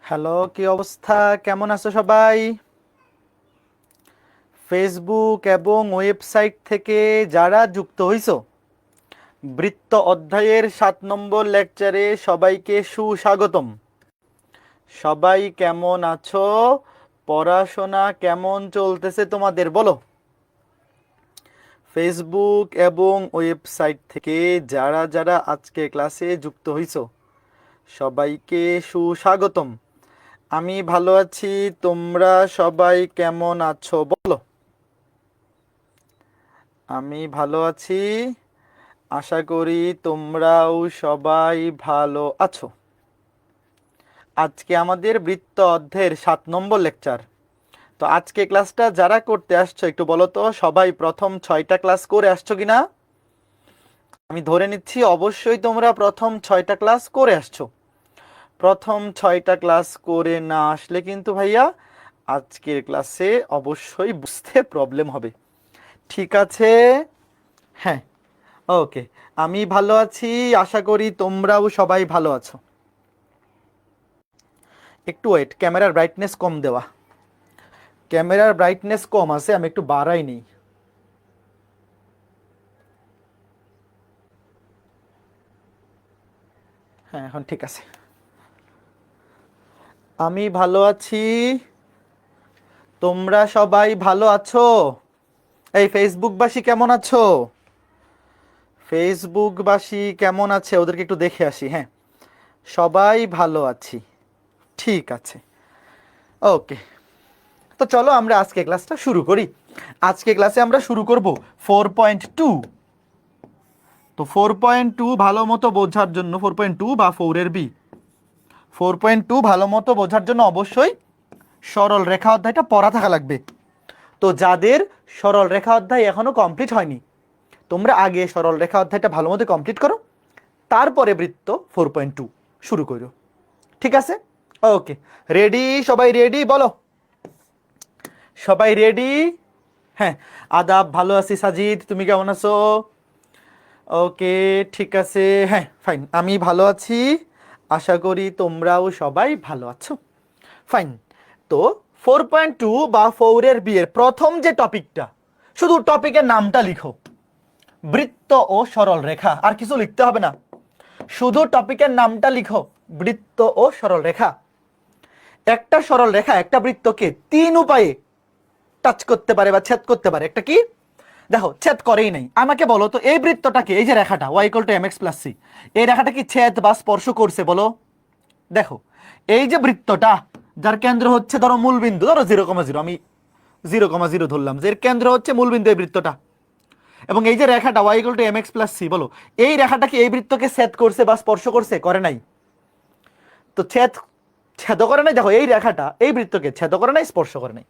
Hello, কি অবস্থা? কেমন আছো সবাই? ফেসবুক এবং ওয়েবসাইট থেকে যারা যুক্ত হইছো, বৃত্ত অধ্যায়ের 7 নম্বর লেকচারে সবাইকে সুস্বাগতম। সবাই কেমন আছো? পড়াশোনা কেমন চলতেছে তোমাদের বলো? ফেসবুক এবং ওয়েবসাইট থেকে যারা যারা আজকে ক্লাসে যুক্ত হইছো, সবাইকে সুস্বাগতম। আমি ভালো আছি, তোমরা সবাই কেমন আছো বলো? আমি ভালো আছি, আশা করি তোমরাও সবাই ভালো আছো। আজকে আমাদের বৃত্ত অধ্যায়ের 7 নম্বর লেকচার। তো আজকে ক্লাসটা যারা করতে আসছো একটু বলো তো, সবাই প্রথম 6টা ক্লাস করে আসছো কিনা? আমি ধরে নিচ্ছি অবশ্যই তোমরা প্রথম 6টা ক্লাস করে আসছো। প্রথম 6টা ক্লাস করে না আসলে কিন্তু ভাইয়া আজকের ক্লাসে অবশ্যই বুঝতে প্রবলেম হবে। ঠিক আছে? হ্যাঁ, ওকে। আমি ভালো আছি, আশা করি তোমরাও সবাই ভালো আছো। একটু ওয়েট, ক্যামেরার ব্রাইটনেস কম দেওয়া। ক্যামেরার ব্রাইটনেস কম আছে, আমি একটু বাড়াই নেই। হ্যাঁ, এখন ঠিক আছে। আমি ভালো আছি, তোমরা সবাই ভালো আছো? এই ফেসবুকবাসী কেমন আছো? ফেসবুকবাসী কেমন আছে ওদেরকে একটু দেখে আসি। হ্যাঁ, সবাই ভালো আছি, ঠিক আছে, ওকে। তো চলো আমরা আজকে ক্লাসটা শুরু করি। আজকে ক্লাসে আমরা শুরু করব 4.2। তো 4.2 ভালো মতো বোঝার জন্য, 4.2 বা 4-এর বি, 4.2 ভালো মতো বোঝার জন্য অবশ্যই সরল রেখা অধ্যায়টা পড়া থাকা লাগবে। তো যাদের সরল রেখা অধ্যায় এখনো কমপ্লিট হয়নি, তোমরা আগে সরল রেখা অধ্যায়টা ভালো মতো কমপ্লিট করো, তারপরে বৃত্ত 4.2 শুরু করো। ঠিক আছে? ওকে, রেডি? সবাই রেডি বলো? সবাই রেডি? হ্যাঁ, আদাব, ভালো আছি। সাজিদ, তুমি কেমন আছো? ওকে, ঠিক আছে। হ্যাঁ, ফাইন, আমি ভালো আছি, আশা করি তোমরাও সবাই ভালো আছো। ফাইন। তো 4.2 বা 4-এর বি এর প্রথম যে টপিকটা, শুধু টপিকের নামটা লিখো, বৃত্ত ও সরল রেখা, আর কিছু লিখতে হবে না। শুধু টপিকের নামটা লিখো, বৃত্ত ও সরল রেখা। একটা সরল রেখা একটা বৃত্তকে 3 উপায়ে টাচ করতে পারে বা ছেদ করতে পারে। একটা কি? দেখো, ছেদ করেই নাই। আমাকে বলো তো, এই বৃত্তটাকে, এই যে রেখাটা y=mx+c, এই রেখাটা কি ছেদ বা স্পর্শ করছে বলো? দেখো, এই যে বৃত্তটা, যার কেন্দ্র হচ্ছে ধরো মূলবিন্দু, ধরো 0,0, আমি 0,0 ধরলাম যে এর কেন্দ্র হচ্ছে মূলবিন্দু এই বৃত্তটা, এবং এই যে রেখাটা y=mx+c, বলো এই রেখাটা কি এই বৃত্তকে ছেদ করছে বা স্পর্শ করছে? করে নাই। তো ছেদ করে নাই। দেখো, এই রেখাটা এই বৃত্তকে ছেদ করে নাই, স্পর্শ করে নাই।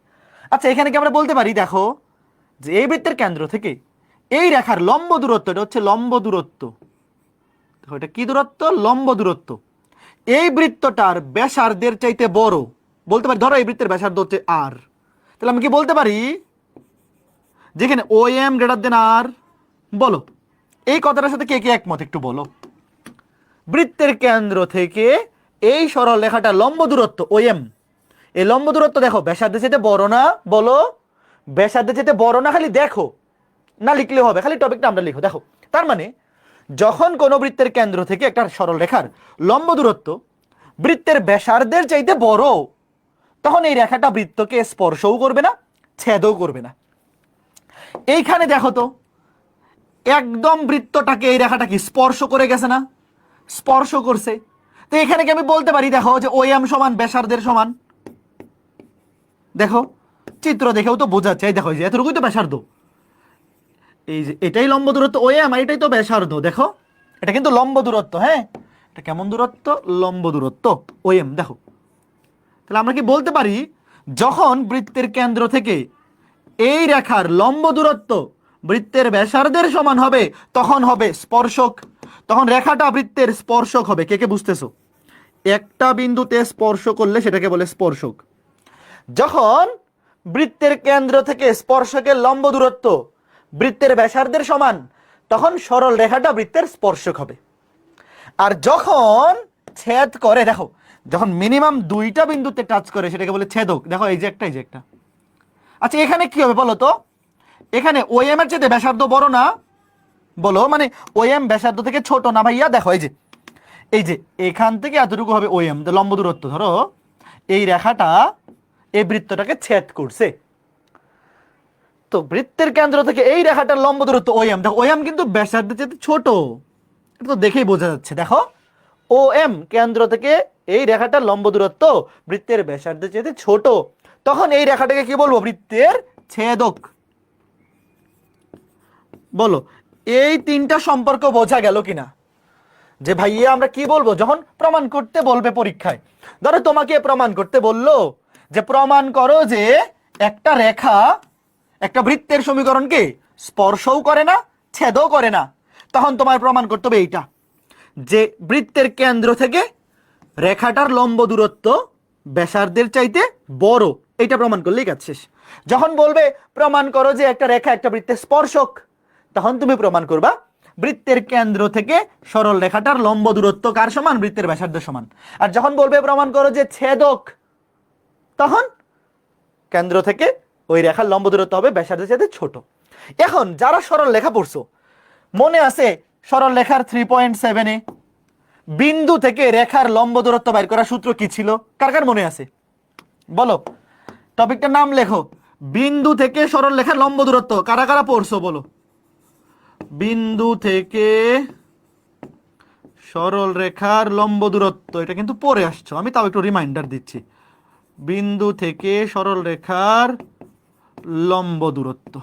আচ্ছা, এখানে কি আমরা বলতে পারি, দেখো, যে এই বৃত্তের কেন্দ্র থেকে এই রেখার লম্ব দূরত্ব, এটা হচ্ছে লম্ব দূরত্ব। দেখো, এটা কি দূরত্ব? লম্ব দূরত্ব। এই বৃত্তটার ব্যাসার্ধের চাইতে বড় বলতে পারি। ধরো এই বৃত্তের ব্যাসার্ধ হচ্ছে আর, তাহলে আমি কি বলতে পারি, যেখানে ও এম গ্রেটার দেন আর। বলো, এই কথাটার সাথে কে কে একমত একটু বলো? বৃত্তের কেন্দ্র থেকে এই সরল রেখাটা লম্ব দূরত্ব ও এম, এই লম্ব দূরত্ব দেখো ব্যাসার্ধের চাইতে বড় না? বলো, ব্যাসার্ধের চাইতে বড় না? খালি দেখো, না লিখলে হবে, খালি টপিকটা আমরা লিখো। দেখো, তার মানে যখন কোনো বৃত্তের কেন্দ্র থেকে একটা সরল রেখার লম্ব দূরত্ব বৃত্তের ব্যাসার্ধের চাইতে বড়, তখন এই রেখাটা বৃত্তকে স্পর্শও করবে না, ছেদও করবে না। এইখানে দেখো তো, একদম বৃত্তটাকে এই রেখাটা কি স্পর্শ করে গেছে না? স্পর্শ করছে। তো এখানে কি আমি বলতে পারি, দেখো, যে ও এম সমান ব্যাসার্ধের সমান? দেখো, চিত্র দেখেও তো বোঝা যাচ্ছে, দেখো, যে এতটুকুই তো ব্যাসার্ধ, এই যে এটাই লম্ব দূরত্ব ও এম, আর এটাই তো ব্যাসার্ধ। দেখো, এটা কিন্তু লম্ব দূরত্ব। হ্যাঁ, এটা কেমন দূরত্ব? লম্ব দূরত্ব ও এম। দেখো, তাহলে আমরা কি বলতে পারি, যখন বৃত্তের কেন্দ্র থেকে এই রেখার লম্ব দূরত্ব বৃত্তের ব্যাসার্ধের সমান হবে, তখন হবে স্পর্শক। তখন রেখাটা বৃত্তের স্পর্শক হবে। কে কে বুঝতেছো? একটা বিন্দুতে স্পর্শ করলে সেটাকে বলে স্পর্শক। যখন বৃত্তের কেন্দ্র থেকে স্পর্শকের লম্ব দূরত্ব বৃত্তের ব্যাসার্ধের সমান, তখন সরল রেখাটা বৃত্তের স্পর্শক হবে। আর যখন ছেদ করে, দেখো, যখন মিনিমাম দুইটা বিন্দুতে টাচ করে সেটাকে বলে ছেদক। দেখো এই যে একটা, এই যে একটা। আচ্ছা এখানে কি হবে বলো তো? এখানে ওএম এর চেয়ে ব্যাসার্ধ বড় না? বলো, মানে ওএম ব্যাসার্ধ থেকে ছোট না ভাইয়া? দেখো এই যে এখান থেকে এতটুকু হবে ওএম, লম্ব দূরত্ব। ধরো এই রেখাটা এই বৃত্তটাকে ছেদ করছে, তো বৃত্তের কেন্দ্র থেকে এই রেখাটার লম্ব দূরত্ব ওএম। দেখো ওএম কিন্তু ব্যাসার্ধের চেয়ে ছোট, এটা তো দেখেই বোঝা যাচ্ছে। দেখো ওএম কেন্দ্র থেকে এই রেখাটার লম্ব দূরত্ব বৃত্তের ব্যাসার্ধের চেয়ে ছোট, তখন এই রেখাটাকে কি বলবো? বৃত্তের ছেদক। বলো এই তিনটা সম্পর্ক বোঝা গেল কিনা? যে ভাইয়া আমরা কি বলবো যখন প্রমাণ করতে বলবে পরীক্ষায়? ধরো তোমাকে প্রমাণ করতে বললো যে প্রমাণ করো যে একটা রেখা একটা বৃত্তের সমীকরণকে স্পর্শও করে না, ছেদও করে না, তখন তোমার প্রমাণ করতে হবে এইটা, যে বৃত্তের কেন্দ্র থেকে রেখাটার লম্ব দূরত্ব ব্যাসার্ধের চাইতে বড়। এইটা প্রমাণ করলেই কাজ শেষ। যখন বলবে প্রমাণ করো যে একটা রেখা একটা বৃত্তের স্পর্শক, তখন তুমি প্রমাণ করবা বৃত্তের কেন্দ্র থেকে সরল রেখাটার লম্ব দূরত্ব কার সমান? বৃত্তের ব্যাসার্ধের সমান। আর যখন বলবে প্রমাণ করো যে ছেদক, তখন কেন্দ্র থেকে ওই রেখার লম্ব দূরত্ব হবে ব্যাসার্ধের চাইতে ছোট। এখন যারা সরল রেখা পড়ছো, মনে আছে সরল রেখার 3.7 বিন্দু থেকে রেখার লম্ব দূরত্ব বের করার সূত্র কি ছিল? কার কার মনে আছে বলো? টপিকটার নাম লেখো, বিন্দু থেকে সরল রেখার লম্ব দূরত্ব। কারা কারা পড়ছো বলো? বিন্দু থেকে সরল রেখার লম্ব দূরত্ব, এটা কিন্তু পড়ে আসছো, আমি তাও একটু রিমাইন্ডার দিচ্ছি। বিন্দু থেকে সরল রেখার লম্ব দূরত্ব,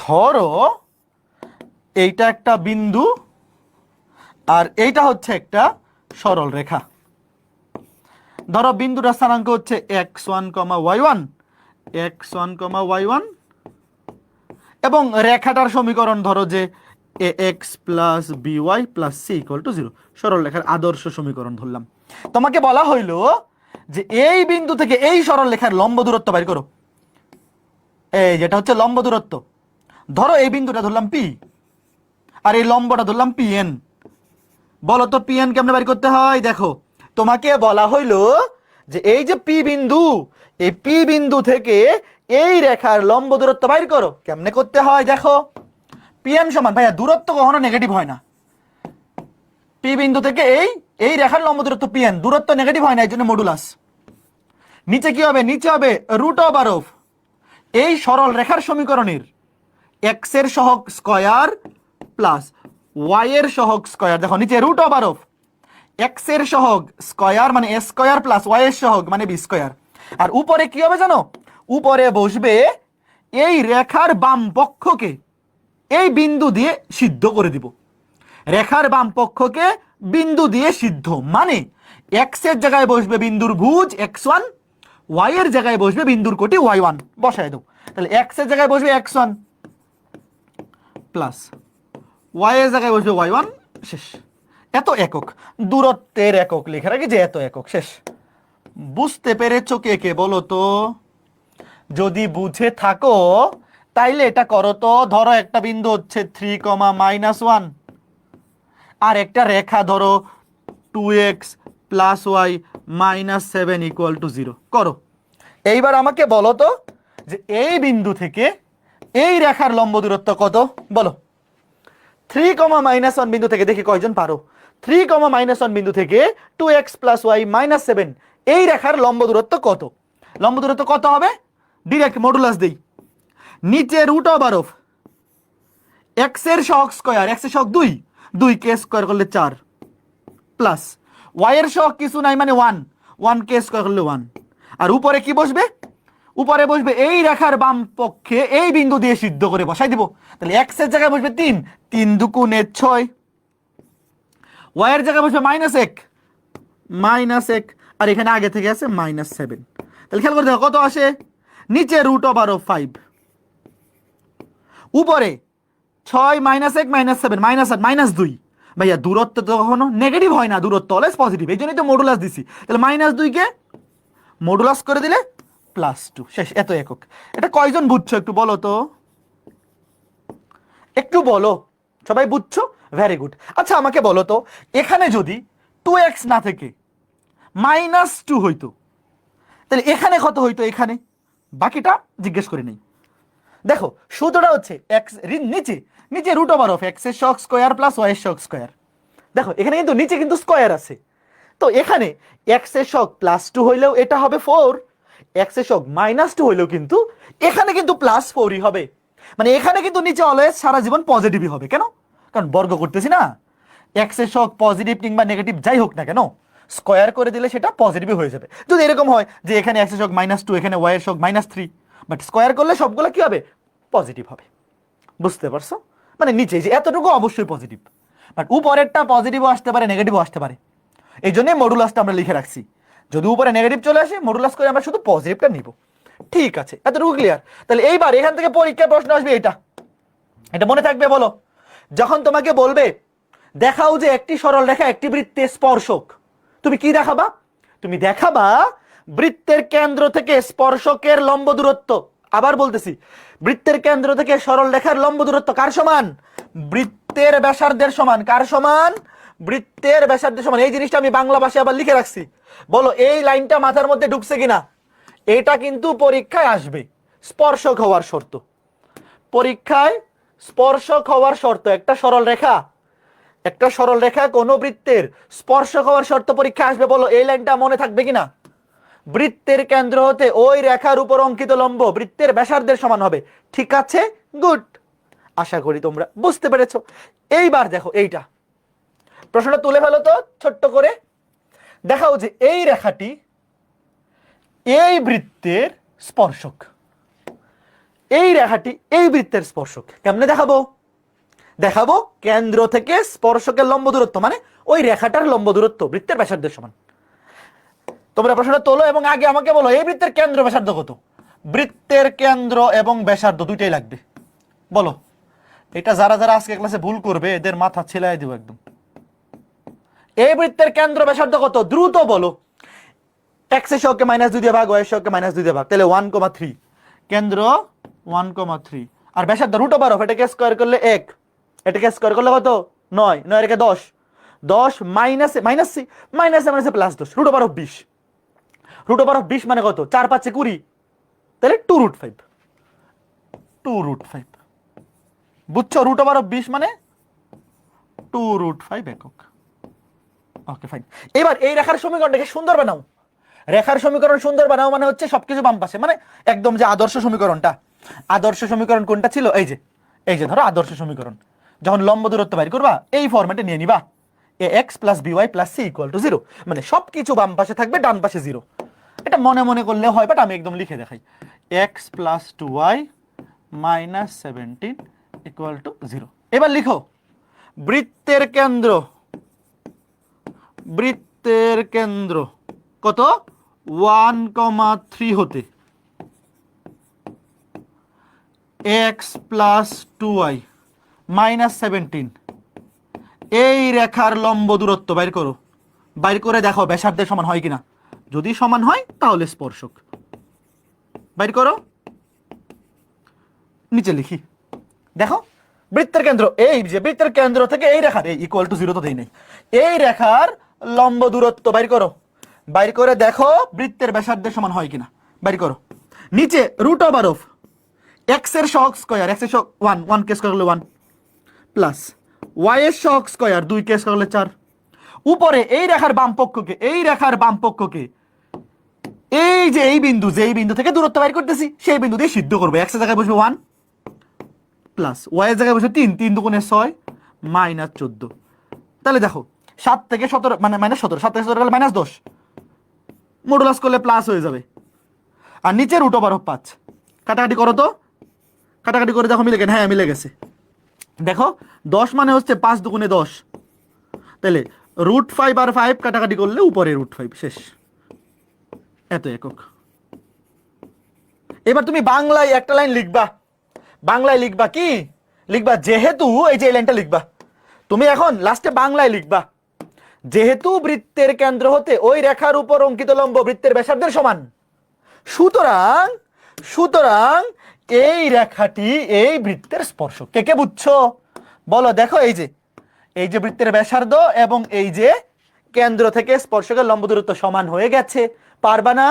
ধরো এইটা একটা বিন্দু আর এইটা হচ্ছে একটা সরল রেখা। ধরো বিন্দুটার স্থানাঙ্ক হচ্ছে x1, y1, x1, y1, এবং রেখাটার সমীকরণ ধরো যে ax plus by plus c equal to 0, সরল রেখার আদর্শ সমীকরণ ধরলাম। তোমাকে বলা হইলো যে এই বিন্দু থেকে এই সরল রেখার লম্ব দূরত্ব বের করো। এই যেটা হচ্ছে লম্ব দূরত্ব, ধরো এই বিন্দুটা ধরলাম p আর এই লম্বটা ধরলাম pn। বলো তো pn কেমনে বের করতে হয়? দেখো তোমাকে বলা হইলো যে এই যে p বিন্দু, এই p বিন্দু থেকে এই রেখার লম্ব দূরত্ব বাইর করো। কেমনে করতে হয় দেখো, pn সমান, ভাইয়া দূরত্ব কখনো নেগেটিভ হয় না। p বিন্দু থেকে এই রেখার লম্ব দূরত্ব pn, দূরত্ব নেগেটিভ হয় না, এই জন্য মডুলাস। নিচে কি হবে? নিচে হবে √, এই সরল রেখার সমীকরণের x এর সহগ স্কয়ার প্লাস y এর সহগ স্কয়ার। দেখো নিচে √, x এর সহগ স্কয়ার মানে a স্কয়ার প্লাস y এর সহগ মানে b স্কয়ার। আর উপরে কি হবে জানো? উপরে বসবে এই রেখার বাম পক্ষকে এই বিন্দু দিয়ে সিদ্ধ করে দিব। রেখার বাম পক্ষকে বিন্দু দিয়ে সিদ্ধ মানে x এর জায়গায় বসবে বিন্দুর ভুজ x1, y এর জায়গায় বসবে বিন্দুর কোটি y1। বসায় দাও, তাহলে x এর জায়গায় বসবে x1 প্লাস y এর জায়গায় বসবে y1। শেষ। এত একক, দূরত্বের একক লেখা রাখি যে এত একক। শেষ। বুঝতে পেরেছো কে কে বলো তো? যদি বুঝে থাকো তাইলে এটা করো তো। ধরো একটা বিন্দু হচ্ছে 3, আর একটা রেখা ধরো 2x plus y minus 7 equal to 0 করো। এইবার আমাকে বলো তো যে এই বিন্দু থেকে এই রেখার লম্ব দূরত্ব কত বলো? 3, বিন্দু থেকে দেখি কয়জন পারো। 3, বিন্দু থেকে 2x প্লাস y মাইনাস 7 এই রেখার লম্ব দূরত্ব কত? লম্ব দূরত্ব কত হবে? ডিরেক্ট মডুলাস দেই। নিচে √, x এর সহগ স্কয়ার, x এর সহগ 2, 2 কে স্কয়ার করলে 4 প্লাস y এর সহগ কিছু নাই মানে 1, 1 কে স্কয়ার করলে 1। আর উপরে কি বসবে? উপরে বসবে এই রেখার বাম পক্ষে এই বিন্দু দিয়ে সিদ্ধ করে বসাই দিব। তাহলে x এর জায়গায় বসবে 3, 3 × 2 = 6, y এর জায়গায় বসবে -1, আর এখানে আগে থেকে আছে -7। তাহলে খেয়াল করে দেখো কত আসে। নিচে √5, উপরে 6 -1 -7 -8 -2। ভাইয়া দূরত্ব তো কখনো নেগেটিভ হয় না, দূরত্ব অলওয়েজ পজিটিভ, এই জন্যই তো মডুলাস দিছি। তাহলে -2 কে মডুলাস করে দিলে +2। শেষ। এত একক। এটা কয়জন বুঝছো একটু বলো তো, একটু বলো। সবাই বুঝছো? Very good. আচ্ছা আমাকে বলো তো, এখানে যদি 2x না থেকে -2 হইতো, তাহলে এখানে কত হইতো? এখানে বাকিটা জিজ্ঞেস করে নেই। দেখো সূত্রটা হচ্ছে এক্স নিচে নিচে √(x এর শক স্কয়ার প্লাস y এর শক স্কয়ার। দেখো এখানে কিন্তু নিচে কিন্তু স্কয়ার আছে, তো এখানে x এর শক +2 হইলেও এটা হবে 4, x এর শক -2 হইলেও কিন্তু এখানে কিন্তু +4ই হবে। মানে এখানে কিন্তু নিচে অলওয়েজ সারা জীবন পজিটিভই হবে। কেন? কারণ বর্গ করতেছি না, x এর শক পজিটিভ কিংবা নেগেটিভ যাই হোক না কেন, স্কয়ার করে দিলে সেটা পজিটিভই হয়ে যাবে। যদি এরকম হয় যে এখানে x এর শক -2, এখানে y এর শক -3, বাট স্কয়ার করলে সবগুলো কি হবে? পজিটিভ হবে। বুঝতে পারছো? মানে নিচে যে এতটুকু অবশ্যই পজিটিভ, বাট উপরেরটা পজিটিভও আসতে পারে, নেগেটিভও আসতে পারে। এই জন্যই মডুলাসটা আমরা লিখে রাখছি, যদি উপরে নেগেটিভ চলে আসে মডুলাস করে আমরা শুধু পজিটিভটা নিব। ঠিক আছে, এতটুকু ক্লিয়ার? তাহলে এইবার এখান থেকে পরীক্ষার প্রশ্ন আসবে এটা, এটা মনে থাকবে। বলো, যখন তোমাকে বলবে দেখাও যে একটি সরল রেখা একটি বৃত্তে স্পর্শক, তুমি কি দেখাবা? তুমি দেখাবা বৃত্তের কেন্দ্র থেকে স্পর্শকের লম্ব দূরত্ব। আবার বলতেছি, বৃত্তের কেন্দ্র থেকে সরল রেখার লম্ব দূরত্ব কার সমান? বৃত্তের ব্যাসার্ধের সমান। কার সমান? বৃত্তের ব্যাসার্ধের সমান। এই জিনিসটা আমি বাংলা ভাষায় আবার লিখে রাখছি। বলো এই লাইনটা মাথার মধ্যে ঢুকছে কিনা? এটা কিন্তু পরীক্ষায় আসবে, স্পর্শক হওয়ার শর্ত। পরীক্ষায় স্পর্শক হওয়ার শর্ত, একটা সরল রেখা কোন বৃত্তের স্পর্শক হওয়ার শর্ত পরীক্ষা আসবে। বলো এই লাইনটা মনে থাকবে কিনা? বৃত্তের কেন্দ্র হতে ওই রেখার উপর অঙ্কিত লম্ব বৃত্তের ব্যাসার্ধের সমান হবে। ঠিক আছে, গুড। আশা করি তোমরা বুঝতে পেরেছো। এইবার দেখো এইটা, প্রশ্নটা তুলে ফেলো তো ছোট্ট করে। দেখাও যে এই রেখাটি এই বৃত্তের স্পর্শক, এই রেখাটি এই বৃত্তের স্পর্শক। কেমনে দেখাবো? দেখাবো কেন্দ্র থেকে স্পর্শকের লম্ব দূরত্ব, মানে ওই রেখাটার লম্ব দূরত্ব বৃত্তের ব্যাসার্ধের সমান। তোমরা প্রশ্নটা তোলো এবং আগে আমাকে বলো এই বৃত্তের কেন্দ্র ব্যাসার্ধ কত? বৃত্তের কেন্দ্র এবং ব্যাসার্ধ দুইটাই লাগবে। বলো, এটা যারা যারা আজকে ক্লাসে ভুল করবে এদের মাথা ছেলাই দিব একদম। এই বৃত্তের কেন্দ্র ব্যাসার্ধ কত? দ্রুত বলো। x এর শককে -2 দিয়ে ভাগ, y এর শককে -2 দিয়ে ভাগ, তাহলে 1,3। কেন্দ্র 1,3 আর ব্যাসার্ধ √(, এটাকে স্কয়ার করলে 1, এটাকে স্কয়ার করলে কত? 9, 9 এর 10, 10 মাইনাসে মাইনাসে মাইনাসে মাইনাসে +10, √20। √20 মানে কত? 4 5 20, তাহলে 2√5। 2√5 বুঝছো? √20 মানে 2√5 একক। Okay fine. এবার এই রেখার সমীকরণটাকে সুন্দর বানাও। রেখার সমীকরণ সুন্দর বানাও মানে হচ্ছে সবকিছু বাম পাশে, মানে একদম যে আদর্শ সমীকরণটা। আদর্শ সমীকরণ কোনটা ছিল? এই যে ধরো আদর্শ সমীকরণ, যখন লম্ব দূরত্ব বাইর করবা এই ফরম্যাটে নিয়ে নিবা, ax + by + c = 0, মানে সবকিছু বাম পাশে থাকবে, ডান পাশে 0। এটা মনে মনে করলে হয়, বাট আমি একদম লিখে দেখাই। x + 2y - 17 = 0। এবার লিখো বৃত্তের কেন্দ্র কত? 1,3 হতে x + 2y - 17 এই রেখার লম্ব দূরত্ব বাইর করো। বাইর করে দেখো ব্যাসার্ধের সমান হয় কিনা। যদি সমান হয় তাহলে স্পর্শক। বাইর করো, নিচে লিখি। দেখো বৃত্তের কেন্দ্র, এই যে বৃত্তের কেন্দ্র থেকে এই রেখার = 0 তো দেই নাই, এই রেখার লম্ব দূরত্ব বাইর করো। বাইর করে দেখো বৃত্তের ব্যাসার্ধের সমান হয় কিনা। বাইর করো। নিচে √(, x এর শক স্কয়ার, x এর শক 1, 1 কে স্কয়ার করলে 1 প্লাস y এর শক স্কয়ার 2 কে স্কয়ার করলে 4। উপরে এই রেখার বাম পক্ষকে এই যে এই বিন্দু, যে এই বিন্দু থেকে দূরত্ব বাইর করতেছি সেই বিন্দু দিয়ে সিদ্ধ করবো। x এর জায়গায় বসবে 1 প্লাস y এর জায়গায় বসবে 3, 3 দুগুণে 6 -14। তাহলে দেখো 7 থেকে 17 মানে -17, 7 থেকে 17 গেলে -10, মডুলাস করলে প্লাস হয়ে যাবে। আর নিচে √5, কাটাকাটি করো তো, কাটাকাটি করে দেখো মিলে গেছে। হ্যাঁ মিলে গেছে। দেখো 10 মানে হচ্ছে 5 দুগুণে 10, তাহলে √5 আর 5 কাটাকাটি করলে উপরে √5, শেষ। এত একক। এবার তুমি বাংলায় একটা লাইন লিখবা। বাংলায় লিখবা কি? লিখবা যেহেতু, এই যে লাইনটা লিখবা তুমি এখন লাস্টে বাংলায় লিখবা, যেহেতু বৃত্তের কেন্দ্র হতে ওই রেখার উপর অঙ্কিত লম্ব বৃত্তের ব্যাসার্ধের সমান, সুতরাং এই রেখাটি এই বৃত্তের স্পর্শক। কে কে বুঝছো? বলো দেখো, এই যে বৃত্তের ব্যাসার্ধ এবং এই যে কেন্দ্র থেকে স্পর্শকের লম্ব দূরত্ব সমান হয়ে গেছে, পারবা না?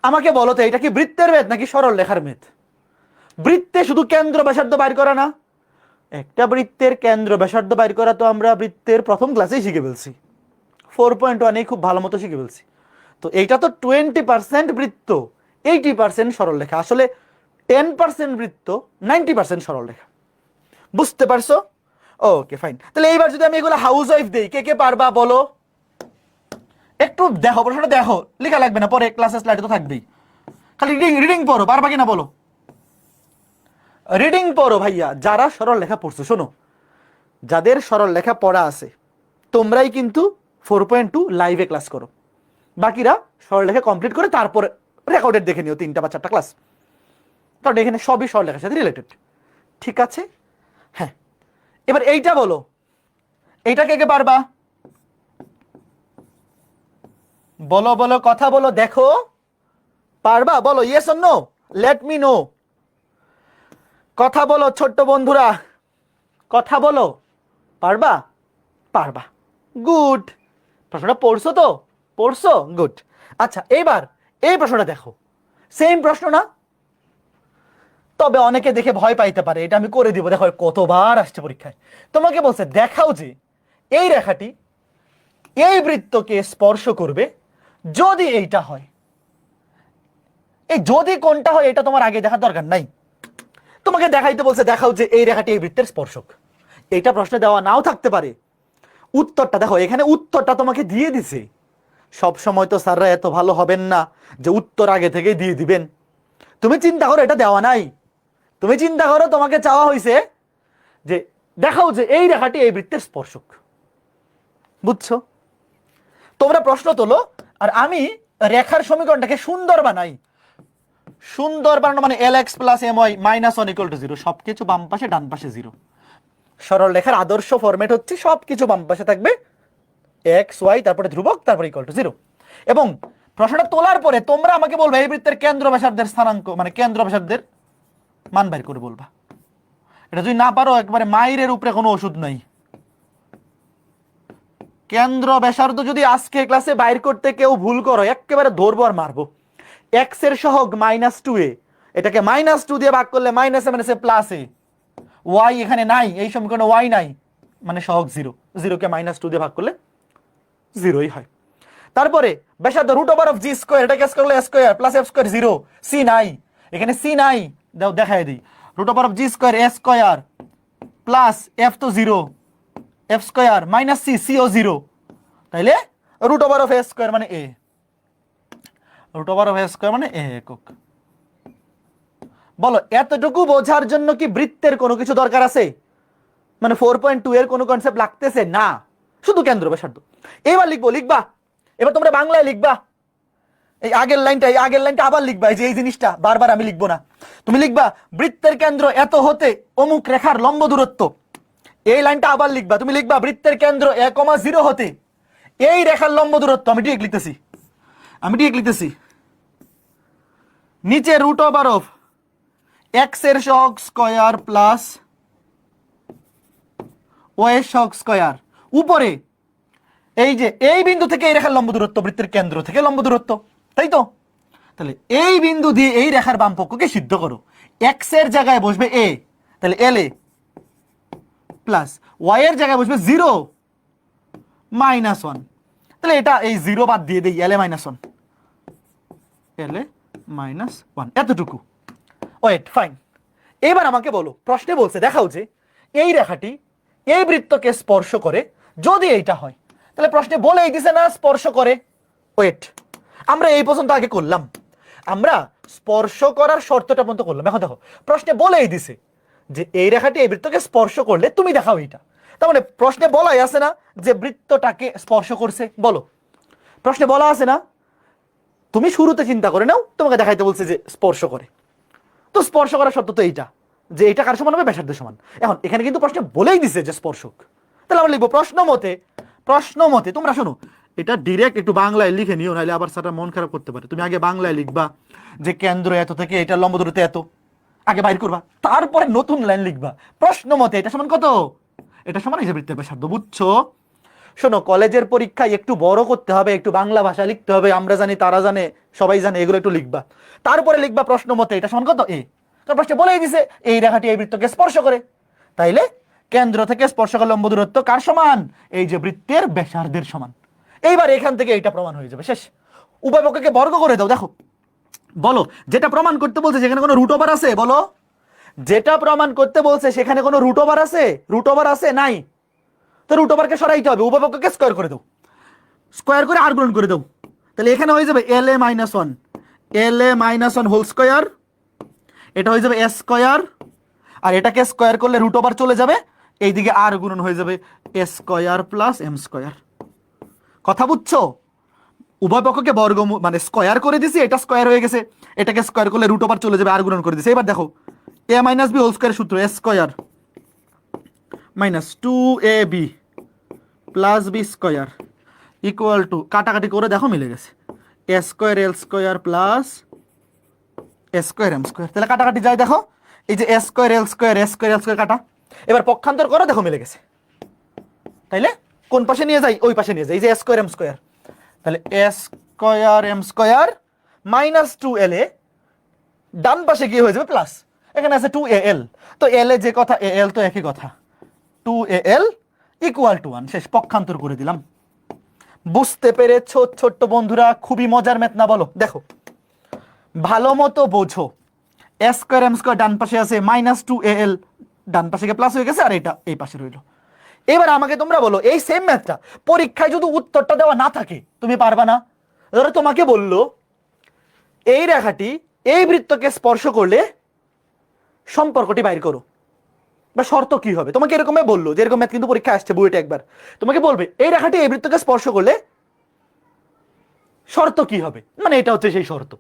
আমাকে বলো তো, এটা কি বৃত্তের মেদ নাকি সরল রেখার মেদ? বৃত্তে শুধু কেন্দ্র ব্যাসার্ধ বাইর করা না, একটা বৃত্তের কেন্দ্র ব্যাসার্ধ বাইর করা তো আমরা বৃত্তের প্রথম ক্লাসেই শিখে ফেলছি, 4.1 খুব ভালো মতো শিখে ফেলছি। তো এইটা তো 20% বৃত্ত, 80% সরল রেখা, আসলে 10% বৃত্ত, 90% সরল রেখা। বুঝতে পারছো? Okay fine. তাহলে এইবার যদি আমি এগুলো হাউস ওয়াইফ দেই, কে কে পারবা বলো? একটু দেখো, প্রশ্নটা দেখো, লেখা লাগবে না, পরে ক্লাসে স্লাইডে তো থাকবেই, খালি রিডিং রিডিং পড়ো, পারবা কিনা বলো? রিডিং পড়ো ভাইয়া, যারা সরল লেখা পড়ছো, শোনো, যাদের সরল লেখা পড়া আছে তোমরাই কিন্তু 4.2 লাইভে ক্লাস করো, বাকিরা সরল লেখা কমপ্লিট করে তারপর রেকর্ডেড দেখে নিও 3টা বা 4টা ক্লাস, কারণ এখানে সবই সরল লেখার সাথে রিলেটেড। ঠিক আছে? হ্যাঁ, এবার এইটা বলো, এইটা কে কে পারবা? বলো বলো, কথা বলো, দেখো পারবা বলো, yes or no, let me know. কথা বলো ছোট্ট বন্ধুরা, কথা বলো, পারবা? পারবা, গুড। প্রশ্নটা পড়ছো তো? পড়ছো, গুড। আচ্ছা, এইবার এই প্রশ্নটা দেখো, সেম প্রশ্ন না, তবে অনেকে দেখে ভয় পাইতে পারে, এটা আমি করে দিব, দেখো কতবার আসছে পরীক্ষায়। তোমাকে বলছে দেখাও যে এই রেখাটি এই বৃত্তকে স্পর্শ করবে যদি এইটা হয়। এই যদি কোনটা হয় এটা তোমার আগে দেখার দরকার নাই, তোমাকে দেখাইতে বলছে দেখাও যে এই রেখাটি এই বৃত্তের স্পর্শক। এটা প্রশ্নে দেওয়া নাও থাকতে পারে, উত্তরটা দেখো, এখানে উত্তরটা তোমাকে দিয়ে দিছে। সব সময় তো স্যাররা এত ভালো হবেন না যে উত্তর আগে থেকে দিয়ে দিবেন। তুমি চিন্তা করো, এটা দেওয়া নাই, তুমি চিন্তা করো তোমাকে চাওয়া হয়েছে যে দেখাও যে এই রেখাটি এই বৃত্তের স্পর্শক। বুঝছো? তোমরা প্রশ্ন তোলো আর আমি রেখার সমীকরণটাকে সুন্দর বানাই। সুন্দর বানানো মানে lx plus my minus 1 equal to 0, সবকিছু বাম পাশে ডান পাশে 0। সরল রেখার আদর্শ ফরম্যাট হচ্ছে সবকিছু বাম পাশে থাকবে, x y তারপরে ধ্রুবক তারপরে ইকুয়াল টু 0। এবং প্রশ্নটা তোলার পরে তোমরা আমাকে বলবে এই বৃত্তের কেন্দ্র ব্যাসার্ধের স্থানাঙ্ক মানে কেন্দ্র ব্যাসার্ধের মান বের করে বলবা। এটা যদি না পারো একবারে মাইরের উপরে কোনো ওষুধ নাই। কেন্দ্র ব্যাসার্ধ যদি আজকে ক্লাসে বাইর করতে কেউ ভুল করো, একেবারে ধরবো আর মারবো। এক্স এর সহগ -2a, এটাকে -2 দিয়ে ভাগ করলে মাইনাসে মাইনাসে প্লাসে, ওয়াই এখানে নাই, এই সমীকরণে ওয়াই নাই, মানে সহগ 0, 0কে -2 দিয়ে ভাগ করলে 0ই হয়। তারপরে ব্যাসার্ধ √g স্কয়ার, এটাকে স্কয়ার করলে square plus f square 0, C নাই, এখানে সি নাই, দাও দেখাই দিই, √g square a square plus f তো 0, f square minus C, C ও 0, তাইলে √a স্কয়ার মানে a, √a স্কয়ার মানে a একক। বলো এতটুকু বোঝার জন্য কি বৃত্তের কোনো কিছু দরকার আছে? মানে 4.2 এর কোনো কনসেপ্ট লাগতেছে না, শুধু কেন্দ্র ব্যাসার্ধ। এবার লিখবা, এবার তোমরা বাংলায় লিখবা, এই আগের লাইনটা আবার লিখবা, এই যে এই জিনিসটা বারবার আমি লিখবো না, তুমি লিখবা বৃত্তের কেন্দ্র এত হতে অমুক রেখার লম্ব দূরত্ব। এই লাইনটা আবার লিখবা, তুমি লিখবা বৃত্তের কেন্দ্র 1,0 হতে এই রেখার লম্ব দূরত্ব। আমি ঠিক লিখতেছি, নিচে √x এর সহগ স্কয়ার প্লাস y এর সহগ স্কয়ার, উপরে এই যে এই বিন্দু থেকে এই রেখার লম্ব দূরত্ব, বৃত্তের কেন্দ্র থেকে লম্ব দূরত্ব, তাই তো? তাহলে এই বিন্দু দিয়ে এই রেখার বাম পক্ষকে সিদ্ধ করো, x এর জায়গায় বসবে a, তাহলে la প্লাস y এর জায়গায় বসবে 0 -1, তাহলে এটা এই 0 বাদ দিয়ে দেই, la -1, এতটুকু। Wait, fine. এবার আমাকে বলো, প্রশ্নে বলছে দেখাও যে এই রেখাটি এই বৃত্তকে স্পর্শ করে যদি এইটা হয়, তাহলে প্রশ্নে বলেই দিছে না স্পর্শ করে। ওয়েট, আমরা এই পর্যন্ত আগে করলাম, আমরা স্পর্শ করার শর্তটা পর্যন্ত করলাম। এখন দেখো প্রশ্নে বলেই দিছে যে এই রেখাটি এই বৃত্তকে স্পর্শ করলে তুমি দেখাও এইটা, তার মানে প্রশ্নে বলাই আছে না যে বৃত্তটাকে স্পর্শ করছে। বলো, প্রশ্নে বলা আছে না? তুমি শুরুতে চিন্তা করে নাও, তোমাকে দেখাইতে বলছে যে স্পর্শ করে, তো স্পর্শ করার শর্ত তো এইটা যে এটা কার সমান হবে, ব্যাসার্ধের সমান। এখন এখানে কিন্তু প্রশ্নে বলেই দিছে যে স্পর্শক, তাহলে আমরা লিখবো প্রশ্ন মতে। তোমরা শোনো, এটা ডিরেক্ট একটু বাংলায় লিখে নিও, নাহলে আবার স্যাররা মন খারাপ করতে পারে। তুমি আগে বাংলায় লিখবা যে কেন্দ্র এত থেকে এটা লম্ব দূরত্ব এত, আগে বাইর করবা, তারপরে নতুন লাইন লিখবা প্রশ্ন মতে এটা সমান কত, এটা সমান এই যে বৃত্তের ব্যাসার্ধ। বুঝছো? শোনো, কলেজের পরীক্ষায় একটু বড় করতে হবে, একটু বাংলা ভাষা লিখতে হবে, আমরা জানি, তারা জানে, সবাই জানে, এগুলো একটু লিখবা। তারপরে লিখবা প্রশ্ন মতে এটা সমান কত এ। কারণ প্রশ্নে বলেই দিছে এই রেখাটি এই বৃত্তকে স্পর্শ করে। তাইলে কেন্দ্র থেকে স্পর্শকার লম্ব দূরত্ব কার সমান? এই যে বৃত্তের ব্যাসার্ধের সমান। এইবার এখান থেকে এটা প্রমাণ হয়ে যাবে, শেষ। উভয় পক্ষকে বর্গ করে দাও। দেখো, বলো যেটা প্রমাণ করতে বলছে সেখানে কোনো রুট ওভার আছে? বলো, যেটা প্রমাণ করতে বলছে সেখানে কোনো রুট ওভার আছে? রুট ওভার আছে? নাই। তো রুট ওভারকে সরাইতে হবে, উভয় পক্ষকে স্কয়ার করে দাও, স্কয়ার করে আর গুণন করে দাও। তাহলে এখানে হয়ে যাবে এল এ মাইনাস ওয়ান, এল এ মাইনাস ওয়ান হোল স্কয়ার, এটা হয়ে যাবে এস স্কয়ার, আর এটাকে স্কয়ার করলে রুট ওভার চলে যাবে, এইদিকে আর গুণন হয়ে যাবে এ স্কয়ার প্লাস এম স্কয়ার। কথা বুঝছো? উভয় পক্ষকে বর্গ মানে স্কয়ার করে দিছি, এটা স্কয়ার হয়ে গেছে, এটাকে স্কয়ার করলে রুট ওভার চলে যাবে, আর গুণন করে দিছি। এবার দেখো, A minus B whole square সূত্র, A square minus two A B plus B square equal to, কাটাকাটি করে দেখো মিলে গেছে, A square L square plus A square M square. তাহলে কাটাকাটি যায়, দেখো এই যে A square L square, A square L square কাটা। এবার পক্ষান্তর করো, দেখো মিলে গেছে। তাইলে কোন পাশে নিয়ে যাই? ওই পাশে নিয়ে যাই, এই যে এ স্কয়ার এম স্কয়ার। তাহলে A square M square minus two L A, ডান পাশে গিয়ে হয়ে যাবে প্লাস, এখানে আছে টু এ এল, তো এল এ যে কথা, এ এল তো একই কথা, two A L equal to one. শেষ, পক্ষান্তর করে দিলাম। বুঝতে পেরেছো ছোট্ট বন্ধুরা? খুবই মজার ম্যাথ না? বলো, দেখো ভালো মতো বোঝো। এ স্কয়ার এম স্কয়ার ডান পাশে আছে, মাইনাস টু এ এল ডান পাশে গিয়ে প্লাস হয়ে গেছে, আর এটা এই পাশে রইল। এবার আমাকে তোমরা বলো, এই সেম ম্যাথটা পরীক্ষায় যদি উত্তরটা দেওয়া না থাকে তুমি পারবা না? ধরো তোমাকে বললো এই রেখাটি এই বৃত্তকে স্পর্শ করলে সম্পর্কটি বাইর করো, বা শর্ত কি হবে। তোমাকে এরকমই বললো, যে এরকম ম্যাথ কিন্তু পরীক্ষায় আসছে বুয়েটে একবার, তোমাকে বলবে এই রেখাটি এই বৃত্তকে স্পর্শ করলে শর্ত কি হবে, মানে এটা হচ্ছে সেই শর্ত।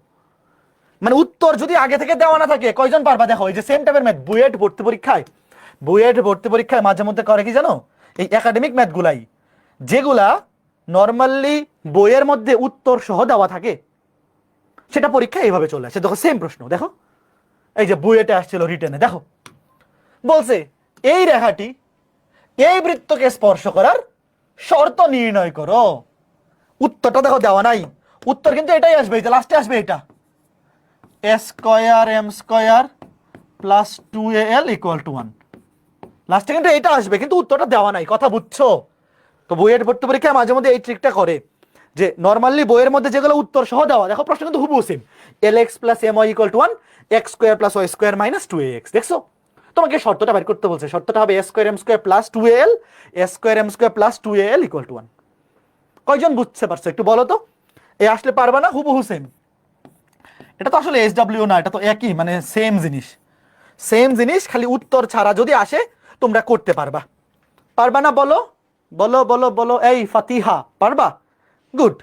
মানে উত্তর যদি আগে থেকে দেওয়া না থাকে কয়জন পারবা? দেখো এই যে সেম টাইপের ম্যাথ বুয়েট ভর্তি পরীক্ষায়, বুয়েট ভর্তি পরীক্ষায় মাঝে মধ্যে করে কি জানো, এই একাডেমিক ম্যাথগুলাই, যেগুলা নর্মালি বইয়ের মধ্যে উত্তর সহ দেওয়া থাকে, সেটা পরীক্ষায় এইভাবে চলে আসে। দেখো সেম প্রশ্ন, দেখো এই যে বুয়েটে আসছিল রিটেনে, দেখো বলছে এই রেখাটি এই বৃত্তকে স্পর্শ করার শর্ত নির্ণয় করো। উত্তরটা দেখো দেওয়া নাই, উত্তর কিন্তু এটাই আসবে, এই যে লাস্টে আসবে এটা, A square M square plus two A L equal to one. লাস্টে কিন্তু এটা আসবে, কিন্তু উত্তরটা দেওয়া নাই। কথা বুঝছো? তো বইয়ের ভর্তি পরীক্ষায় মাঝে মধ্যে এই ট্রিকটা করে, যে নর্মালি বইয়ের মধ্যে যেগুলো উত্তর সহ দেওয়া, দেখো প্রশ্ন কিন্তু হুবহু same, L X plus M Y equal to one, X square plus Y square minus two A X. দেখছো, তোমাকে শর্তটা বের করতে বলছে, শর্তটা হবে A square M square plus two L, A square M square plus two L equal to one. কয়জন বুঝতে পারছো একটু বলো তো? এ আসলে পারবা না? হুবহু সেম। এটা তো আসলে এস ডাব্লিউ না, এটা তো একই, মানে সেম জিনিস, সেম জিনিস, খালি উত্তর ছাড়া যদি আসে তোমরা করতে পারবা। পারবা না? বলো বলো বলো বলো, এই ফাতিহা পারবা? গুড।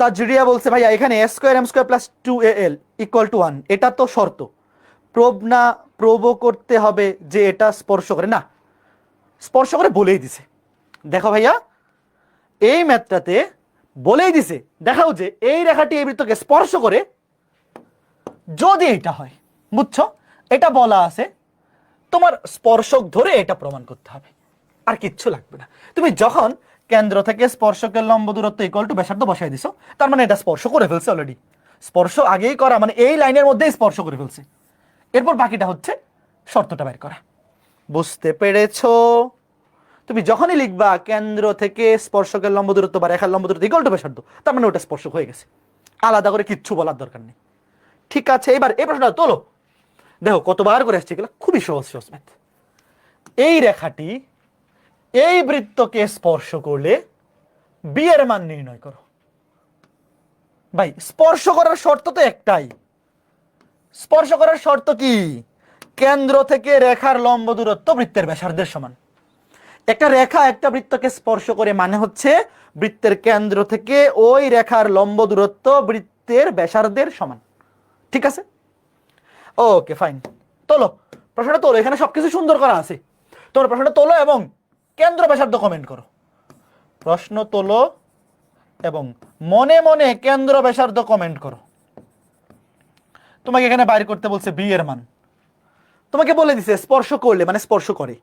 তাজরিয়া বলছে ভাইয়া এখানে A square M square plus two A L equal to one, এটা তো শর্ত, প্রব না প্রব করতে হবে যে এটা স্পর্শ করে না, স্পর্শ করে বলেই দিছে। দেখো ভাইয়া এই ম্যাথটাতে বলেই দিছে, দেখাও যে এই রেখাটি এই বৃত্তকে স্পর্শ করে যদি এটা হয়। বুঝছো? এটা বলা আছে, তোমার স্পর্শক ধরে এটা প্রমাণ করতে হবে, আর কিচ্ছু লাগবে না। তুমি যখন কেন্দ্র থেকে স্পর্শকের লম্ব দূরত্ব ইকুয়াল টু ব্যাসার্ধ বসাই দিছো, তার মানে এটা স্পর্শ করে ফেলছে অলরেডি। স্পর্শ আগেই করা, মানে এই লাইনের মধ্যেই স্পর্শ করে ফেলছে। এরপর বাকিটা হচ্ছে শর্তটা বের করা। বুঝতে পেরেছো? তুমি যখনই লিখবা কেন্দ্র থেকে স্পর্শকের লম্ব দূরত্ব বা রেখার লম্ব দূরত্ব ইকুয়াল টু ব্যাসার্ধ, তার মানে ওটা স্পর্শক হয়ে গেছে, আলাদা করে কিচ্ছু বলার দরকার নেই। ঠিক আছে, এবার এই প্রশ্নটা তোলো। দেখো কতবার করে আসছে এগুলো, খুবই সহজ সহজ ম্যাথ। এই রেখাটি এই বৃত্তকে স্পর্শ করলে বি এর মান নির্ণয় করো। ভাই স্পর্শ করার শর্ত তো একটাই, স্পর্শ করার শর্ত কি? কেন্দ্র থেকে রেখার লম্ব দূরত্ব বৃত্তের ব্যাসার্ধের সমান। একটা রেখা একটা বৃত্তকে স্পর্শ করে মানে হচ্ছে বৃত্তের কেন্দ্র থেকে ওই রেখার লম্ব দূরত্ব বৃত্তের ব্যাসার্ধের সমান। ঠিক আছে, ওকে ফাইন। তোলো প্রশ্নটা তোলো, এখানে সবকিছু সুন্দর করা আছে। তোমরা প্রশ্নটা তোলো এবং কেন্দ্র ব্যাসার্ধ কমেন্ট করো। প্রশ্ন তোলো এবং মনে মনে কেন্দ্র ব্যাসার্ধ কমেন্ট করো। তোমাকে এখানে বাইর করতে বলছে বি এর মান, তোমাকে বলে দিছে স্পর্শ করলে মানে স্পর্শ করে,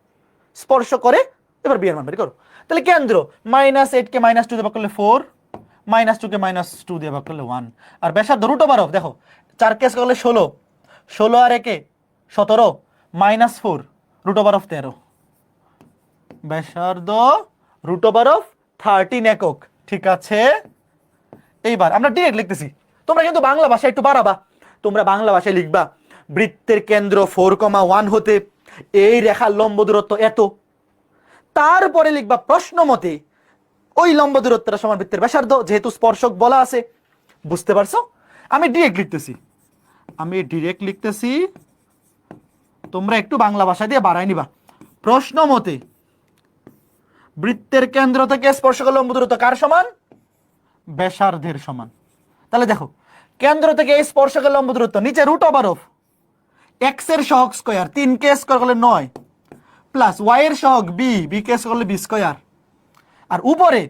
স্পর্শ করে, এবার বি এর মান বের করো। তাহলে কেন্দ্র -8 কে -2 দিয়ে ভাগ করলে 4, -2 কে -2 দিয়ে ভাগ করলে 1, আর ব্যাসার্ধ √, দেখো 4 কে করলে 16, 16 আর 1 17, -4 √13, ব্যাসার্ধ √13 একক। ঠিক আছে, এইবার আমরা ডিরেক্ট লিখতেছি, তোমরা কিন্তু বাংলা ভাষায় একটু বাড়াবা, তোমরা বাংলা ভাষায় লিখবা বৃত্তের কেন্দ্র 4,1 হতে এই রেখার লম্ব দূরত্ব এত, তারপরে লিখবা প্রশ্ন মতে ওই লম্ব দূরত্বটা সমান বৃত্তের ব্যাসার্ধ, যেহেতু স্পর্শক বলা আছে। বুঝতে পারছো? আমি ডিরেক্ট লিখতেছি, তোমরা একটু বাংলা ভাষা দিয়ে বাড়াই নিবা। প্রশ্ন মতে বৃত্তের কেন্দ্র থেকে স্পর্শক লম্ব দূরত্ব কার সমান? ব্যাসার্ধের সমান। তাহলে দেখো, কেন্দ্র থেকে এই স্পর্শকের লম্ব দূরত্ব নিচে √, x এর সহগ স্কয়ার 3 কে স্কয়ার করলে 9, প্লাস y এর সহগ b কে স্কয়ার করলে b স্কয়ার, আর উপরে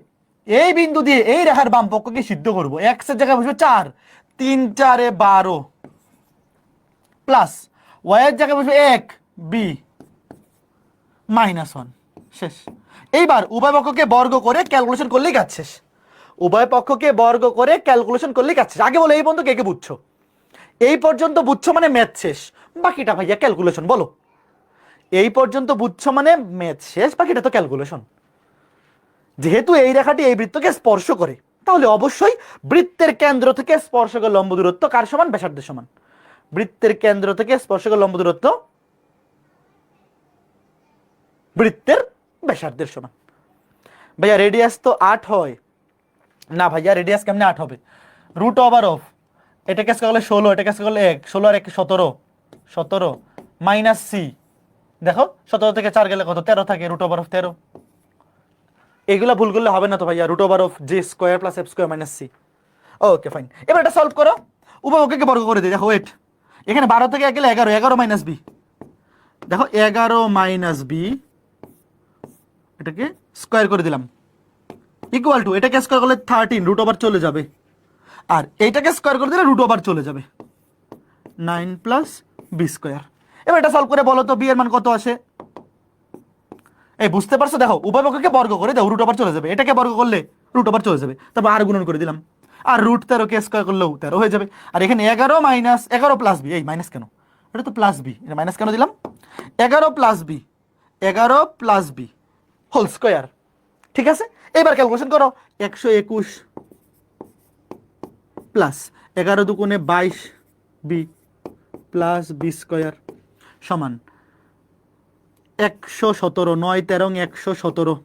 এই বিন্দু দিয়ে এই রেখার বাম পক্ষকে সিদ্ধ করব। x এর জায়গায় বসবে 4, 3 4 12, প্লাস y এর জায়গায় বসবে 1, b -1, শেষ। এইবার উভয় পক্ষকে বর্গ করে ক্যালকুলেশন করলেই কাজ শেষ। উভয় পক্ষকে বর্গ করে ক্যালকুলেশন করলেই কাজ শেষ। আগে বলো এই পর্যন্ত কে কে বুঝছো? এই পর্যন্ত বুঝছো মানে ম্যাথ শেষ, বাকিটা ভাইয়া ক্যালকুলেশন। বলো, এই পর্যন্ত বুঝছো মানে ম্যাথ শেষ, বাকিটা তো ক্যালকুলেশন। যেহেতু এই রেখাটি এই বৃত্তকে স্পর্শ করে, তাহলে অবশ্যই বৃত্তের কেন্দ্র থেকে স্পর্শকের লম্ব দূরত্ব কার সমান? ব্যাসার্ধের সমান। বৃত্তের কেন্দ্র থেকে স্পর্শকের লম্ব দূরত্ব বৃত্তের ব্যাসার্ধের সমান। ভাইয়া রেডিয়াস তো 8 হয় না, ভাইয়া রেডিয়াস কেমনে 8 হবে? √, এটাকে স্কয়ার করলে 16, এটাকে স্কয়ার করলে 1, 16 আর 1 17, 17 মাইনাস c, দেখো 17 থেকে 4 গেলে কত? 13 থাকে, √13। এগুলা ভুল করলে হবে না তো ভাইয়া, √j² + f² - c। Okay fine, এবার এটা সলভ করো, উভয়পক্ষকে বর্গ করে দিই। দেখো ওয়েট, এখানে 12 থেকে 1 গেলে 11, 11 - b, দেখো 11 - b, এটাকে স্কয়ার করে দিলাম, ইকুয়াল টু এটাকে স্কয়ার করলে 13, √, চলে যাবে, আর এইটাকে স্কয়ার করে দিলে √, চলে যাবে, 9 + b²। এবার এটা সলভ করে বলো তো বি এর মান কত আসে? এই বুঝতে পারছো? দেখো উভয় পক্ষকে বর্গ করে দাও, √, চলে যাবে, এটাকে বর্গ করলে √, চলে যাবে, তারপর আর গুণন করে দিলাম, আর √13 কে স্কয়ার করলেও 13 হয়ে যাবে। আর এখানে 11 - 11 + b, এই মাইনাস কেন? এটা তো প্লাস বি, এটা মাইনাস কেন দিলাম? 11 + b, 11 + b হোল স্কয়ার। ঠিক আছে, এবার ক্যালকুলেশন করো। 121 প্লাস 11 দুগুণে 22 b প্লাস b² সমান 117, 9 13 117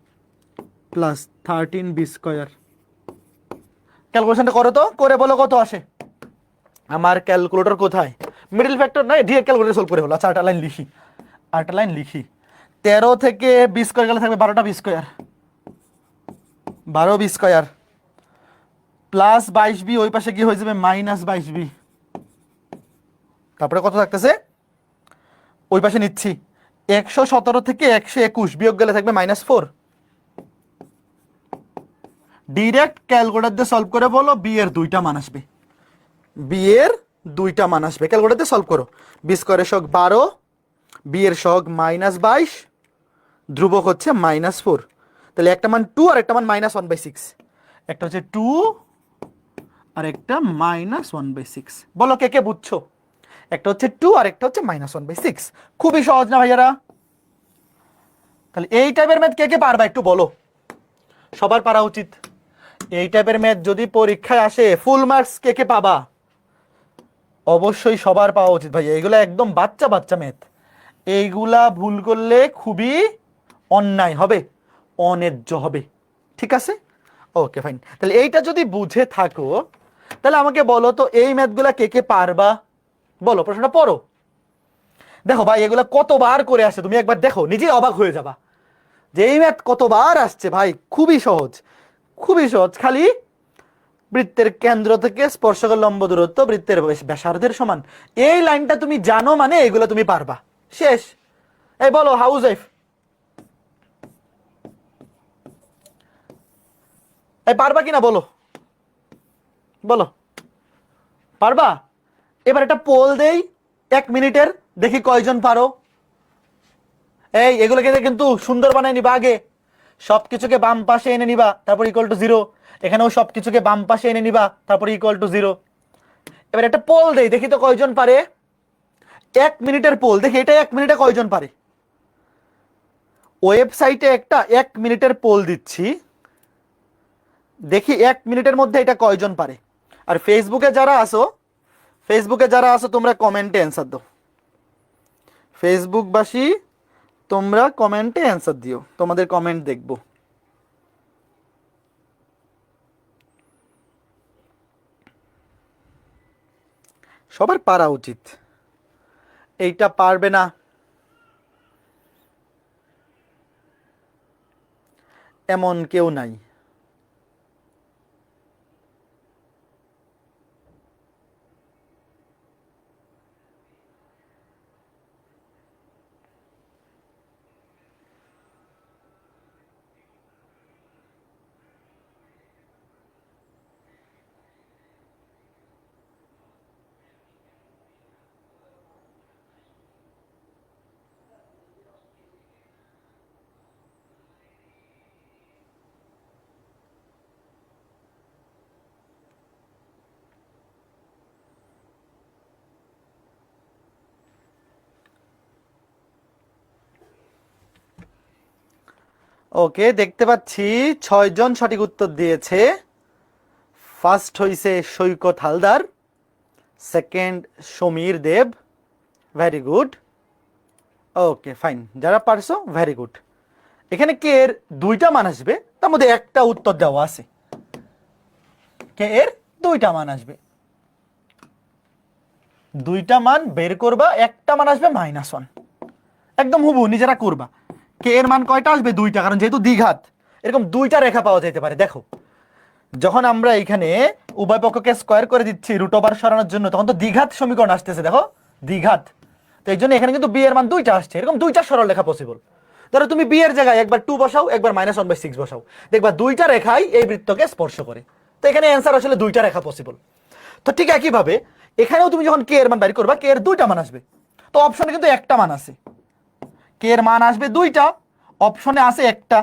প্লাস 13 b²। ক্যালকুলেশনটা করো তো, করে বলো কত আসে। আমার ক্যালকুলেটর কোথায়? মিডল ফ্যাক্টর নাই, ডিরেক্ট ক্যালকুলেটর সলভ করে হলো। আচ্ছা, 8টা লাইন লিখি, 8টা লাইন লিখি। 13 থেকে b² গেলে থাকবে 12টা b², 12 b² প্লাস 22b, ওই পাশে কি হয়ে যাবে? -22b। তারপরে কত থাকতেছে? ওই পাশে নিচ্ছি 117 থেকে 121 বিয়োগ গেলে থাকবে -4। ডিরেক্ট ক্যালকুলেটর দিয়ে সলভ করে বলো বি এর 2টা মান আসবে, বি এর 2টা মান আসবে। ক্যালকুলেটর দিয়ে সলভ করো। b² এর সহগ 12, বি এর সহগ -22, ধ্রুবক হচ্ছে -4। তাহলে একটা মান 2 আর একটা মান -1/6। একটা হচ্ছে 2 আর একটা -1/6। বলো কে কে বুঝছো? একটা হচ্ছে 2 আর একটা হচ্ছে -1/6। খুবই সহজ না ভাইয়ারা? তাহলে এই টাইপের ম্যাথ কে কে পারবা একটু বলো। সবার পারা উচিত। এই টাইপের ম্যাথ যদি পরীক্ষায় আসে ফুল মার্কস কে কে পাবা? অবশ্যই সবার পাওয়া উচিত ভাইয়া। এগুলা একদম বাচ্চা বাচ্চা ম্যাথ, এইগুলা ভুল করলে খুবই অন্যায় হবে, অন্যায্য হবে। ঠিক আছে, ওকে ফাইন। তাহলে এইটা যদি বুঝে থাকো তাহলে আমাকে বলো তো এই ম্যাথগুলা কে কে পারবা? বলো, প্রশ্নটা পড়ো। দেখো ভাই, এগুলা কতবার করে আসে তুমি একবার দেখো, নিজেই অবাক হয়ে যাবা যে এই ম্যাথ কতবার আসছে। ভাই খুবই সহজ, খুবই সহজ। খালি বৃত্তের কেন্দ্র থেকে স্পর্শকের লম্ব দূরত্ব বৃত্তের ব্যাসার্ধের সমান, এই লাইনটা তুমি জানো মানে এগুলো তুমি পারবা। শেষ। এই বলো হাউজেফ, এই পারবা কিনা বলো, বলো পারবা? এবার একটা পোল দেই 1 মিনিটের, দেখি কয়জন পারো। এই এগুলোকে কিন্তু সুন্দর বানায় নিবা। আগে সবকিছুকে বাম পাশে এনে নিবা, তারপর ইকুয়াল টু 0। এখানেও সবকিছুকে বাম পাশে এনে নিবা, তারপর ইকুয়াল টু 0। এবার একটা পোল দেই, দেখি তো কয়জন পারে। 1 মিনিটের পোল, দেখি এটা 1 মিনিটে কয়জন পারে। ওয়েবসাইটে একটা 1 মিনিটের পোল দিচ্ছি, দেখি 1 মিনিটের মধ্যে এটা কয়জন পারে। আর ফেসবুকে যারা আসো তোমরা কমেন্টে অ্যান্সার দাও। ফেসবুকবাসী তোমরা কমেন্টে অ্যান্সার দিও, তোমাদের কমেন্ট দেখব। সবার পারা উচিত, এইটা পারবে না এমন কেউ নাই। ওকে, দেখতে পাচ্ছি 6 জন সঠিক উত্তর দিয়েছে। ফার্স্ট হইছে Saikat Haldar, second Samir Deb. Very good. Okay fine, যারা পারছো ভেরি গুড। এখানে কে এর 2টা মান আসবে, তার মধ্যে একটা উত্তর দেওয়া আছে। কে এর 2টা মান আসবে, 2টা মান বের করবা, একটা মান আসবে -1। একদম হুবহু নিজেরা করবা। কে এর মান কয়টা আসবে? 2টা, কারণ যেহেতু দ্বিঘাত এরকম 2টা রেখা পাওয়া যেতে পারে। দেখো যখন আমরা এখানে উভয় পক্ষকে স্কয়ার করে দিচ্ছি রুট ওভার সরানোর জন্য, তখন তো দ্বিঘাত সমীকরণ আসতেছে। দেখো দ্বিঘাত, তো এই জন্য এখানে কিন্তু বি এর মান 2টা আসছে। এরকম 2টা সরল রেখা পসিবল। ধরো তুমি বি এর জায়গায় একবার 2 বসাও, একবার -1/6 বসাও, দেখবা 2টা রেখাই এই বৃত্তকে স্পর্শ করে। তো এখানে অ্যান্সার আসলে 2টা রেখা পসিবল। তো ঠিক একইভাবে এখানেও তুমি যখন কে এর মান বের করবা, কে এর 2টা মান আসবে। তো অপশনে কিন্তু একটা মান আছে, কে এর মান আসবে 2টা, অপশনে আছে একটা।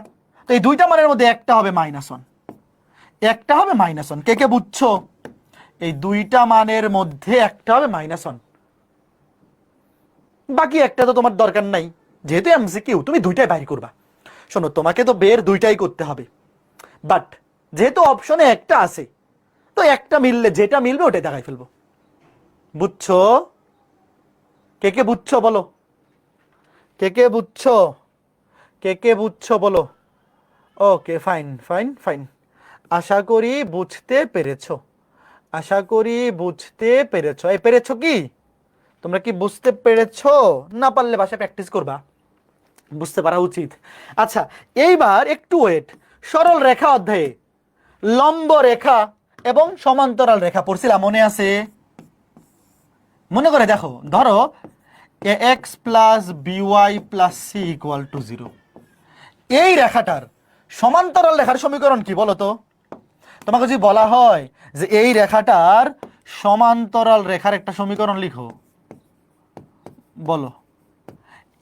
তো এই 2টা মানের মধ্যে একটা হবে -1, একটা হবে -1। কে কে বুঝছো? এই 2টা মানের মধ্যে একটা হবে -1, বাকি একটা তো তোমার দরকার নাই, যেহেতু এমসিকিউ তুমি 2টাই বাইর করবা। শোনো, তোমাকে তো বের 2টাই করতে হবে, বাট যেহেতু অপশনে একটা আছে, তো একটা মিললে যেটা মিলবে ওটাই দেখাই ফেলবো। বুঝছো? কে কে বুঝছো বলো, কে কে বুঝছো, কে কে বুঝছো বলো। ওকে ফাইন ফাইন ফাইন, আশা করি বুঝতে পেরেছো, আশা করি বুঝতে পেরেছো। এই পেরেছো কি? তোমরা কি বুঝতে পেরেছো? না পারলে বাসায় প্র্যাকটিস করবা, বুঝতে পারা উচিত। আচ্ছা, এইবার একটু ওয়েট। সরল রেখা অধ্যায়ে লম্ব রেখা এবং সমান্তরাল রেখা পড়ছিলাম, মনে আছে? মনে করে দেখো, ধরো ax + by + c = 0। এই রেখাটার সমান্তরাল রেখার সমীকরণ কি বলো তো? তোমাকে যদি বলা হয় যে এই রেখাটার সমান্তরাল রেখার একটা সমীকরণ লিখো, বলো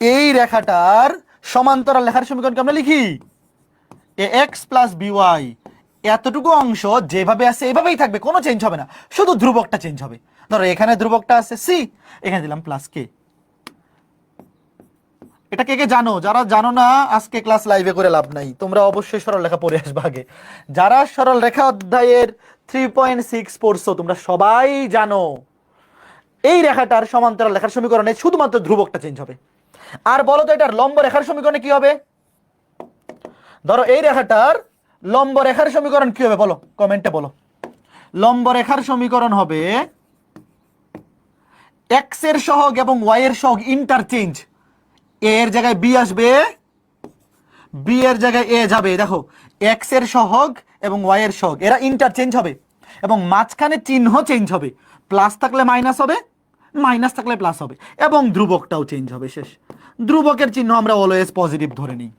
এই রেখাটার সমান্তরাল রেখার সমীকরণ কি আমরা লিখি? ax + by, এতটুকু অংশ যেভাবে আছে এভাবেই থাকবে, কোনো চেঞ্জ হবে না, শুধু ধ্রুবকটা চেঞ্জ হবে। ধরো এখানে ধ্রুবকটা আছে c, এখানে দিলাম +k। এটা কে কে জানো? যারা জানো না আজকে ক্লাস লাইভে করে লাভ নাই, তোমরা অবশ্যই সরল রেখা পড়ে আসবে আগে। যারা সরল রেখা অধ্যায়ের 3.6 পড়ছো তোমরা সবাই জানো এই রেখাটার সমান্তরাল রেখার সমীকরণে শুধুমাত্র ধ্রুবকটা চেঞ্জ হবে। আর বলো তো এটার লম্ব রেখার সমীকরণে কি হবে? ধরো এই রেখাটার লম্ব রেখার সমীকরণ কি হবে বলো, কমেন্টে বলো। লম্ব রেখার সমীকরণ হবে x এর সহগ এবং y এর সহগ ইন্টারচেঞ্জ। a এর জায়গায় b আসবে, b এর জায়গায় a যাবে। দেখো x এর সহগ এবং y এর সহগ এরা ইন্টারচেঞ্জ হবে, এবং মাঝখানে চিহ্ন চেঞ্জ হবে, প্লাস থাকলে মাইনাস হবে, মাইনাস থাকলে প্লাস হবে, এবং ধ্রুবকটাও চেঞ্জ হবে। শেষ। ধ্রুবকের চিহ্ন আমরা অলওয়েজ পজিটিভ ধরে নিই।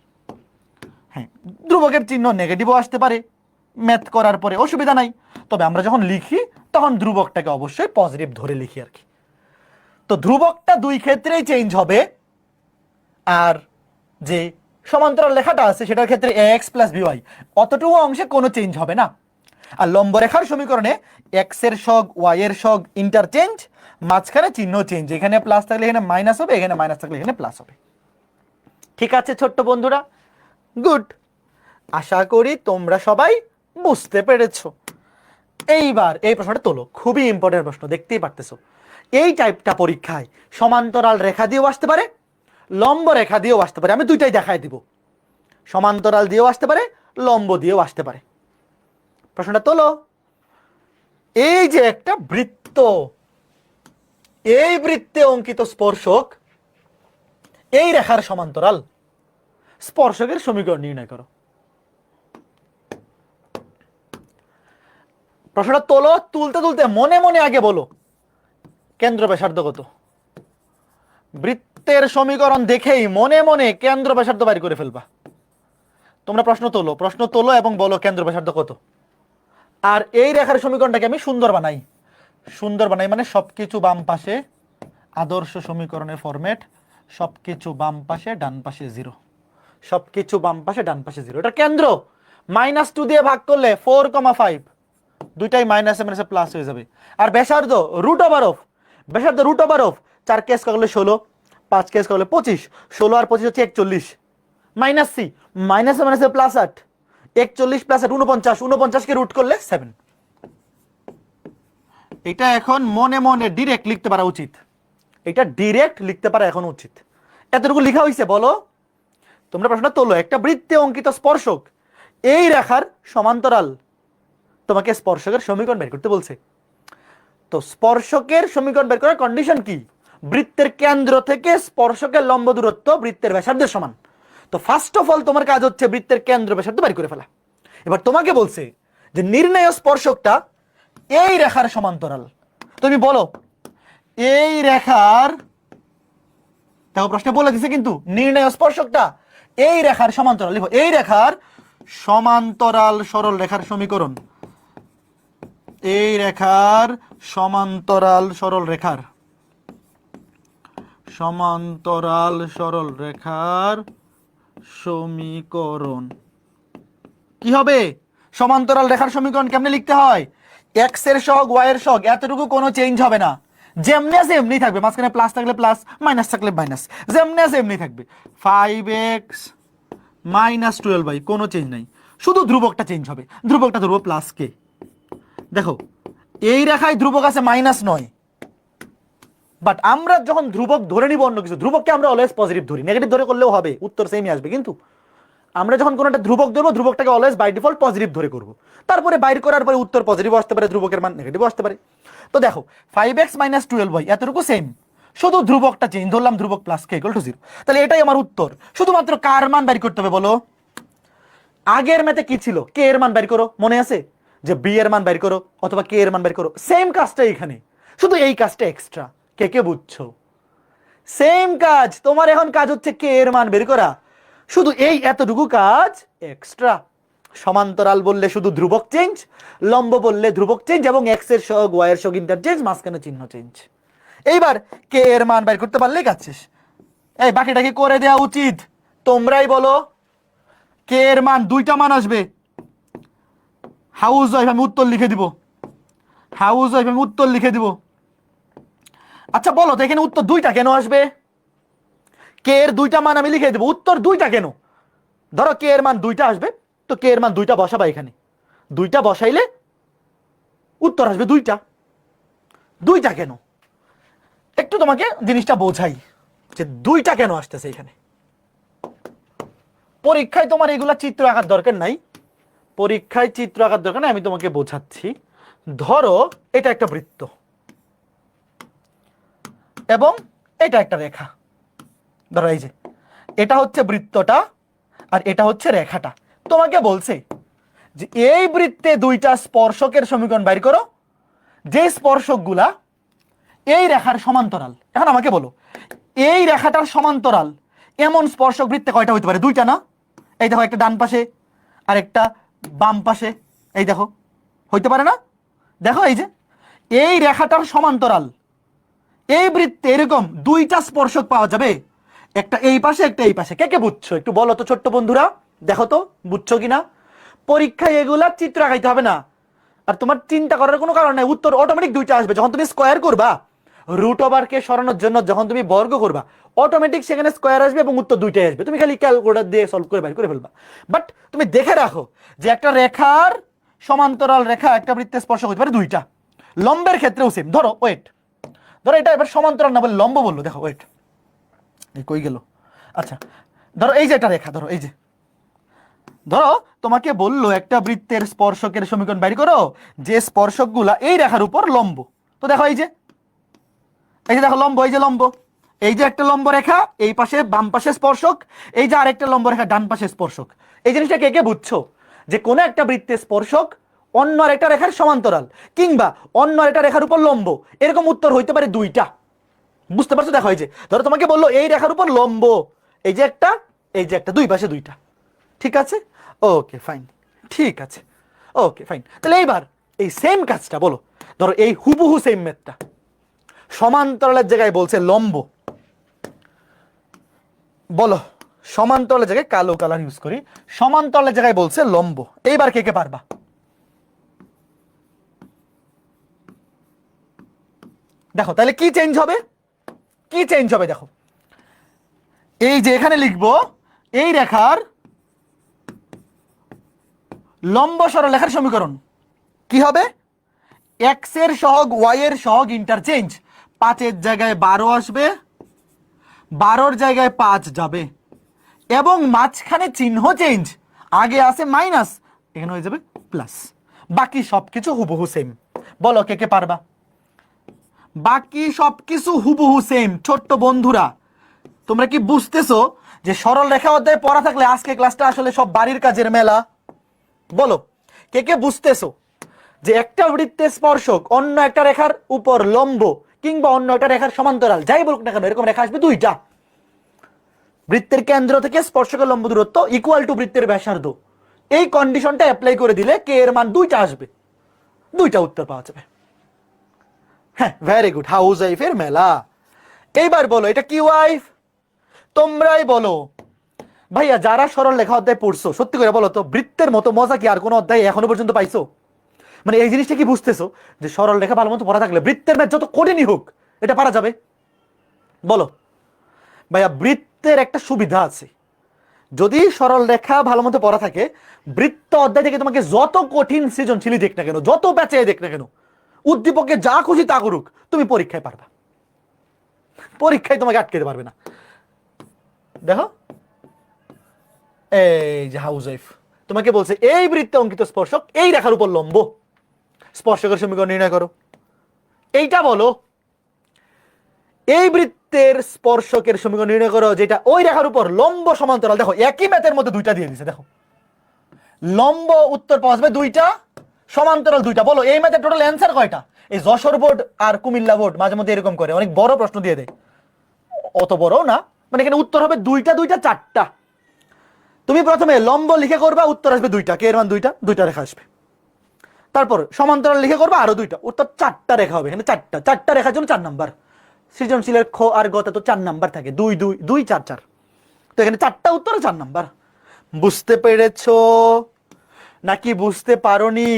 হ্যাঁ, ধ্রুবকের চিহ্ন নেগেটিভও আসতে পারে ম্যাথ করার পরে, অসুবিধা নাই, তবে আমরা যখন লিখি তখন ধ্রুবকটাকে অবশ্যই পজিটিভ ধরে লিখি আর কি। তো ধ্রুবকটা দুই ক্ষেত্রেই চেঞ্জ হবে, আর যে সমান্তরাল রেখাটা আছে সেটার ক্ষেত্রে এক্স প্লাস বিওয়াই অতটুকু অংশে কোনো চেঞ্জ হবে না। আর লম্ব রেখার সমীকরণে এক্স এর সগ ওয়াই এর সগ ইন্টারচেঞ্জ, মাঝখানে চিহ্ন চেঞ্জ, এখানে প্লাস থাকলে এখানে মাইনাস হবে, এখানে মাইনাস থাকলে এখানে প্লাস হবে। ঠিক আছে ছোট্ট বন্ধুরা, গুড। আশা করি তোমরা সবাই বুঝতে পেরেছো। এইবার এই প্রশ্নটা তোলো, খুবই ইম্পর্টেন্ট প্রশ্ন, দেখতেই পারতেছো। এই টাইপটা পরীক্ষায় সমান্তরাল রেখা দিয়েও আসতে পারে, লম্ব রেখা দিয়েও আসতে পারে। আমি দুইটাই দেখাই দিব, সমান্তরাল দিয়েও আসতে পারে, লম্ব দিয়েও আসতে পারে। প্রশ্নটা তোলো। এই যে একটা বৃত্ত, এই বৃত্তে অঙ্কিত স্পর্শক এই রেখার সমান্তরাল, স্পর্শকের সমীকরণ নির্ণয় করো। প্রশ্নটা তোলো, তুলতে তুলতে মনে মনে আগে বলো কেন্দ্র ব্যাসার্ধ কত। বৃত্তের সমীকরণ দেখেই মনে মনে কেন্দ্র ব্যাসার্ধ বাইর করে ফেলবা। তোমরা প্রশ্ন তোলো এবং বলো কেন্দ্র ব্যাসার্ধ কত। আর এই রেখার সমীকরণটাকে আমি সুন্দর বানাই মানে সবকিছু বাম পাশে, আদর্শ সমীকরণের ফরম্যাট, সবকিছু বাম পাশে ডান পাশে জিরো, সবকিছু বাম পাশে ডান পাশে জিরো। এটা কেন্দ্র, -2 দিয়ে ভাগ করলে 4,5, দুইটাই মাইনাসে মাইনাসে প্লাস হয়ে যাবে। আর ব্যাসার্ধ রুট ওভার অফ, ব্যাসার্ধ রুট ওভার অফ 4 কেস করলে 16, 5 কেস করলে 25, 16 আর 25 হচ্ছে 41, মাইনাস সি, মাইনাসে মাইনাসে প্লাস 8, 41 প্লাস 8 49, 49 কে রুট করলে 7। এটা এখন মনে মনে ডিরেক্ট লিখতে পারা উচিত, এটা ডিরেক্ট লিখতে পারা এখন উচিত। এতটুকু লেখা হয়েছে, বলো। তোমরা প্রশ্নটা তোলো। একটা বৃত্তে অঙ্কিত স্পর্শক এই রেখার সমান্তরাল, তোমাকে স্পর্শকের সমীকরণ বের করতে বলছে। তো স্পর্শকের সমীকরণ বের করার কন্ডিশন কি? বৃত্তের কেন্দ্র থেকে স্পর্শকের লম্ব দূরত্ব বৃত্তের ব্যাসার্ধের সমান। তো ফার্স্ট অফ অল তোমার কাজ হচ্ছে বৃত্তের কেন্দ্র ব্যাসার্ধ বের করে ফেলা। এবার তোমাকে বলছে যে নির্ণয় স্পর্শকটা এই রেখার সমান্তরাল। তুমি বলো এই রেখার, দেখো প্রশ্নে বলে দিছে কিন্তু নির্ণয় স্পর্শকটা এই রেখার সমান্তরাল। লিখো এই রেখার সমান্তরাল সরল রেখার সমীকরণ, এই রেখার সমান্তরাল সরল রেখার, সমান্তরাল সরল রেখার সমীকরণ কি হবে? সমান্তরাল রেখার সমীকরণ কেমনে লিখতে হয়? এক্স এর সহগ ওয়াই এর সহগ এতটুকু কোনো চেঞ্জ হবে না, যেমনি আছে এমনি থাকবে, মাঝখানে প্লাস থাকলে প্লাস, মাইনাস থাকলে মাইনাস, যেমনি আছে এমনি থাকবে। 5x মাইনাস 12y কোনো চেঞ্জ নাই, শুধু ধ্রুবকটা চেঞ্জ হবে, ধ্রুবকটা ধরবো প্লাস কে। দেখো এই রেখায় ধ্রুবক আছে -9, বাট আমরা যখন ধ্রুবক ধরে নিব অন্য কিছু, ধ্রুবককে আমরা অলওয়েজ পজিটিভ ধরি, নেগেটিভ ধরে করলেও হবে, উত্তর সেমই আসবে। কিন্তু আমরা যখন কোনো একটা ধ্রুবক ধরবো, ধ্রুবকটাকে অলওয়েজ বাই ডিফল্ট পজিটিভ ধরে করব, তারপরে বাইর করার পরে উত্তর পজিটিভ আসতে পারে, ধ্রুবকের মান নেগেটিভ আসতে পারে। তো দেখো 5x মাইনাস 12y এতটুকু সেম, শুধু ধ্রুবকটা চেঞ্জ, ধরলাম ধ্রুবক প্লাস কে ইকুয়াল টু 0। তাহলে এটাই আমার উত্তর। শুধুমাত্র কার মান বের করতে হবে বলো? আগের ম্যাথে কি ছিল? কে এর মান বের করো, মনে আছে? যে বি এর মান বের করো অথবা কে এর মান বের করো, সেম কাজটা এখানে, শুধু এই কাজটা এক্সট্রা। কে কে বুঝছো? সেম কাজ। তোমার এখন কাজ হচ্ছে কে এর মান বের করা, শুধু এই এতটুকু কাজ এক্সট্রা। সমান্তরাল বললে শুধু ধ্রুবক চেঞ্জ, লম্ব বললে ধ্রুবক চেঞ্জ এবং এক্স এর সহগ ওয়াই এর সহগ ইন্টারচেঞ্জ, মাঝখানে চিহ্ন চেঞ্জ। এইবার কে এর মান বের করতে পারলেই কাজ শেষ। এই বাকিটা কি করে দেওয়া উচিত? তোমরাই বলো। কে এর মান দুইটা মান আসবে, হাউস ওয়াইফ আমি উত্তর লিখে দিব, হাউস ওয়াইফ আমি উত্তর লিখে দিব। আচ্ছা বলো তো এখানে উত্তর দুইটা কেন আসবে? কে এর দুইটা মান আমি লিখে দেবো, উত্তর দুইটা কেন? ধরো কে এর মান দুইটা আসবে, তো কে এর মান দুইটা বসাবা, এখানে দুইটা বসাইলে উত্তর আসবে দুইটা। দুইটা কেন? একটু তোমাকে জিনিসটা বোঝাই যে দুইটা কেন আসতেছে এখানে। পরীক্ষায় তোমার এগুলা চিত্র আঁকার দরকার নাই, পরীক্ষায় চিত্র আঁকার দরকার নাই, আমি তোমাকে বোঝাচ্ছি। ধরো এটা একটা বৃত্ত এবং এটা একটা রেখা। ধরো এই যে এটা হচ্ছে বৃত্তটা আর এটা হচ্ছে রেখাটা। তোমাকে বলছে যে এই বৃত্তে দুইটা স্পর্শকের সমীকরণ বাইর করো, যে স্পর্শকগুলা এই রেখার সমান্তরাল। এখন আমাকে বলো এই রেখাটার সমান্তরাল এমন স্পর্শক বৃত্তে কয়টা হইতে পারে? দুইটা না? এই দেখো একটা ডান পাশে আর একটা বাম পাশে, এই দেখো হইতে পারে না? দেখো এই যে এই রেখাটার সমান্তরাল এই বৃত্তে এরকম দুইটা স্পর্শক পাওয়া যাবে, একটা এই পাশে একটা এই পাশে, কে কে বুঝছো একটু বলো তো ছোট্ট বন্ধুরা, দেখো তো বুঝছো কিনা। পরীক্ষায় এগুলা চিত্র আঁকাইতে হবে না, আর তোমার চিন্তা করার কোনো কারণ নাই, উত্তর অটোমেটিক দুইটা আসবে। যখন তুমি স্কোয়ার করবা, রুট ওভারকে সরানোর জন্য যখন তুমি বর্গ করবা, অটোমেটিক সেখানে স্কোয়ার আসবে এবং উত্তর দুইটাই আসবে, তুমি খালি ক্যালকুলেটর দিয়ে সলভ করে বাইর করে ফেলবা। বাট তুমি দেখে রাখো যে একটা রেখার সমান্তরাল রেখা একটা বৃত্তে স্পর্শ করতে পারে দুইটা, লম্বের ক্ষেত্রেও সেম। ধরো ওয়েট, ধরো এটা এবার সমান্তরাল না বলে লম্ব বললো, দেখো ওয়েট কই গেল, আচ্ছা ধরো এই যে একটা রেখা, ধরো এই যে, ধরো তোমাকে বললো একটা বৃত্তের স্পর্শকের সমীকরণ বাইর করো যে স্পর্শকগুলা এই রেখার উপর লম্ব। তো দেখো এই যে দেখো লম্ব, এই যে লম্ব, এই যে একটা লম্ব রেখা এই পাশে বাম পাশে স্পর্শক, এই যে আরেকটা লম্ব রেখা ডান পাশে স্পর্শক। এই জিনিসটা কে কে বুঝছো যে কোন একটা বৃত্তের স্পর্শক অন্য আরেকটা রেখার সমান্তরাল কিংবা অন্য একটা রেখার উপর লম্ব, এরকম উত্তর হইতে পারে দুইটা। বুঝতে পারছো? দেখো এই যে ধরো তোমাকে বললো এই রেখার উপর লম্ব, এই যে একটা, এই যে একটা, দুই পাশে দুইটা। ঠিক আছে, ওকে ফাইন, ঠিক আছে, ওকে ফাইন। তাহলে এইবার এই সেম কাজটা বলো, ধরো এই হুবহু সেম মেথডটা সমান্তরালের জায়গায় বলছে লম্ব, বলো সমান্তরালের জায়গায় কালো কালার ইউজ করি, সমান্তরালের জায়গায় বলছে লম্ব। এইবার কে কে পারবা? দেখো তাহলে কি চেঞ্জ হবে, কি চেঞ্জ হবে দেখো, এই যে এখানে লিখবো এই রেখার লম্ব সরলরেখার সমীকরণ কি হবে, এক্স এর সহগ ওয়াই এর সহগ ইন্টারচেঞ্জ, 5 জায়গায় 12 আসবে, 12 জায়গায় 5 যাবে এবং মাঝখানে চিহ্ন চেঞ্জ, আগে আছে মাইনাস এখানে হয়ে যাবে প্লাস, বাকি সবকিছু হুবহু সেম। বলো কে কে পারবা? বাকি সবকিছু হুবহু সেম। ছোট্ট বন্ধুরা তোমরা কি বুঝতেছো যে সরল রেখা অধ্যায় পড়া থাকলে আজকে ক্লাসটা আসলে সব বাড়ির কাজের মেলা? বলো কে কে বুঝতেছো যে একটা বৃত্তের স্পর্শক অন্য একটা রেখার উপর লম্ব কিংবা অন্য একটা রেখার সমান্তরাল, যাই বলুক না কেন, এরকম রেখা আসবে দুইটা। বৃত্তের কেন্দ্র থেকে স্পর্শকের লম্ব দূরত্ব ইকুয়াল টু বৃত্তের ব্যাসার্ধ, এই কন্ডিশনটা অ্যাপ্লাই করে দিলে কে এর মান দুইটা আসবে, দুইটা উত্তর পাওয়া যাবে। হ্যাঁ ভেরি গুড, হাউস ওয়াইফের মেলা। এইবার বলো এটা কি ওয়াইফ? তোমরাই বলো ভাইয়া, যারা সরল রেখা অধ্যায় পড়ছো সত্যি করে বলো তো, বৃত্তের মতো মজা কি আর কোনো অধ্যায় এখনো পর্যন্ত পাইছো? মানে এই জিনিসটা কি বুঝতেছো যে সরল রেখা ভালো মতো পড়া থাকলে বৃত্তের ম্যাথ যত কঠিনই হোক এটা পারা যাবে? বলো ভাইয়া, বৃত্তের একটা সুবিধা আছে, যদি সরল রেখা ভালো মতো পড়া থাকে, বৃত্ত অধ্যায় থেকে তোমাকে যত কঠিন সৃজনশীলই দেখ না কেন, যত প্যাচে দেখ না কেন, উদ্দীপকে যা খুশি তা করুক, তুমি পরীক্ষায় পারবা, পরীক্ষায় তোমাকে আটকে দিতে পারবে না। দেখো এই যে হাউস ওয়াইফ তোমাকে বলছে এই বৃত্তে অঙ্কিত স্পর্শক এই রেখার উপর লম্ব, স্পর্শকের সমীকরণ নির্ণয় করো। এইটা বলো এই বৃত্তের স্পর্শকের সমীকরণ নির্ণয় করো যেটা ওই রেখার উপর লম্ব সমান্তরাল। দেখো একই ম্যাথের মধ্যে দুইটা দিয়ে দিছে, দেখো লম্ব উত্তর পাওয়া যাবে দুইটা, সমান্তরাল দুইটা। বলো এই ম্যাথের টোটাল অ্যান্সার কয়টা? এই যশোর বোর্ড আর কুমিল্লা বোর্ড মাঝে মধ্যে এরকম করে, অনেক বড় প্রশ্ন দিয়ে দেয়, অত বড় না, মানে এখানে উত্তর হবে দুইটা দুইটা চারটা। তুমি প্রথমে লম্ব লিখে করবা, উত্তর আসবে দুইটা, কে এর মান দুইটা, দুইটা রেখা আসবে। তারপর সমান্তরাল লিখে করবা আরো দুইটা, উত্তর চারটা রেখা হবে। এখানে চারটা, চারটা রেখার জন্য 4 নাম্বার। সৃজনশীলের খ আর গতে তো 4 নাম্বার থাকে, 2 2 2 4 4, তো এখানে চারটা উত্তর 4 নাম্বার। বুঝতে পেরেছো নাকি বুঝতে পারোনি?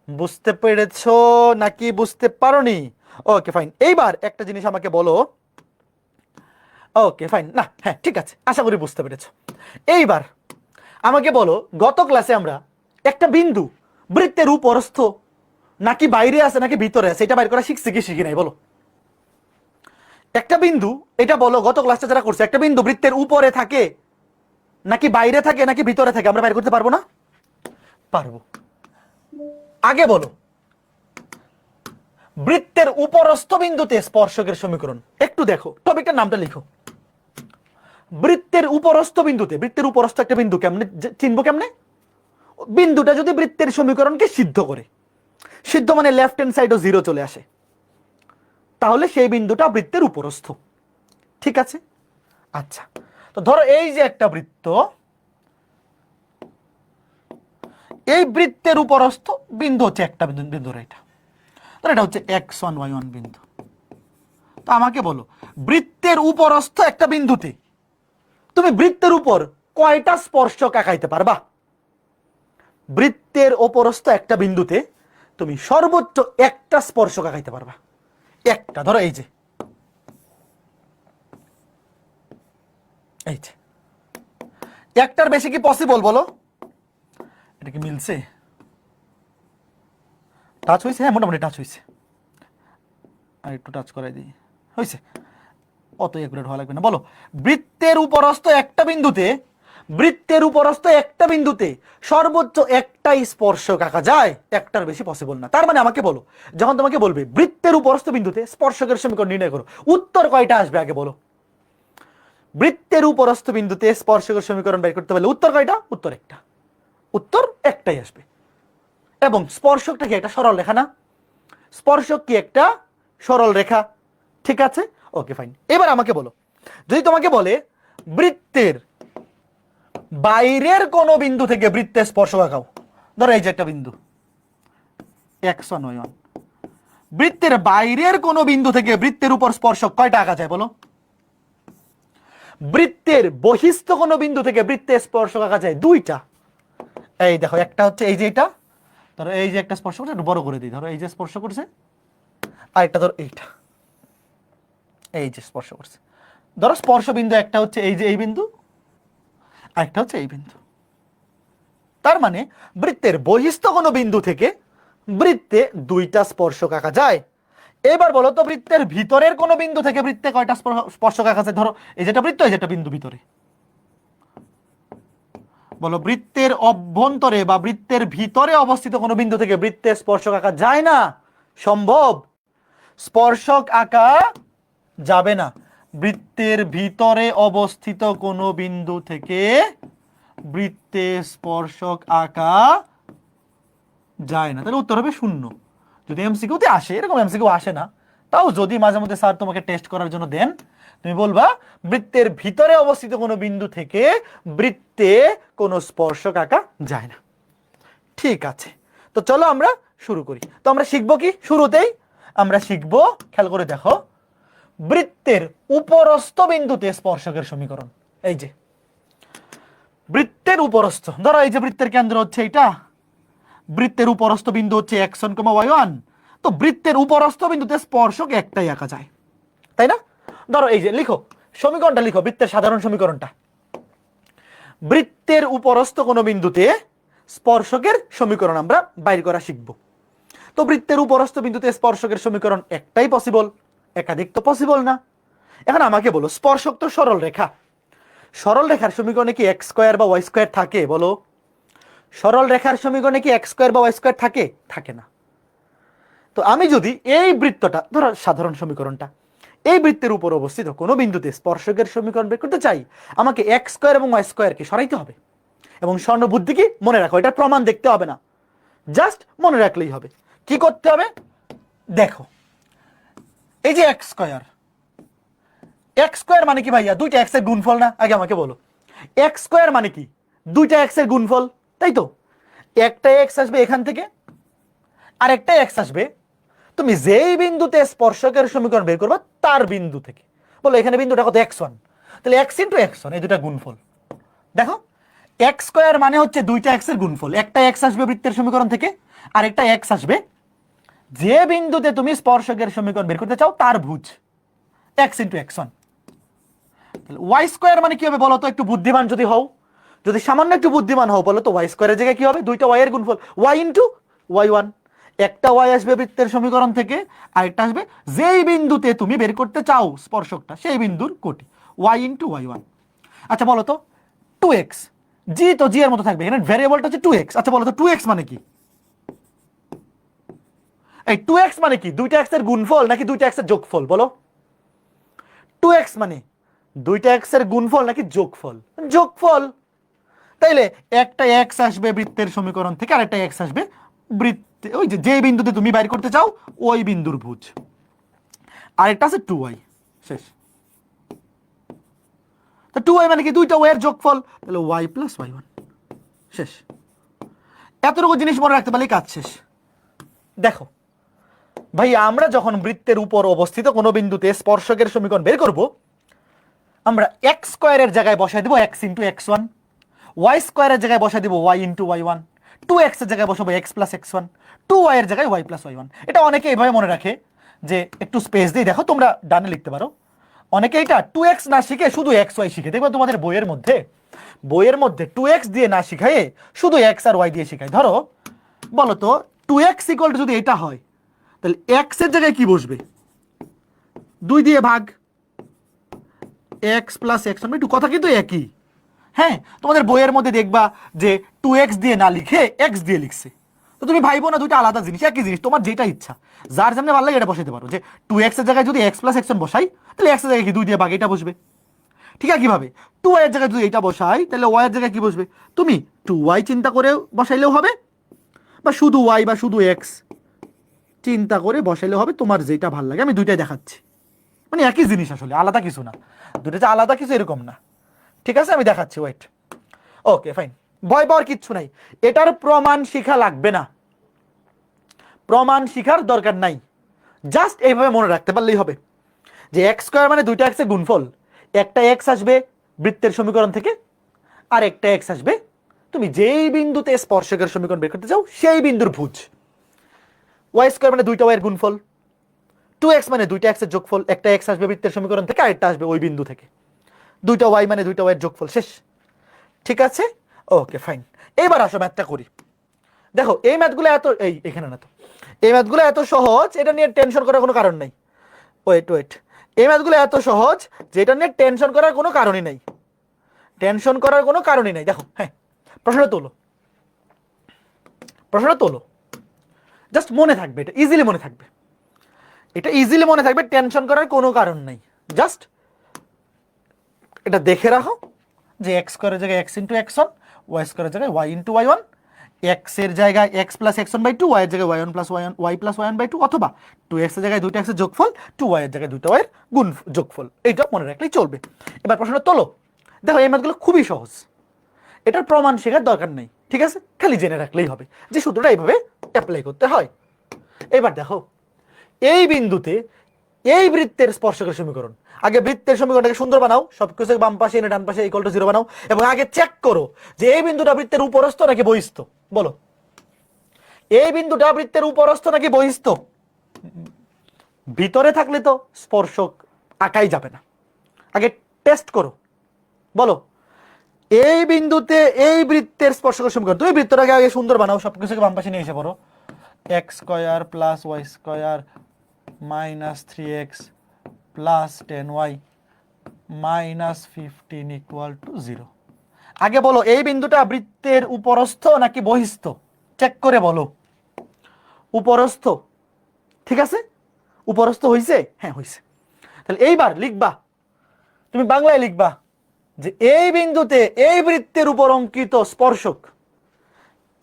বুঝতে পেরেছো নাকি বুঝতে পারোনি? Okay fine. এইবার একটা জিনিস আমাকে বলো, ওকে ফাইন, না হ্যাঁ ঠিক আছে, আশা করি বুঝতে পেরেছো। এইবার আমাকে বলো, গত ক্লাসে আমরা একটা বিন্দু বৃত্তের উপরস্থ নাকি বাইরে আছে নাকি ভিতরে আছে এটা বাইর করা শিখছি কি শিখি নাই? বলো একটা বিন্দু, এটা বলো গত ক্লাসটা যারা করছে, একটা বিন্দু বৃত্তের উপরে থাকে নাকি বাইরে থাকে নাকি ভিতরে থাকে আমরা বাইর করতে পারবো না? পারবো। আগে বলো বৃত্তের উপরস্থ বিন্দুতে স্পর্শকের সমীকরণ, একটু দেখো টপিকটার নামটা লিখো। বৃত্তের উপরস্থ বিন্দুতে, বৃত্তের উপরস্থ একটা বিন্দু কেমনে চিনবো, কেমনে? বিন্দুটা যদি বৃত্তের সমীকরণকে সিদ্ধ করে, সিদ্ধ মানে লেফট হ্যান্ড সাইডও 0 চলে আসে, তাহলে সেই বিন্দুটা বৃত্তের উপরস্থ। ঠিক আছে, আচ্ছা তো ধরো এই যে একটা বৃত্ত, এই বৃত্তের উপরস্থ বিন্দু হচ্ছে একটা বিন্দু, এটা ধরো এটা হচ্ছে x1 y1 বিন্দু, তো আমাকে বলো বৃত্তের উপরস্থ একটা বিন্দুতে তুমি বৃত্তের উপর কয়টা স্পর্শক আঁকাইতে পারবা? বৃত্তের উপরস্থ একটা বিন্দুতে তুমি সর্বোচ্চ একটা স্পর্শক আঁকাইতে পারবা। একটা, ধরো এই যে একটার বেশি কি পসিবল বলো? এটা কি মিলছে? টাচ হয়েছে? হ্যাঁ, মোটামুটি টাচ হয়েছে। আর একটু টাচ করাই দিই, হয়েছে। অত একুরেট হওয়া লাগবে না। বলো বৃত্তের উপরস্থ একটা বিন্দুতে, বৃত্তের উপরস্থ একটা বিন্দুতে সর্বোচ্চ একটাই স্পর্শক আঁকা যায়, একটার বেশি পসিবল না। তার মানে আমাকে বলো, যখন তোমাকে বলবে বৃত্তের উপরস্থ বিন্দুতে স্পর্শকের সমীকরণ নির্ণয় করো, উত্তর কয়টা আসবে আগে বলো? বৃত্তের উপরস্থ বিন্দুতে স্পর্শকের সমীকরণ বের করতে পারলে উত্তর কয়টা? উত্তর একটা। উত্তর একটাই আসবে। এবং স্পর্শকটা কি একটা সরল রেখা না? স্পর্শক কি একটা সরল রেখা, ঠিক আছে? Okay fine. এবার আমাকে বলো, যদি তোমাকে বলে বৃত্তের বাইরের কোন বিন্দু থেকে বৃত্তের স্পর্শক আঁকাও, ধরো এই যে একটা বিন্দু x1 y1, বৃত্তের বাইরের কোন বিন্দু থেকে বৃত্তের উপর স্পর্শক কয়টা আঁকা যায় বলো? বৃত্তের বহিস্থ কোন বিন্দু থেকে বৃত্তের স্পর্শক আঁকা যায় দুইটা। এই দেখো, একটা হচ্ছে এই যে এটা, ধরো এই যে একটা স্পর্শ করছে, একটু বড় করে দিই, ধরো এই যে স্পর্শ করছে, আর একটা ধরো এইটা, এই যে স্পর্শ করছে। ধরো স্পর্শ বিন্দু একটা হচ্ছে এই যে এই বিন্দু, আর একটা হচ্ছে এই বিন্দু। তার মানে বৃত্তের বহিস্থ কোন বিন্দু থেকে বৃত্তে দুইটা স্পর্শক আঁকা যায়। এবার বলো তো বৃত্তের ভিতরের কোন বিন্দু থেকে বৃত্তে কয়টা স্পর্শক আঁকা যায়? ধরো এই যেটা বৃত্ত, এই যেটা বিন্দু ভিতরে, বলো বৃত্তের অভ্যন্তরে বা বৃত্তের ভিতরে অবস্থিত কোন বিন্দু থেকে বৃত্তের স্পর্শক আঁকা যায় না? সম্ভব? স্পর্শক আঁকা যাবে না। বৃত্তের ভিতরে অবস্থিত কোন বিন্দু থেকে বৃত্তে স্পর্শক আঁকা যায় না। তাহলে উত্তর হবে শূন্য। যদি এমসিকিউতে আসে, এরকম এমসিকিউ আসে না, তাও যদি মাঝে মধ্যে স্যার তোমাকে টেস্ট করার জন্য দেন, তুমি বলবা বৃত্তের ভিতরে অবস্থিত কোনো বিন্দু থেকে বৃত্তে কোনো স্পর্শক আঁকা যায় না। ঠিক আছে, তো চলো আমরা শুরু করি। তো আমরা শিখবো কি? শুরুতেই আমরা শিখবো, খেয়াল করে দেখো, বৃত্তের উপরস্থ বিন্দুতে স্পর্শকের সমীকরণ। এই যে বৃত্তের উপরস্থ, ধরো এই যে বৃত্তের কেন্দ্র হচ্ছে এটা, বৃত্তের উপরস্থ বিন্দু হচ্ছে x1, y1। তো বৃত্তের উপরস্থ বিন্দুতে স্পর্শক একটাই আঁকা যায়, তাই না? ধরো এই যে লিখো, সমীকরণটা লিখো, বৃত্তের সাধারণ সমীকরণটা। বৃত্তের উপরস্থ কোন বিন্দুতে স্পর্শকের সমীকরণ আমরা বাইর করা শিখব। তো বৃত্তের উপরস্থ বিন্দুতে স্পর্শকের সমীকরণ একটাই পসিবল, একাধিক তো পসিবল না। এখন আমাকে বলো, স্পর্শক তো সরল রেখা, সরল রেখার সমীকরণে কি x স্কয়ার বা y স্কয়ার থাকে বলো? সরল রেখার সমীকরণে কি x স্কয়ার বা y স্কয়ার থাকে? থাকে না। তো আমি যদি এই বৃত্তটা, ধরো সাধারণ সমীকরণটা, এই বৃত্তের উপর অবস্থিত কোনো বিন্দুতে স্পর্শকের সমীকরণ বের করতে চাই, আমাকে x স্কয়ার এবং y স্কয়ারকে সরাইতে হবে। এবং স্বর্ণ বুদ্ধি কি? মনে রাখো, এটা প্রমাণ দেখতে হবে না, জাস্ট মনে রাখলেই হবে। কি করতে হবে দেখো, এই যে x স্কয়ার, x স্কয়ার মানে কি ভাইয়া? দুইটা x এর গুণফল না? আগে আমাকে বলো, x স্কয়ার মানে কি? দুইটা x এর গুণফল, তাই তো? একটা x আসবে এখান থেকে, আর একটা x আসবে তুমি যেই বিন্দুতে স্পর্শকের সমীকরণ বের করবে তার বিন্দু থেকে। বলো এখানে বিন্দুটা কত? x1, তাহলে x ইন্টু x1, এই দুটা গুণফল। দেখো x স্কয়ার মানে হচ্ছে দুইটা x এর গুণফল, একটা x আসবে বৃত্তের সমীকরণ থেকে, আর একটা x আসবে যে বিন্দুতে তুমি স্পর্শকের সমীকরণ বের করতে চাও তার ভুজ, x ইন্টু x1। তাহলে y স্কয়ার মানে কি হবে বলো তো? একটু বুদ্ধিমান যদি হও, যদি সামান্য একটু বুদ্ধিমান হও, বলো তো y স্কয়ারের জায়গায় কি হবে? দুইটা y এর গুণফল, y ইন্টু y1। একটা y আসবে বৃত্তের সমীকরণ থেকে, আর একটা আসবে যেই বিন্দুতে তুমি বের করতে চাও স্পর্শকটা, সেই বিন্দুর কোটি, y ইন্টু y1। আচ্ছা বলো তো 2x, জি তো জি এর মতো থাকবে, এখানে ভ্যারিয়েবলটা হচ্ছে 2x। আচ্ছা বলো তো 2x মানে কি? এই 2x মানে কি? দুইটা x এর গুণফল নাকি দুইটা x এর যোগফল বলো? 2x মানে দুইটা x এর গুণফল নাকি যোগফল? যোগফল। তাইলে একটা x আসবে বৃত্তের সমীকরণ থেকে, আর একটা x আসবে বৃত্তে, ওই যে বিন্দুতে তুমি বাইর করতে চাও ওই বিন্দুর ভুজ, আর একটা আছে 2y। শেষ। তো 2y মানে কি? দুইটা y এর যোগফল, তাহলে y প্লাস y1। শেষ। এতটুকু জিনিস মনে রাখতে পারলে কাজ শেষ। দেখো ভাই আমরা যখন বৃত্তের উপর অবস্থিত কোনো বিন্দুতে স্পর্শকের সমীকরণ বের করব, আমরা এক্স স্কোয়ারের জায়গায় বসাই দেবো x into x one, y স্কোয়ারের জায়গায় বসাই দেবো y into y one, two এক্সের জায়গায় বসাবো x plus x one, two ওয়াইয়ের জায়গায় ওয়াই প্লাস ওয়াই ওয়ান। এটা অনেকে এইভাবে মনে রাখে যে একটু স্পেস দিয়ে দেখো, তোমরা ডানে লিখতে পারো। অনেকে এটা টু এক্স না শিখে শুধু এক্স ওয়াই শিখে, দেখবে তোমাদের বইয়ের মধ্যে টু এক্স দিয়ে না শিখাইয়ে শুধু এক্স আর ওয়াই দিয়ে শিখায়। ধরো বলো তো, টু এক্স ইকুয়াল যদি এটা হয়, তাহলে এক্স এর জায়গায় কি বসবে? 2 দিয়ে ভাগ, এক্স প্লাস এক্স ওয়ান, একটু কথা কিন্তু একই। হ্যাঁ, তোমাদের বইয়ের মধ্যে দেখবা যে টু এক্স দিয়ে না লিখে এক্স দিয়ে লিখছে। তো তুমি ভাইবো না দুইটা আলাদা জিনিস, একই জিনিস, তোমার যেটা ইচ্ছা, যার সামনে ভালো লাগে এটা বসাতে পারো। যে টু এক্স এর জায়গায় যদি এক্স প্লাস এক্স ওয়ান বসাই, তাহলে এক্স এর জায়গায় কি 2 দিয়ে ভাগ, এটা বসবে। ঠিক আছে, কিভাবে? টু ওয়াই এর জায়গায় যদি এটা বসাই, তাহলে ওয়াই এর জায়গায় কি বসবে? তুমি টু ওয়াই চিন্তা করে বসাইলেও হবে, বা শুধু ওয়াই বা শুধু এক্স চিন্তা করে বসাইলেও হবে, তোমার যেটা ভালো লাগে। আমি দুইটাই দেখাচ্ছি, মানে একই জিনিস আসলে, আলাদা কিছু না। দুটো যে আলাদা কিছু এরকম না। ঠিক আছে, আমি দেখাচ্ছি, ওয়েট। ওকে ফাইন, ভয় পাওয়ার কিচ্ছু নাই, এটার প্রমাণ শিখা লাগবে না, প্রমাণ শিখার দরকার নাই। জাস্ট এইভাবে মনে রাখতে পারলেই হবে যে এক্স স্কোয়ার মানে দুইটা এক্সের গুণফল। একটা এক্স আসবে বৃত্তের সমীকরণ থেকে, আর একটা এক্স আসবে তুমি যেই বিন্দুতে স্পর্শকের সমীকরণ বের করতে চাও সেই বিন্দুর ভুজ। ওয়াই স্কোয়ার মানে দুইটা ওয়াইয়ের গুণফল, টু এক্স মানে দুইটা এক্সের যোগফল। একটা এক্স আসবে বৃত্তের সমীকরণ থেকে, আরেকটা আসবে ওই বিন্দু থেকে। দুইটা ওয়াই মানে দুইটা ওয়াইয়ের যোগফল, শেষ। ঠিক আছে, ওকে ফাইন। এবার আসো ম্যাথটা করি। দেখো এই ম্যাথগুলো এখানে না তো, এই ম্যাথগুলো এত সহজ, এটা নিয়ে টেনশন করার কোনো কারণ নাই। ওয়েট, এই ম্যাথগুলো এত সহজ যেটা নিয়ে টেনশন করার কোনো কারণই নাই, টেনশন করার কোনো কারণই নাই। দেখো, হ্যাঁ, প্রশ্নটা তোলো, জাস্ট মনে থাকবে, এটা ইজিলি মনে থাকবে, টেনশন করার কোনো কারণ নাই। জাস্ট এটা দেখে রাখো যে এক্স স্কোয়ারের জায়গায় x into x one, y স্কোয়ারের জায়গায় y into y one, x এর জায়গায় x plus x one by two, y এর জায়গায় y one plus y plus y one by two, অথবা টু এক্স এর জায়গায় দুইটা এক্সের যোগফল, টু ওয়াই এর জায়গায় দুইটা ওয়াই এর গুণ যোগফল। এইটা মনে রাখলেই চলবে। এবার প্রশ্নটা তোলো। দেখো এই ম্যাথগুলো খুবই সহজ, এটার প্রমাণ শেখার দরকার নেই। ঠিক আছে, খালি জেনে রাখলেই হবে যে সূত্রটা এইভাবে অ্যাপ্লাই করতে হয়। এবার দেখো এই বিন্দুতে এই বৃত্তের স্পর্শকের সমীকরণ, আগে বৃত্তের সমীকরণটাকে সুন্দর বানাও, সবকিছু বাম পাশে এনে ডান পাশে ইকুয়াল টু 0 বানাও, এবং আগে চেক করো যে এই বিন্দুটা বৃত্তের উপরস্থ নাকি বহিস্থ। বলো, এই বিন্দুটা বৃত্তের উপরস্থ নাকি বহিস্থ? ভিতরে থাকলে তো স্পর্শক আঁকাই যাবে না, আগে টেস্ট করো। বলো, এই বিন্দুতে এই বৃত্তের স্পর্শকের সমীকরণ, তুমি বৃত্তটাকে আগে সুন্দর বানাও, সবকিছুকে বাম পাশে নিয়ে এসে পড়ো। X square plus Y square minus 3x plus 10y minus 15 equal to 0। আগে বলো এই বিন্দুটা বৃত্তের উপরস্থ নাকি বহিস্থ, চেক করে বলো। উপরস্থ, ঠিক আছে, উপরস্থ হইছে? হ্যাঁ হইছে। তাহলে এইবার লিখবা, তুমি বাংলায় লিখবা যে এই বিন্দুতে এই বৃত্তের উপর অঙ্কিত স্পর্শক,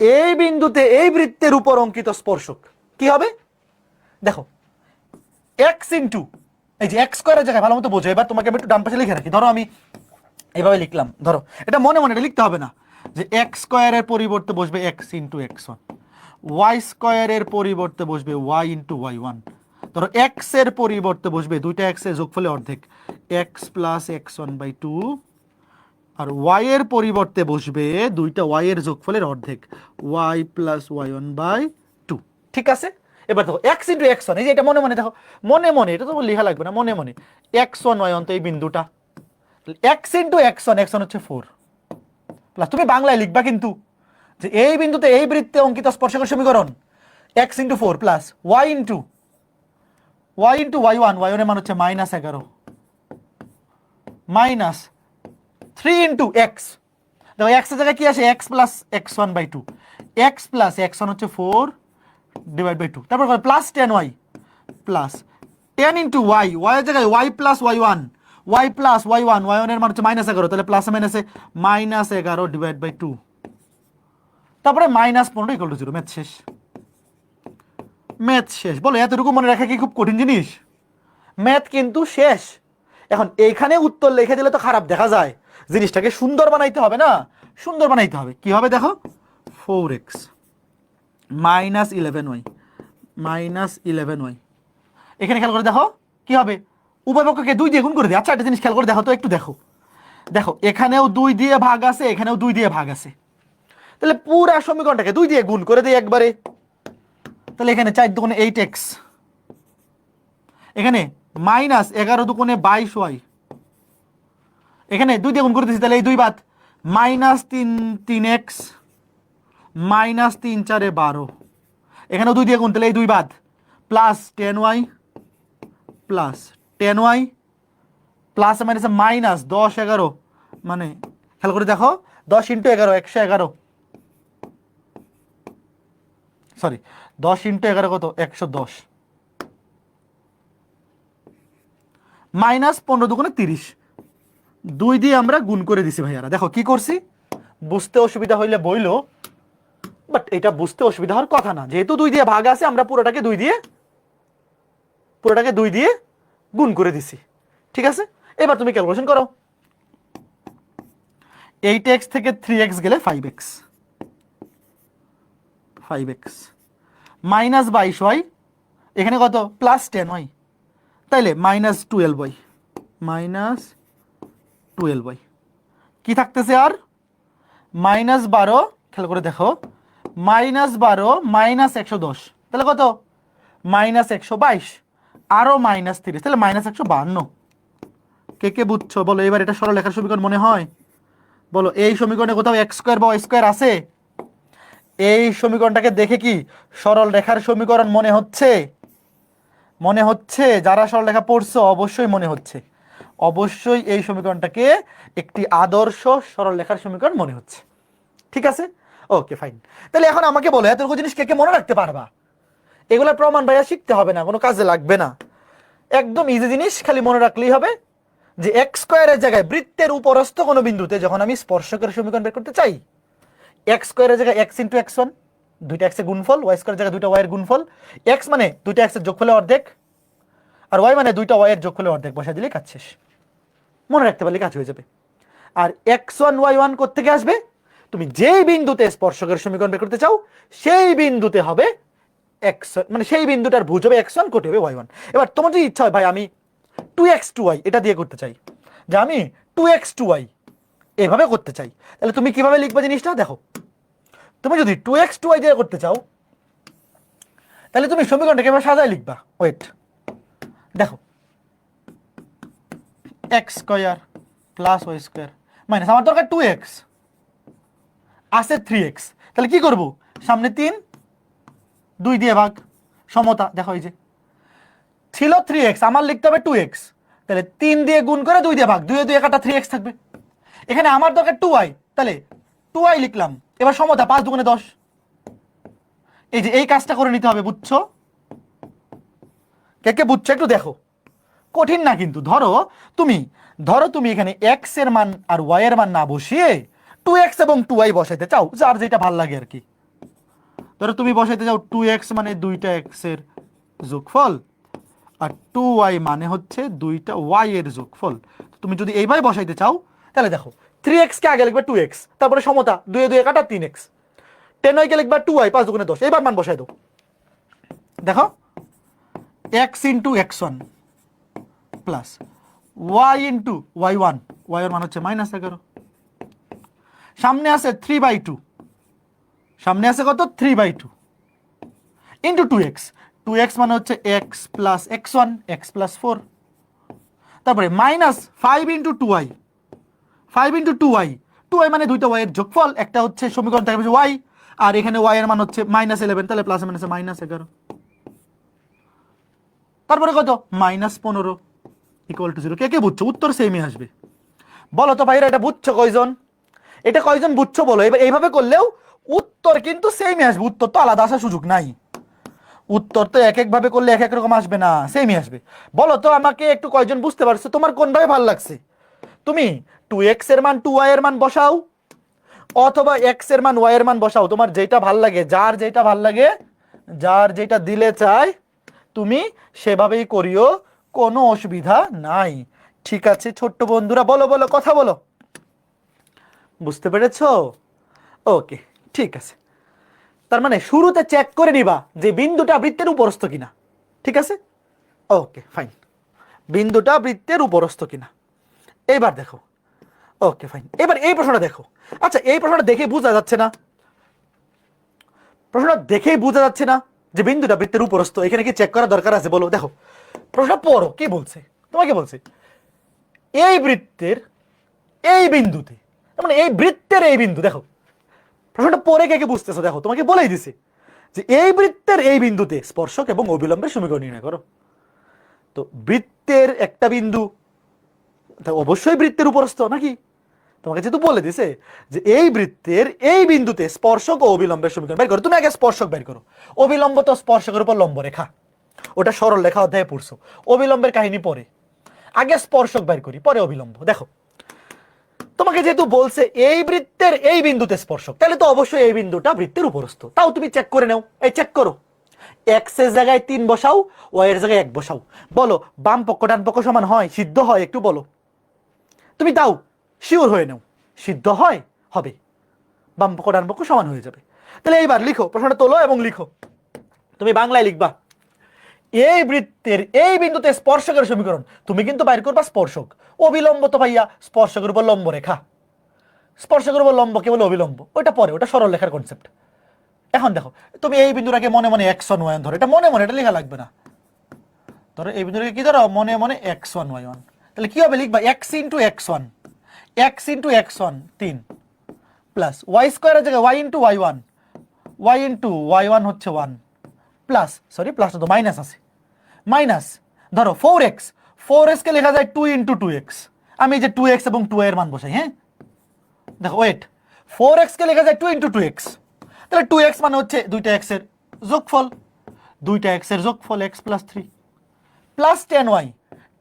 এই বিন্দুতে এই বৃত্তের উপর অঙ্কিত স্পর্শক কি হবে? দেখো এক্স ইন্টু, এই যে এক্স স্কোয়ারের জায়গায় ভালো মতো বোঝো। এবার তোমাকে আমি একটু ডান পাশে লিখে রাখি। ধরো আমি এইভাবে লিখলাম, ধরো এটা মনে মনে এটা লিখতে হবে না, যে এক্স স্কোয়ারের পরিবর্তে বসবে x into x one, y স্কোয়ারের পরিবর্তে বসবে ওয়াই ইন্টু ওয়াই ওয়ান। ধরো এক্স এর পরিবর্তে বসবে দুইটা এক্স এর যোগফলে অর্ধেক, x plus x one by two, আর ওয়াই এর পরিবর্তে বসবে দুইটা ওয়াই এর যোগফলের অর্ধেক, y plus y one by two. ঠিক আছে, এবার দেখো এক্স ইন্টু এক্স ওয়ান, এই যে এটা মনে মনে দেখো, মনে মনে, এটা তো লেখা লাগবে না, মনে মনে এক্স ওয়ান ওয়াই ওয়ান, তো এই বিন্দুটা এক্স ইন্টু এক্স ওয়ান হচ্ছে 4 প্লাস, তুমি বাংলায় লিখবা কিন্তু যে এই বিন্দুতে এই বৃত্তে অঙ্কিত স্পর্শকের সমীকরণ x into 4 plus y into y one, y ওয়ানের মান হচ্ছে মাইনাস 11 মাইনাস 3 ইন্টু এক্স। দেখো এক্স এর জায়গায় কি আসে? X plus x one by two, x plus x one হচ্ছে 4 ডিভাইড বাই 2, তারপর plus 10y plus 10 into y, y এর জায়গায় y plus y one, y plus y one, y ওয়ানের মান হচ্ছে মাইনাস 11, তাহলে প্লাস মাইনাসে মাইনাস 11 ডিভাইড বাই 2, তারপরে মাইনাস 15 ইকুয়াল টু 0। ম্যাথ শেষ। বলো এতটুকু মনে রাখা কি খুব কঠিন জিনিস? ম্যাথ কিন্তু শেষ। এখন এইখানে উত্তর লিখে দিলে তো খারাপ দেখা যায়, জিনিসটাকে সুন্দর বানাইতে হবে না, সুন্দর বানাইতে হবে। কি হবে দেখো, 4x মাইনাস 11y -11y। এখানে খেয়াল করে দেখো কি হবে, উভয় পক্ষকে 2 দিয়ে গুণ করে দিই। আচ্ছা একটা জিনিস খেয়াল করে দেখো তো, একটু দেখো, দেখো এখানেও 2 দিয়ে ভাগ আছে, এখানেও 2 দিয়ে ভাগ আছে, তাহলে পুরা সমীকরণটাকে 2 দিয়ে গুণ করে দিই একবারে। তাহলে এখানে 4 দুগুণে 8x, এখানে -11 দুগুণে 22y, এখানে 2 দিয়ে গুণ করে দিচ্ছি, তাহলে এই 2 বাদ, -3x, -3 4 12, এখানেও 2 দিয়ে গুণ, তাহলে এই 2 বাদ, +10y, +10y, প্লাস মাইনাসে মাইনাস 10 11, মানে খেয়াল করে দেখো 10 × 11 111, সরি 10 × 11 কত 110, -15 দুগুণে 30, 2 দিয়ে আমরা গুণ করে দিছি ভাইয়ারা। দেখো কি করছি, বুঝতে অসুবিধা হইলে বইলো, বাট এটা বুঝতে অসুবিধা হওয়ার কথা না, যেহেতু 2 দিয়ে ভাগ আছে আমরা পুরোটাকে 2 দিয়ে গুণ করে দিছি। ঠিক আছে, এবার তুমি ক্যালকুলেশন করো। 8x থেকে 3x গেলে 5x, -22y, এখানে কত +10y, তাইলে -12y, কি থাকতেছে আর -12, খেয়াল করে দেখো -12 -110, তাহলে কত -122, আরো -30, তাহলে -152। কে বুঝছো বলো এবার, এটা সরলরেখার সমীকরণ মনে হয়? বলো এই সমীকরণে কোথাও x² বা y² আছে? এই সমীকরণটাকে দেখে কি সরল রেখার সমীকরণ মনে হচ্ছে? মনে হচ্ছে? যারা সরলরেখা পড়ছো অবশ্যই মনে হচ্ছে, অবশ্যই এই সমীকরণটাকে একটি আদর্শ সরলরেখার সমীকরণ মনে হচ্ছে। ঠিক আছে, ওকে ফাইন। তাহলে এখন আমাকে বলো এতটুকু জিনিস কে মনে রাখতে পারবা? এগুলোর প্রমাণ ভাইয়া শিখতে হবে না, কোনো কাজে লাগবে না, একদম ইজি জিনিস, খালি মনে রাখলেই হবে যে x² এর জায়গায় বৃত্তের উপরস্থ কোনো বিন্দুতে যখন আমি স্পর্শকের সমীকরণ বের করতে চাই, x² এর জায়গায় x × x1, দুইটা x এর গুণফল, y² এর জায়গায় দুইটা y এর গুণফল, x মানে দুইটা x এর যোগফলের অর্ধেক, আর y মানে দুইটা y এর যোগফলের অর্ধেক, বসাই দিলে কাজ শেষ, মনে রাখতে পারলে কাজ হয়ে যাবে। আর x1 y1 কোত্থেকে আসবে? তুমি যেই বিন্দুতে স্পর্শকের সমীকরণ বের করতে চাও সেই বিন্দুতে হবে x, মানে সেই বিন্দুটার ভুজ হবে x1, কোটি হবে y1। এবার তোমার যদি ইচ্ছা হয় ভাই আমি 2x 2y এটা দিয়ে করতে চাই, যে আমি 2x 2y এভাবে করতে চাই, তাহলে তুমি কিভাবে লিখবে জিনিসটা দেখো। তুমি যদি 2x 2y দিয়ে করতে চাও তাহলে তুমি সমীকরণটাকে এভাবে সাজায় লিখবা। ওয়েট দেখো, x² + y² মাইনাস আমার দরকার 2x, আছে 3x, তাহলে কি করব, সামনে 3, 2 দিয়ে ভাগ, সমতা। দেখো এই যে ছিল 3x, আমার লিখতে হবে 2x, তাহলে 3 দিয়ে গুণ করে 2 দিয়ে ভাগ, 2 এ 2 কাটা 3x থাকবে। এখানে আমার দরকার 2y, তাহলে 2y লিখলাম, এবার সমতা 5 দুগুণে 10, এই যে এই কাজটা করে নিতে হবে, বুঝছো? কে বুঝছো একটু দেখো, কঠিন না কিন্তু। ধরো তুমি এখানে x এর মান আর y এর মান না বসিয়ে 2x এবং 2y বসাইতে চাও, যার যেটা ভাল লাগে আর কি। ধরো তুমি বসাইতে চাও 2x মানে দুইটা x এর যোগফল, আর 2y মানে হচ্ছে দুইটা y এর যোগফল। তুমি যদি এইভাবে বসাইতে চাও তাহলে দেখো 3x কে আগে লিখবে 2x, তারপরে সমতা 2 এ 2 কাটা 3x, 10y কে লিখবা 2y 5 দুগুণে 10, এবার মান বসাই দাও। দেখো x × x1 plus y × y1, y এর মান হচ্ছে -11, সামনে আছে 3/2, সামনে আছে কত 3/2 ইন্টু 2x, 2x মানে হচ্ছে x plus x1, x plus 4, তারপরে মাইনাস 5 × 2y, 5 × 2y, 2y মানে দুইটা y এর যোগফল, একটা হচ্ছে সমীকরণ থেকে y, আর এখানে y এর মান হচ্ছে -11, তাহলে প্লাস মাইনাসে -11, তারপরে কত -15 = 0। কে বুঝছো? উত্তর সেমই আসবে। বলো তো ভাইরা এটা বুঝছো কয়জন? এটা কয়জন বুঝছো বলো। এবার এইভাবে করলেও উত্তর কিন্তু সেমই আসবে, উত্তর তো আলাদা আসার সুযোগ নাই, উত্তর তো এক এক ভাবে করলে এক এক রকম আসবে না, সেমই আসবে। বলো তো আমাকে একটু কয়জন বুঝতে পারছো, তোমার কোন ভাবে ভালো লাগছে? তুমি 2x এর মান 2y এর মান বসাও, অথবা x এর মান y এর মান বসাও, তোমার যেটা ভাল লাগে, যার যেটা ভাল লাগে, যার যেটা দিলে চায় তুমি সেভাবেই করিও, কোনো অসুবিধা নাই। ঠিক আছে ছোট্ট বন্ধুরা, বলো কথা বলো, বুঝতে পেরেছো? ওকে ঠিক আছে। তার মানে শুরুতে চেক করে নিবা যে বিন্দুটা বৃত্তের উপরস্থ কিনা, ঠিক আছে? ওকে ফাইন, বিন্দুটা বৃত্তের উপরস্থ কিনা। এইবার দেখো, ওকে ফাইন, এবার এই প্রশ্নটা দেখো। আচ্ছা এই প্রশ্নটা দেখে বোঝা যাচ্ছে না, প্রশ্নটা দেখেই বোঝা যাচ্ছে না যে বিন্দুটা বৃত্তের উপরস্থ, এখানে কি চেক করা দরকার আছে বলো? দেখো প্রশ্নটা পড়ো, কি বলছে তোমাকে, বলছে এই বৃত্তের এই বিন্দুতে, মানে এই বৃত্তের এই বিন্দু, দেখো প্রশ্নটা পরে কে কে বুঝতেছো, দেখো তোমাকে বলেই দিছে যে এই বৃত্তের এই বিন্দুতে স্পর্শক এবং অবিলম্বের সমীকরণ নির্ণয় করো। তো বৃত্তের একটা বিন্দু অবশ্যই বৃত্তের উপরস্থ নাকি? তোমাকে যেহেতু বলে দিছে যে এই বৃত্তের এই বিন্দুতে স্পর্শক ও অবিলম্বের সমীকরণ বের করো, তুমি আগে স্পর্শক বের করো। অবিলম্ব তো স্পর্শকের উপর লম্ব রেখা, ওটা সরল রেখা অধ্যায়ে পড়ছো। অবিলম্বের কাহিনী পরে, আগে স্পর্শক বের করি পরে অবিলম্ব। দেখো তোমাকে যেহেতু বলছে এই বৃত্তের এই বিন্দুতে স্পর্শক, তাহলে তো অবশ্যই এই বিন্দুটা বৃত্তের উপরস্থ। তাও তুমি চেক করে নাও, এই চেক করো, এক্স এর জায়গায় 3 বসাও, ওয়াই এর জায়গায় 1 বসাও, বলো বাম পক্ষ ডান পক্ষ সমান হয়, সিদ্ধ হয়? একটু বলো, তুমি দাও, শিওর হয়ে নাও, সিদ্ধ হয়, হবে, বাম পক্ষ ডান পক্ষ সমান হয়ে যাবে। তাহলে এইবার লিখো, প্রশ্নটা তোলো এবং লিখো। তুমি বাংলায় লিখবা এই বৃত্তের এই বিন্দুতে স্পর্শকের সমীকরণ, তুমি কিন্তু বাইর করবা স্পর্শক। অবিলম্ব তো ভাইয়া স্পর্শকের উপর লম্ব রেখা, স্পর্শকের উপর লম্ব কেবল অবিলম্ব, ওটা পরে, ওটা সরল লেখার কনসেপ্ট। এখন দেখো তুমি এই বিন্দুটাকে মনে মনে x1 y1 ধরো, এটা মনে মনে, এটা লেখা লাগবে না। ধরো এই বিন্দুটাকে কি ধরো, মনে মনে x1 y1, তাহলে কি হবে লিখবা x into x1, x into x1 3 plus y স্কোয়ারের জায়গায় y into y1, y into y1 হচ্ছে 1 প্লাস, সরি প্লাসটা তো মাইনাস আছে, মাইনাস ধরো 4x, 4x কে লেখা যায় 2 ইন্টু 2x, আমি যে 2x এবং 2 এর মান বসাই, হ্যাঁ দেখো ওয়েট, 4x কে লেখা যায় 2 ইন্টু 2x, তাহলে 2x মানে হচ্ছে দুইটা x এর যোগফল, দুইটা x এর যোগফল x plus 3 plus 10y,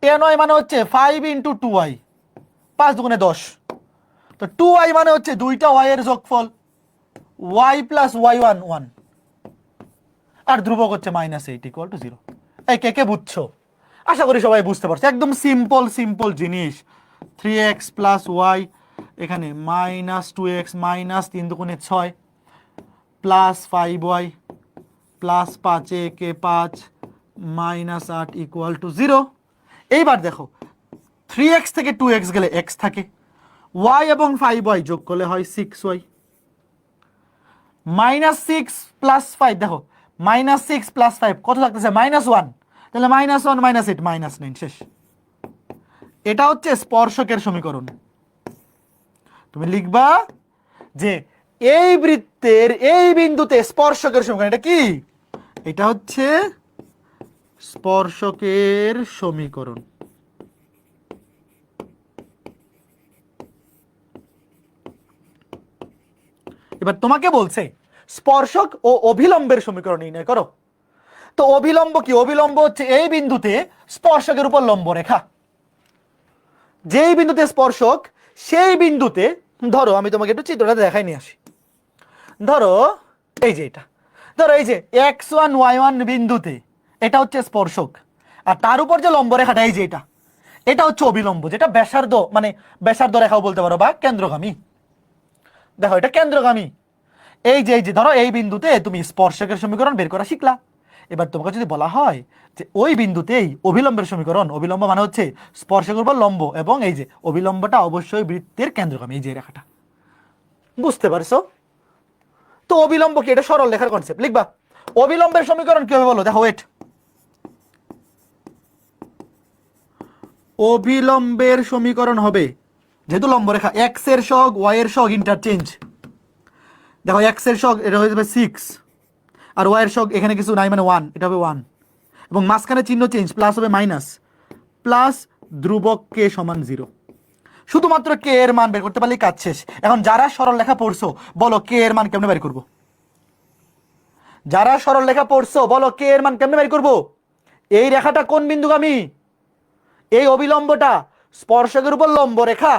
10y মানে হচ্ছে 5 ইন্টু 2y, 5 দুগুণে 10, তো 2y মানে হচ্ছে দুইটা y এর যোগফল, y প্লাস y1 1, আর ধ্রুবক হচ্ছে -8 ইকুয়াল টু 0। এই কে কে বুঝছো? আশা করি সবাই বুঝতে পারছো, একদম সিম্পল সিম্পল জিনিস। 3x প্লাস y, এখানে -2x মাইনাস 3 দুগুণে 6 প্লাস 5y প্লাস 5 একে 5 -8 ইকুয়াল টু 0। এইবার দেখো 3x থেকে 2x গেলে x থাকে, y এবং 5y যোগ করলে হয় 6y, -6 প্লাস 5, দেখো -6 প্লাস 5 কত থাকতেছে, -1, তাহলে -1 -8 -9, শেষ। এটা হচ্ছে স্পর্শকের সমীকরণ। তুমি লিখবা যে এই বৃত্তের এই বিন্দুতে স্পর্শকের সমীকরণ, এটা কি? এটা হচ্ছে স্পর্শকের সমীকরণ। এবার তোমাকে বলছে স্পর্শক ও অভিলম্বের সমীকরণ নির্ণয় করো। তো অভিলম্ব কি? অভিলম্ব হচ্ছে এই বিন্দুতে স্পর্শকের উপর লম্ব রেখা, যেই বিন্দুতে স্পর্শক সেই বিন্দুতে, ধরো আমি তোমাকে একটু চিত্রটা দেখাই নিয়ে আসি। ধরো এই যে এটা, ধরো এই যে x1 y1 বিন্দুতে এটা হচ্ছে স্পর্শক, আর তার উপর যে লম্ব রেখাটা এই যে এটা, এটা হচ্ছে অবিলম্ব, যেটা ব্যাসার্ধ, মানে ব্যাসার্ধ রেখাও বলতে পারো বা কেন্দ্রগামী। দেখো এটা কেন্দ্রগামী, এই যে ধরো এই বিন্দুতে তুমি স্পর্শকের সমীকরণ বের করা শিখলা। এবার তোমাকে যদি বলা হয় যে ওই বিন্দুতেই অভিলম্বের সমীকরণ, অবিলম্ব মানে হচ্ছে স্পর্শকের উপর লম্ব, এবং এই যে অবিলম্বটা অবশ্যই বৃত্তের কেন্দ্রগামী, এই যে রেখাটা, বুঝতে পারছো? তো অবিলম্ব কি? এটা সরল লেখার কনসেপ্ট, লিখবা অবিলম্বের সমীকরণ কি হবে বলো, দেখো ওয়েট, অবিলম্বের সমীকরণ হবে, যেহেতু লম্ব রেখা, এক্স এর সহগ ওয়াই এর সহগ ইন্টারচেঞ্জ, দেখো এক্স এর সহগ এটা হয়ে যাবে 6, আর ওয়াই এর সহগ এখানে কিছু নাই মানে 1, এটা হবে 1, এবং মাঝখানে চিহ্ন চেঞ্জ, প্লাস হবে মাইনাস, প্লাস ধ্রুবক কে সমান 0। শুধুমাত্র কে এর মান বের করতে পারলেই কাজ শেষ। এখন যারা সরল লেখা পড়ছো বলো কে এর মান কেমনে বের করবো? যারা সরল লেখা পড়ছো বলো কে এর মান কেমনে বের করবো? এই রেখাটা কোন বিন্দুগামী? এই অবিলম্বটা স্পর্শকের উপর লম্ব রেখা,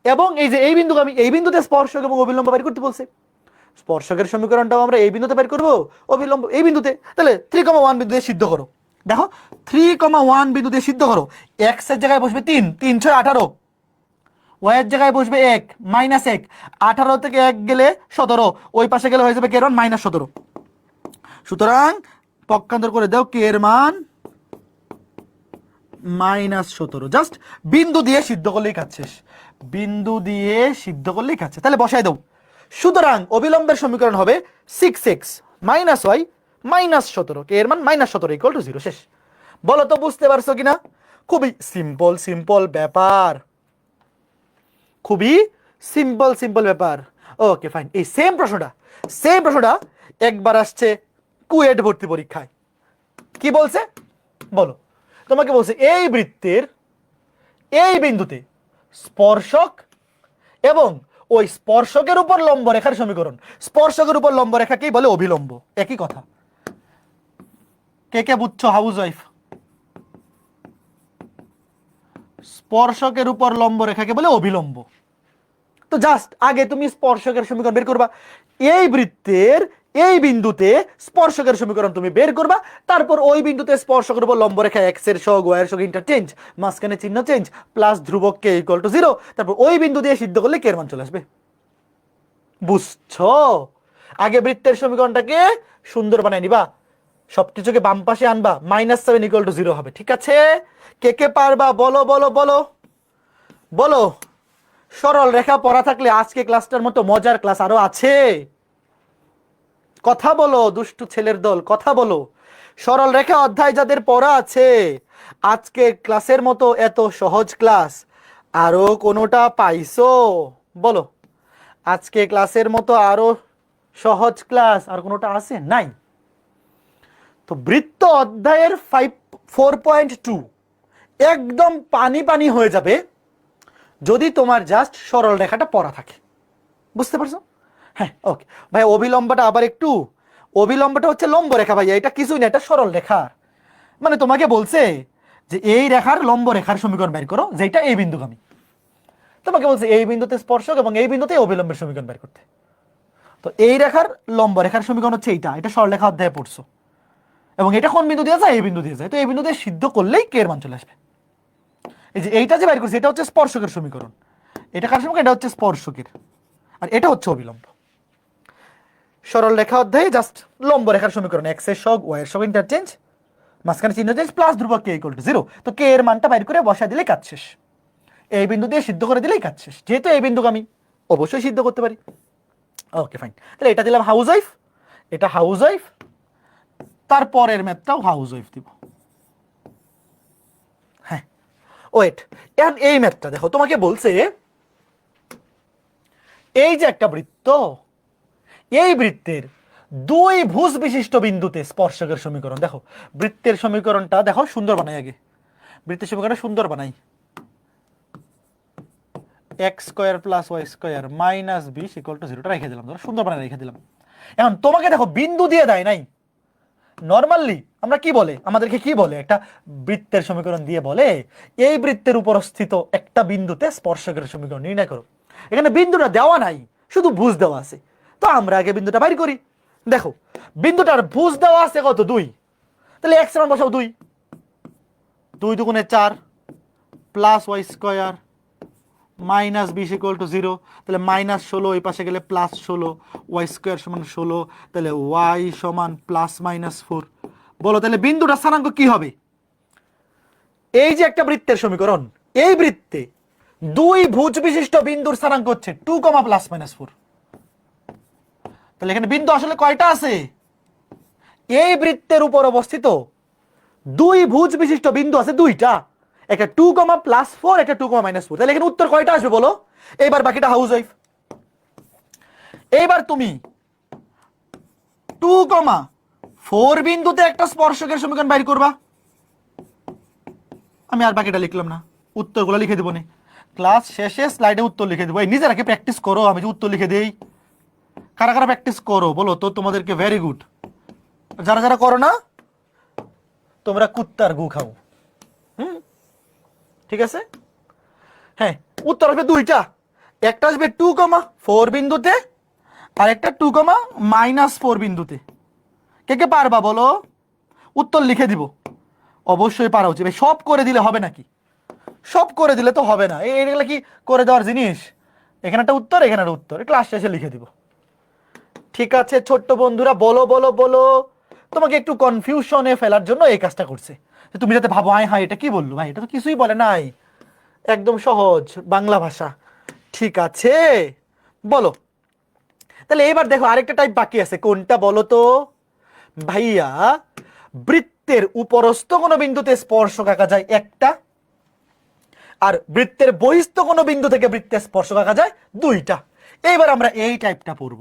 এবং এই যে এই বিন্দুগামী, এই বিন্দুতে স্পর্শক এবং অবিলম্ব বের করতে বলছে। স্পর্শকের সমীকরণটাও আমরা এই বিন্দুতে বের করবো, অবিলম্ব এই বিন্দুতে। তাহলে 3,1 বিন্দুতে সিদ্ধ করো, দেখো 3,1 বিন্দুতে সিদ্ধ করো, এক্স এর জায়গায় বসবে 3, 3 6 18, ওয়াইয়ের জায়গায় বসবে 1 মাইনাস 1, 18 থেকে 1 গেলে 17, ওই পাশে গেলে হয়ে যাবে কে এর মান মাইনাস 17। সুতরাং পক্ষান্তর করে দাও, কে এর মান মাইনাস 17। জাস্ট বিন্দু দিয়ে সিদ্ধ করলেই কাজ শেষ, বিন্দু দিয়ে সিদ্ধ করলেই কাজ শেষ। তাহলে বসাই দাও। সুতরাং অবিলম্বের সমীকরণ হবে 6x মাইনাস ওয়াই মাইনাস 17, কে এর মান মাইনাস 17 ইকুয়াল টু 0। শেষ। বলো তো বুঝতে পারছো কিনা? খুবই সিম্পল সিম্পল ব্যাপার, খুবই সিম্পল সিম্পল ব্যাপার। Okay fine. এই সেম প্রশ্নটা একবার আসছে কুয়েট ভর্তি পরীক্ষায়। কি বলছে বলো? তোমাকে বলছে এই বৃত্তের এই বিন্দুতে স্পর্শক এবং ওই স্পর্শকের উপর লম্ব রেখার সমীকরণ। স্পর্শকের উপর লম্ব রেখাকেই বলে অভিলম্ব, একই কথা। কে কে বুঝছো হাউস ওয়াইফ? স্পর্শকের উপর লম্ব রেখাকে বলে অভিলম্ব। তো জাস্ট আগে তুমি স্পর্শকের সমীকরণ বের করবা, এই বৃত্তের এই বিন্দুতে স্পর্শকের সমীকরণ তুমি বের করবা, তারপর ওই বিন্দুতে স্পর্শকের উপর লম্ব রেখা x এর সহগ y এর সহগ ইন্টারচেঞ্জ, মাঝখানে চিহ্ন চেঞ্জ, প্লাস ধ্রুবক k ইকুয়াল টু 0, তারপর ওই বিন্দু দিয়ে সিদ্ধ করলে k এর মান চলে আসবে। বুঝছো? আগে বৃত্তের সমীকরণটাকে সুন্দর বানাই নিবা, সবকিছুকে বাম পাশে আনবা, -7 ইকুয়াল টু 0 হবে। ঠিক আছে? কে কে পারবা? বলো বলো বলো বলো। সরল রেখা পড়া থাকলে আজকে ক্লাসটার মতো মজার ক্লাস আরো আছে। কথা বলো দুষ্টু ছেলের দল, কথা বলো। সরল রেখা অধ্যায় যাদের পড়া আছে, আজকে ক্লাসের মতো এত সহজ ক্লাস আরো কোনোটা পাইছো? বলো, আজকে ক্লাসের মতো আরো সহজ ক্লাস আর কোনোটা আছে? নাই। তো বৃত্ত অধ্যায়ের 4.2 একদম পানি পানি হয়ে যাবে যদি তোমার জাস্ট সরল রেখাটা পড়া থাকে। বুঝতে পারছো? হ্যাঁ, ওকে ভাই। অবিলম্বটা আবার একটু, অবিলম্বটা হচ্ছে লম্ব রেখা ভাইয়া, এটা কিছুই না, এটা সরল রেখা। মানে তোমাকে বলছে যে এই রেখার লম্ব রেখার সমীকরণ বের করো, যেটা এই বিন্দুগামী। তোমাকে বলছে এই বিন্দুতে স্পর্শক এবং এই বিন্দুতে অবিলম্বের সমীকরণ বের করতে। তো এই রেখার লম্ব রেখার সমীকরণ হচ্ছে এইটা, এটা সরল রেখা অধ্যায়ে পড়ছো। এবং এটা কোন বিন্দু দিয়ে যায়? এই বিন্দু দিয়ে যায়। তো এই বিন্দুতে সিদ্ধ করলেই কে এর মান চলে আসবে। এই যে এইটা যে বের করছি, এটা হচ্ছে স্পর্শকের সমীকরণ। এটা কার সমীকরণ? এটা হচ্ছে স্পর্শকের, আর এটা হচ্ছে অবিলম্ব। সরল রেখা অধ্যায়ে জাস্ট লম্ব রেখার সমীকরণ, x এর সহগ y এর সহগ ইন্টারচেঞ্জ, মাঝখানে চিহ্ন চেঞ্জ, প্লাস ধ্রুবক k ইকুয়াল টু 0। তো k এর মানটা বাইর করে বসা দিলেই কাজ শেষ। এই বিন্দু দিয়ে সিদ্ধ করে দিলেই কাজ শেষ। যেহেতু এই বিন্দুকে আমি অবশ্যই সিদ্ধ করতে পারি। Okay fine. তাহলে এটা দিলাম হাউস ওয়াইফ, এটা হাউস ওয়াইফ, তারপরের ম্যাথটাও হাউস ওয়াইফ দিব। হ্যাঁ, ওয়েট। এখন এই ম্যাথটা দেখো, তোমাকে বলছে এই যে একটা বৃত্ত, এই বৃত্তের দুই ভুজ বিশিষ্ট বিন্দুতে স্পর্শকের সমীকরণ। দেখো বৃত্তের সমীকরণটা দেখো সুন্দর বানাই, আগে বৃত্তের সমীকরণটা সুন্দর বানাই। x square plus y square minus 20 equal to 0 রেখে দিলাম, ধরো সুন্দর বানাই রেখে দিলাম। এখন তোমাকে দেখো বিন্দু দিয়ে দেয় নাই। নরমালি আমরা কি বলে, আমাদেরকে কি বলে, একটা বৃত্তের সমীকরণ দিয়ে বলে এই বৃত্তের উপর স্থিত একটা বিন্দুতে স্পর্শকের সমীকরণ নির্ণয় করো। এখানে বিন্দুটা দেওয়া নাই, শুধু ভুজ দেওয়া আছে। তো আমরা আগে বিন্দুটা বাইর করি। দেখো বিন্দুটার ভুজ দেওয়া আছে কত? 2। তাহলে x এর মান বসাও 2, 2 দুগুণে 4 plus y square minus 20 equal to 0। তাহলে -16 এই পাশে গেলে +16, y স্কয়ার সমান 16, তাহলে y সমান +-4। বলো তাহলে বিন্দুটা স্থানাঙ্ক কি হবে? এই যে একটা বৃত্তের সমীকরণ, এই বৃত্তে দুই ভুজ বিশিষ্ট বিন্দুর স্থানাঙ্ক হচ্ছে 2, +-4। তাহলে এখানে বিন্দু আসলে কয়টা আছে? এই বৃত্তের উপর অবস্থিত দুই ভুজ বিশিষ্ট বিন্দু আছে দুইটা, একটা 2, +4, একটা 2, -4। তাহলে এখানে উত্তর কয়টা আসবে বলো? এইবার বাকিটা হাউস ওয়াইফ। এইবার তুমি 2, 4 বিন্দুতে একটা স্পর্শকের সমীকরণ বাইর করবা। আমি আর বাকিটা লিখলাম না, উত্তরগুলো লিখে দেবো নি, ক্লাস শেষে স্লাইডে উত্তর লিখে দেবো। এই নিজেরা কি প্র্যাকটিস করো? আমি যে উত্তর লিখে দেই, কারা কারা প্র্যাকটিস করো বলো তো? তোমাদেরকে ভেরি গুড। যারা যারা করো না, তোমরা কুত্তার গু খাও। ঠিক আছে? হ্যাঁ, উত্তর আসবে দুইটা, একটা আসবে 2, 4 বিন্দুতে, আর একটা 2, -4 বিন্দুতে। কে কে পারবা বলো? উত্তর লিখে দিব। অবশ্যই পারা উচিত, সব করে দিলে হবে নাকি? সব করে দিলে তো হবে না, এগুলো কি করে দেওয়ার জিনিস? এখানে একটা উত্তর, এখানে একটা উত্তর, ক্লাস শেষে লিখে দিব। ঠিক আছে ছোট্ট বন্ধুরা, বলো বলো বলো। তোমাকে একটু কনফিউশনে ফেলার জন্য এই কাজটা করছে, তুমি যাতে ভাবো হাই হাই এটা কি বললো ভাই, এটা তো কিছুই বলে নাই, একদম সহজ বাংলা ভাষা। ঠিক আছে বলো। তাহলে এবার দেখো আরেকটা টাইপ বাকি আছে, কোনটা বলো তো ভাইয়া? বৃত্তের উপরস্থ কোনো বিন্দুতে স্পর্শক আঁকা যায় একটা, আর বৃত্তের বহিস্থ কোনো বিন্দু থেকে বৃত্তের স্পর্শক আঁকা যায় দুইটা। এইবার আমরা এই টাইপটা পড়ব,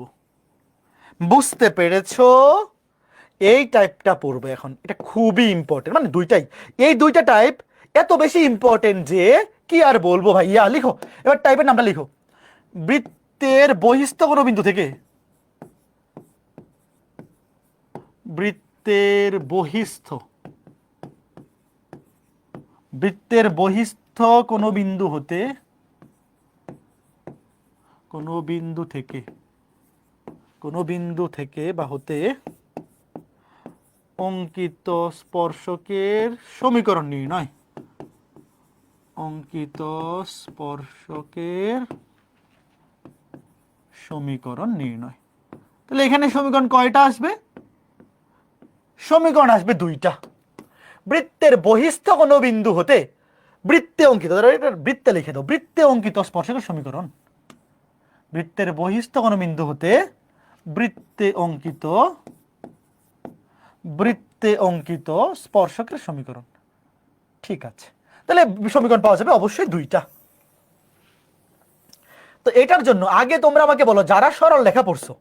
বুঝতে পেরেছো? এই টাইপটা পড়বো এখন, এটা খুবই ইম্পর্টেন্ট, মানে দুইটাই, এই দুইটা টাইপ এত বেশি ইম্পর্টেন্ট যে কি আর বলবো ভাইয়া। লিখো এবার টাইপের নামটা লিখো, বৃত্তের বহিস্থ কোনো বিন্দু থেকে, বৃত্তের বহিস্থ, বৃত্তের বহিস্থ কোনো বিন্দু হতে, কোনো বিন্দু থেকে, কোনো বিন্দু থেকে বা হতে অঙ্কিত স্পর্শকের সমীকরণ নির্ণয়, অঙ্কিত স্পর্শকের সমীকরণ নির্ণয়। তাহলে এখানে সমীকরণ কয়টা আসবে? সমীকরণ আসবে দুইটা। বৃত্তের বহিস্থ কোনো বিন্দু হতে বৃত্তে অঙ্কিত, এটা বৃত্তে লিখে দাও, বৃত্তে অঙ্কিত স্পর্শকের সমীকরণ, বৃত্তের বহিস্থ কোনো বিন্দু হতে বৃত্তে অঙ্কিত, বৃত্তে অঙ্কিত স্পর্শকের সমীকরণ। ঠিক আছে, তাহলে সমীকরণ পাওয়া যাবে অবশ্যই দুইটা। তো এটার জন্য আগে তোমরা আমাকে বলো, যারা সরল লেখা পড়ছো,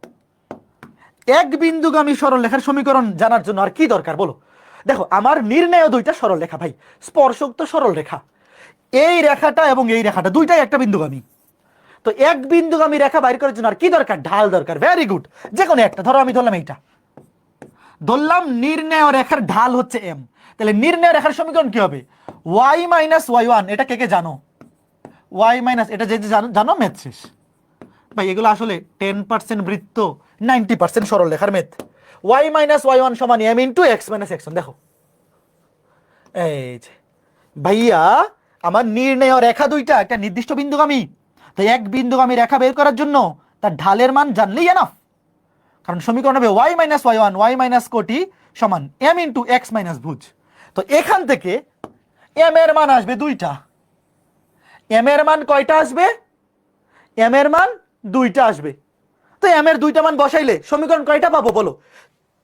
এক বিন্দুগামী সরল লেখার সমীকরণ জানার জন্য আর কি দরকার বলো? দেখো আমার নির্ণয় দুইটা সরল রেখা ভাই, স্পর্শক তো সরল রেখা, এই রেখাটা এবং এই রেখাটা দুইটাই একটা বিন্দুগামী। তো এক বিন্দুগামী রেখা বাইর করার জন্য আর কি দরকার? ঢাল দরকার। ভেরি গুড, যে কোনো একটা ধরো, আমি ধরলাম এইটা, ধরলাম নির্ণয় রেখার ঢাল হচ্ছে এম, তাহলে নির্ণয় রেখার সমীকরণ কি হবে? Y minus Y one. এটা কে কে জানো? ওয়াই মাইনাস, এটা যে জানো ম্যাথ শেষ ভাই, এগুলো আসলে 10% বৃত্ত, 90% সরল রেখার math. Y minus Y one সমান M into x minus X one. দেখো এই যে ভাইয়া, আমার নির্ণয় রেখা দুইটা একটা নির্দিষ্ট বিন্দুগামী, তাই এক বিন্দুগামী রেখা বের করার জন্য তার ঢালের মান জানলেই এনাফ, কারণ সমীকরণ হবে y minus Y one, y minus কোটি সমান এম ইন্টু এক্স মাইনাস ভুজ। তো এখান থেকে এম এর মান আসবে দুইটা। এম এর মান কয়টা আসবে? এম এর মান দুইটা আসবে। তো এম এর দুইটা মান বসাইলে সমীকরণ কয়টা পাবো বলো?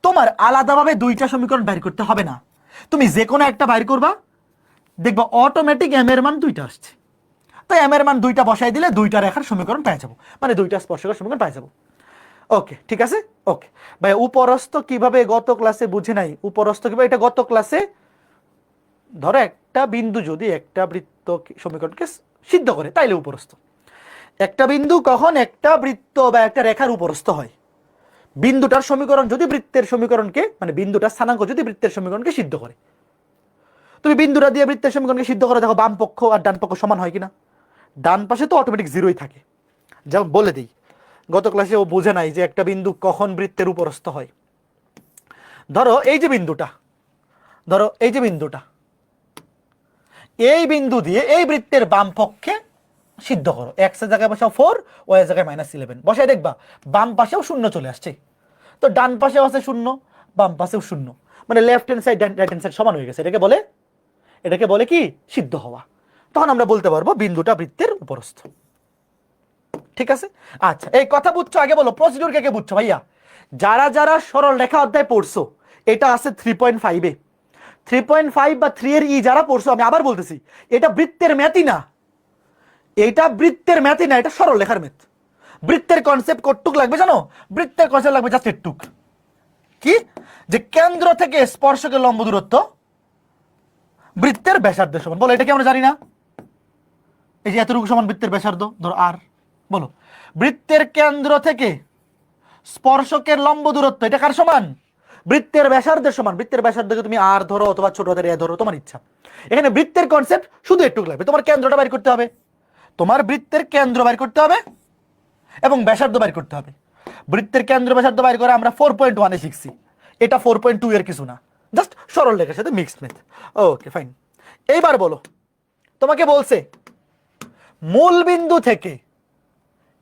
তোমার আলাদাভাবে দুইটা সমীকরণ বাইর করতে হবে না, তুমি যে কোনো একটা বাইর করবা, দেখবা অটোমেটিক এম এর মান দুইটা আসছে। তো এম এর মান দুইটা বসাই দিলে দুইটা রেখার সমীকরণ পেয়ে যাবো, মানে দুইটা স্পর্শকের সমীকরণ পেয়ে যাবো। ওকে ঠিক আছে। ওকে ভাই, উপরস্থ কিভাবে গত ক্লাসে বুঝে নাই, উপরস্থ কিভাবে, এটা গত ক্লাসে ধরো একটা বিন্দু যদি একটা বৃত্ত সমীকরণকে সিদ্ধ করে তাইলে উপরস্থ। একটা বিন্দু কখন একটা বৃত্ত বা একটা রেখার উপরস্থ হয়? বিন্দুটার সমীকরণ যদি বৃত্তের সমীকরণকে, মানে বিন্দুটার স্থানাঙ্ক যদি বৃত্তের সমীকরণকে সিদ্ধ করে। তুমি বিন্দুটা দিয়ে বৃত্তের সমীকরণকে সিদ্ধ করে দেখো বাম পক্ষ আর ডান পক্ষ সমান হয় কিনা। ডান পাশে তো অটোমেটিক জিরোই থাকে। যেমন বলে দিই, গত ক্লাসে ও বোঝে নাই যে একটা বিন্দু কখন বৃত্তের উপরস্থ হয়। ধরো এই যে বিন্দুটা, ধরো এই যে বিন্দুটা, এই বিন্দু দিয়ে এই বৃত্তের বাম পক্ষে সিদ্ধ করো। এক্স এর জায়গায় বসাও 4, ওয়াই এর জায়গায় -11, বসাই দেখবা বাম পাশেও শূন্য চলে আসছে। তো ডান পাশেও আছে শূন্য, বাম পাশেও শূন্য, মানে left hand side right hand side সমান হয়ে গেছে। এটাকে বলে কি? সিদ্ধ হওয়া। তখন আমরা বলতে পারবো বিন্দুটা বৃত্তের উপরস্থ। ঠিক আছে, আচ্ছা এই কথা বুঝছো? আগে বলো প্রসিডিউর কে কে বুঝছো ভাইয়া? যারা যারা সরল রেখা অধ্যায় পড়ছো, এটা আছে 3.5 এ, 3.5 বা 3 এর ই যারা পড়ছো, আমি আবার বলতেছি, এটা বৃত্তের ম্যাথই না, এটা বৃত্তের ম্যাথই না, এটা সরল রেখার ম্যাথ। বৃত্তের কনসেপ্ট কতটুক লাগবে জানো? বৃত্তের কনসেপ্ট লাগবে জাস্ট এটুক, কি? যে কেন্দ্র থেকে স্পর্শকের লম্ব দূরত্ব বৃত্তের ব্যাসার্ধের সমান। বলো এটা কি আমরা জানি না? এই যে এতটুকু সমান বৃত্তের ব্যাসার্ধ, ধরো আর, বলো বৃত্তের কেন্দ্র থেকে স্পর্শকের লম্ব দূরত্ব এটা কার সমান? বৃত্তের ব্যাসার্ধের সমান। বৃত্তের ব্যাসার্ধকে তুমি আর ধরো অথবা ছোট হাতের এ ধরো, তোমার ইচ্ছা। এখানে বৃত্তের কনসেপ্ট শুধু একটু লাগবে, তোমার কেন্দ্রটা বের করতে হবে, তোমার বৃত্তের কেন্দ্র বের করতে হবে এবং ব্যাসার্ধ বের করতে হবে। বৃত্তের কেন্দ্র ব্যাসার্ধ বের করে আমরা 4.1 এ শিখছি, এটা 4.2 এর কিছু না, জাস্ট সরল রেখার সাথে মিক্সড ম্যাথ। ওকে ফাইন, এইবার বলো তোমাকে বলছে মূল বিন্দু থেকে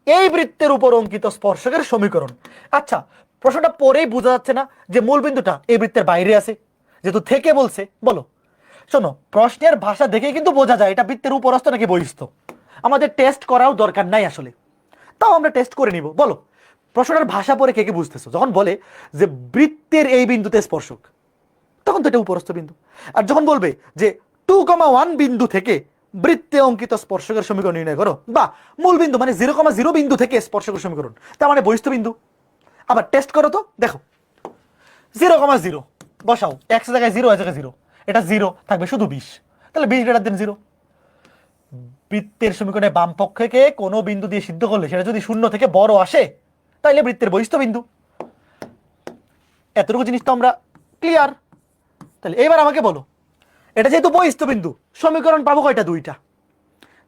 এই বৃত্তের উপর অঙ্কিত স্পর্শকের সমীকরণ। আচ্ছা, প্রশ্নটা পরেই বোঝা যাচ্ছে না যে মূল বিন্দুটা এই বৃত্তের বাইরে আছে, যেহেতু থেকে বলছে। বলো, শোনো, প্রশ্নের ভাষা দেখে কিন্তু বোঝা যায় এটা বৃত্তের উপরস্থ নাকি বহিস্থ। আমাদের টেস্ট করাও দরকার নাই আসলে, তাও আমরা টেস্ট করে নিব। বলো, প্রশ্নটার ভাষা পরে কে কে বুঝতেছো? যখন বলে যে বৃত্তের এই বিন্দুতে স্পর্শক, তখন তো এটা উপরস্থ বিন্দু। আর যখন বলবে যে 2,1 বিন্দু থেকে বৃত্তে অঙ্কিত স্পর্শকের সমীকরণ নির্ণয় করো, বা মূল বিন্দু মানে 0,0 বিন্দু থেকে স্পর্শকের সমীকরণ, তার মানে বহিস্থ বিন্দু। আবার টেস্ট করো তো, দেখো 0,0 বসাও, x জায়গায় 0, জায়গায় 0, এটা 0 থাকবে শুধু 20, তাহলে 20 গ্রেটার দেন 0। বৃত্তের সমীকরণে বাম পক্ষকে কোনো বিন্দু দিয়ে সিদ্ধ করলে সেটা যদি 0 থেকে বড় আসে, তাইলে বৃত্তের বহিস্থ বিন্দু। এতটুকু জিনিস তো আমরা ক্লিয়ার। তাহলে এবার আমাকে বলো, এটা যেহেতু বহিস্থ বিন্দু, সমীকরণ পাবো কয়টা? 2টা।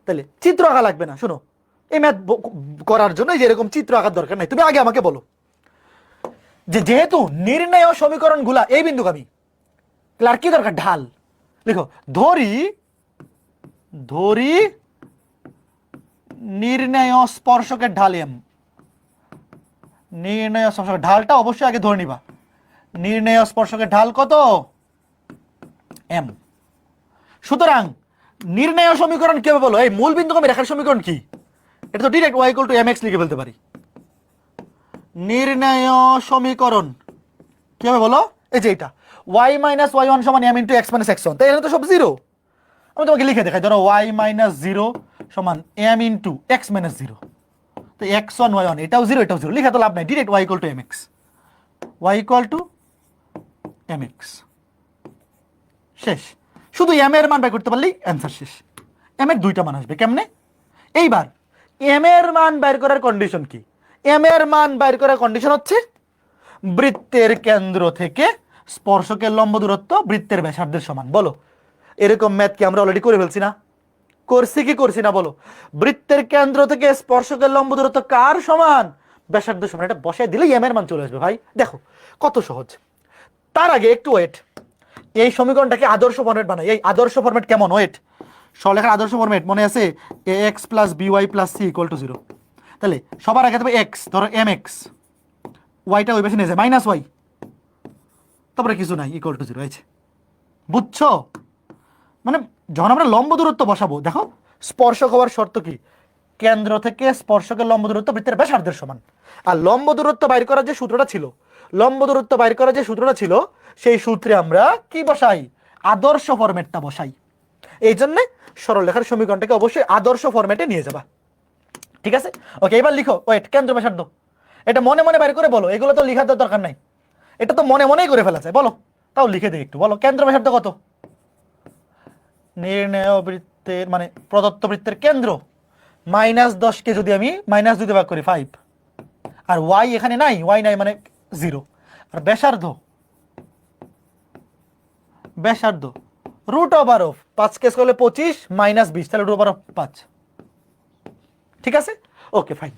তাহলে চিত্র আঁকা লাগবে না। শোনো, এই ম্যাথ করার জন্য যে এরকম চিত্র আঁকার দরকার নাই। তুমি আগে আমাকে বলো যে যেহেতু নির্ণয় সমীকরণ গুলা এই বিন্দুগামী, তাহলে আর কি দরকার? ঢাল লিখো। ধরি নির্ণয় স্পর্শকের ঢাল এম। নির্ণয় স্পর্শকের ঢালটা অবশ্যই আগে ধরে নিবা। নির্ণয় স্পর্শকের ঢাল কত? এম। সুতরাং নির্ণয় সমীকরণ কি হবে বলো? এই মূল বিন্দুগামী রেখার সমীকরণ কি? এটা তো ডিরেক্ট y = mx লিখে ফেলতে পারি। নির্ণয় সমীকরণ কি হবে বলো? এই যে এটা y - y1 = m * x - x1। তাই এখানে তো সব 0। আমি তোমাকে লিখে দেখাই। ধরো y - 0 = m * x - 0। তো x1 y1 এটাও 0, এটাও 0, লিখে তো লাভ নাই। Direct y = mx। y = mx। শেষ। শুধু m এর মান বের করতে পারলেই অ্যান্সার শেষ। m এর 2টা মান আসবে কেমনে? এইবার m এর মান বের করার কন্ডিশন কি? m এর মান বের করার কন্ডিশন হচ্ছে বৃত্তের কেন্দ্র থেকে স্পর্শকের লম্ব দূরত্ব বৃত্তের ব্যাসার্ধের সমান। বলো, এরকম ম্যাথ কি আমরা অলরেডি করে ফেলছি না? করছি কি করছি না বলো? বৃত্তের কেন্দ্র থেকে স্পর্শকের লম্ব দূরত্ব কার সমান? ব্যাসার্ধের সমান। এটা বসায় দিলেই m এর মান চলে আসবে ভাই। দেখো কত সহজ। তার আগে একটু ওয়েট, এই সমীকরণটাকে আদর্শ ফরম্যাট বানাই। এই আদর্শ ফরম্যাট কেমন? ওয়েট, সরলরেখার aদর্শ ফরম্যাট মনে আছে? ax + by + c = 0। তাহলে সবার আগে তবে x, ধরো mx, yটা ওই পাশে নিয়ে যায় -y, তারপরে কিছু নাই, = 0 হয়েছে। বুঝছো? মানে যখন আমরা লম্ব দূরত্ব বসাবো, দেখো স্পর্শক হওয়ার শর্ত কি? কেন্দ্র থেকে স্পর্শকের লম্ব দূরত্ব বৃত্তের ব্যাসার্ধের সমান। আর লম্ব দূরত্ব বাইর করার যে সূত্রটা ছিল, সেই সূত্রে আমরা কি বসাই? আদর্শ ফরম্যাটটা বসাই। এই জন্য সরলরেখার সমীকরণটাকে অবশ্যই আদর্শ ফরম্যাটে নিয়ে যাবা। ঠিক আছে? ওকে, এবার লিখো ওয়েট, কেন্দ্র ব্যাসার্ধ। এটা মনে মনে বাইর করে বলো, এগুলো তো লেখার দরকার নাই, এটা তো মনে মনেই করে ফেলা যায়। বলো, তাও লিখে দিই একটু। বলো, কেন্দ্র ব্যাসার্ধ কত? নির্ণয় বৃত্তের মানে প্রদত্ত বৃত্তের কেন্দ্র -10কে যদি আমি -2 দিয়ে ভাগ করি 5, আর y এখানে নাই, y নাই মানে 0। আর ব্যাসার্ধ √5 কেস করলে 25 - 20, তাহলে √5। ঠিক আছে? Okay fine.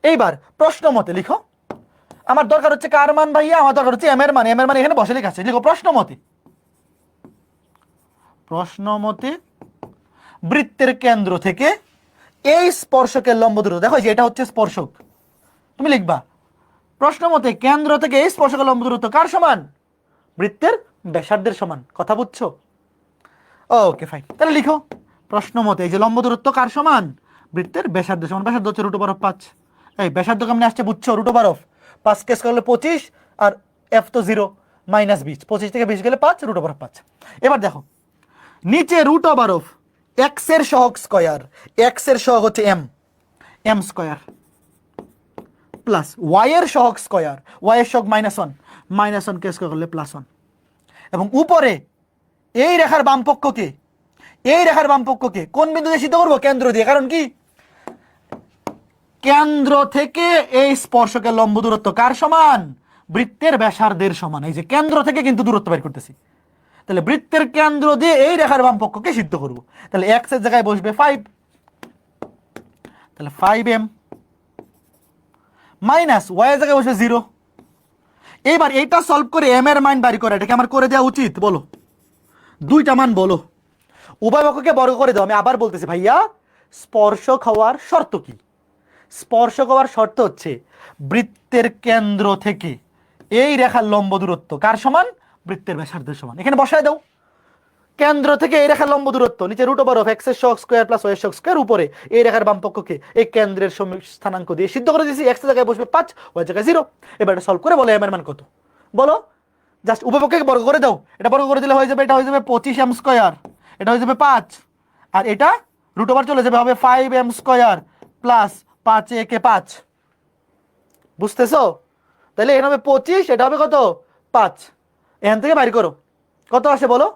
এইবার প্রশ্ন মতে লিখো। আমার দরকার হচ্ছে কার মান ভাইয়া? আমার দরকার হচ্ছে m এর মান। m এর মান এখানে বসে লেখা আছে, লিখো প্রশ্ন মতে বৃত্তের কেন্দ্র থেকে এই স্পর্শকের লম্ব দূরত্ব। দেখো যে এটা হচ্ছে স্পর্শক, তুমি লিখবা প্রশ্ন মতে কেন্দ্র থেকে এই স্পর্শকের লম্ব দূরত্ব কার সমান? বৃত্তের ব্যাসার্ধের সমান। কথা বুঝছো? Okay fine. তাহলে লিখো প্রশ্ন মতে এই যে লম্ব দূরত্ব কার সমান? বৃত্তের ব্যাসার্ধের সমান। ব্যাসার্ধ হচ্ছে √5। এই ব্যাসার্ধ কেমনে আসছে বুঝছো? √5 কেস করলে 25, আর f তো 0, -20, 25 থেকে 20 গেলে 5, √5। এবার দেখো নিচে √5 x এর সহগ স্কয়ার, x এর সহগ হচ্ছে m স্কয়ার, প্লাস y এর সহগ স্কয়ার, y এর সহগ -1 কেস করলে +1। এবং উপরে এই রেখার বাম পক্ষকে কোন বিন্দু দিয়ে সিদ্ধ করবো? কেন্দ্র দিয়ে। কারণ কি? কেন্দ্র থেকে এই স্পর্শকের লম্ব দূরত্ব কার সমান? বৃত্তের ব্যাসার্ধের সমান। এই যে কেন্দ্র থেকে কিন্তু দূরত্ব বের করতেছি, তাহলে বৃত্তের কেন্দ্র দিয়ে এই রেখার বাম পক্ষকে সিদ্ধ করব। তাহলে x এর জায়গায় বসবে 5, তাহলে 5m, মাইনাস y এর জায়গায় বসবে 0। এইবার এইটা সলভ করে m এর মান বের করা, এটাকে আমার করে দেওয়া উচিত? বলো, 2টা মান বলো। উভয় পক্ষকে বর্গ করে দাও। আমি আবার বলতেছি ভাইয়া, স্পর্শক হওয়ার শর্ত কি? স্পর্শক হওয়ার শর্ত হচ্ছে বৃত্তের কেন্দ্র থেকে এই রেখার লম্ব দূরত্ব কার সমান? বৃত্তের ব্যাসার্ধের সমান। এখানে বসায় দাও, কেন্দ্র থেকে এই রেখার লম্ব দূরত্ব নিচে রুট ওভার অফ এক্স এর সহগ স্কয়ার প্লাস ওয়াই এর সহগ স্কয়ার, উপরে এই রেখার বাম পক্ষকে এই কেন্দ্রের স্থানাঙ্ক দিয়ে সিদ্ধ করে দিয়েছি। এক্স এর জায়গায় বসবে 5, ওয়াই এর জায়গায় 0। এবার এটা সলভ করে বলো এম এর মান কত? বলো, জাস্ট উভয়পক্ষকে বর্গ করে দাও। এটা বর্গ করে দিলে হয়ে যাবে, এটা হয়ে যাবে 25 এম স্কয়ার, এটা হয়ে যাবে 5, আর এটা রুট ওভার চলে যাবে, হবে 5 এম স্কয়ার প্লাস 5 একে 5। বুঝতেছো? তাহলে এটা হবে 25, এটা হবে কত? 5। এখান থেকে বাইর করো কত আসে বলো।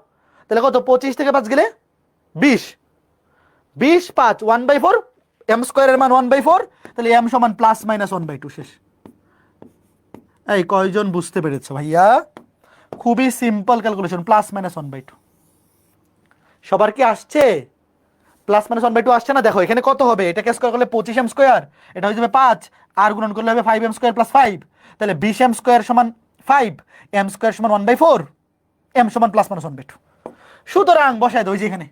তাহলে কত? 25 থেকে 5 গেলে 20, 20 5 1/4, এম স্কয়ারের মান 1/4, তাহলে এম সমান প্লাস মাইনাস 1/2। শেষ। এই কয়জন বুঝতে পেরেছো ভাইয়া? খুবই সিম্পল ক্যালকুলেশন, প্লাস মাইনাস 1/2। সবার কি আসছে? প্লাস মাইনাস 1/2 আসছে না? দেখো এখানে কত হবে, এটাকে স্কয়ার করলে 25 এম স্কয়ার, এটা হয়ে যাবে 5, আর গুণন করলে হবে 5 এম স্কয়ার প্লাস 5, তাহলে 20 এম স্কয়ার সমান 5, এম স্কয়ার সমান 1/4, এম সমান প্লাস মাইনাস 1/2। সুতরাং বসায় দাও যে এখানে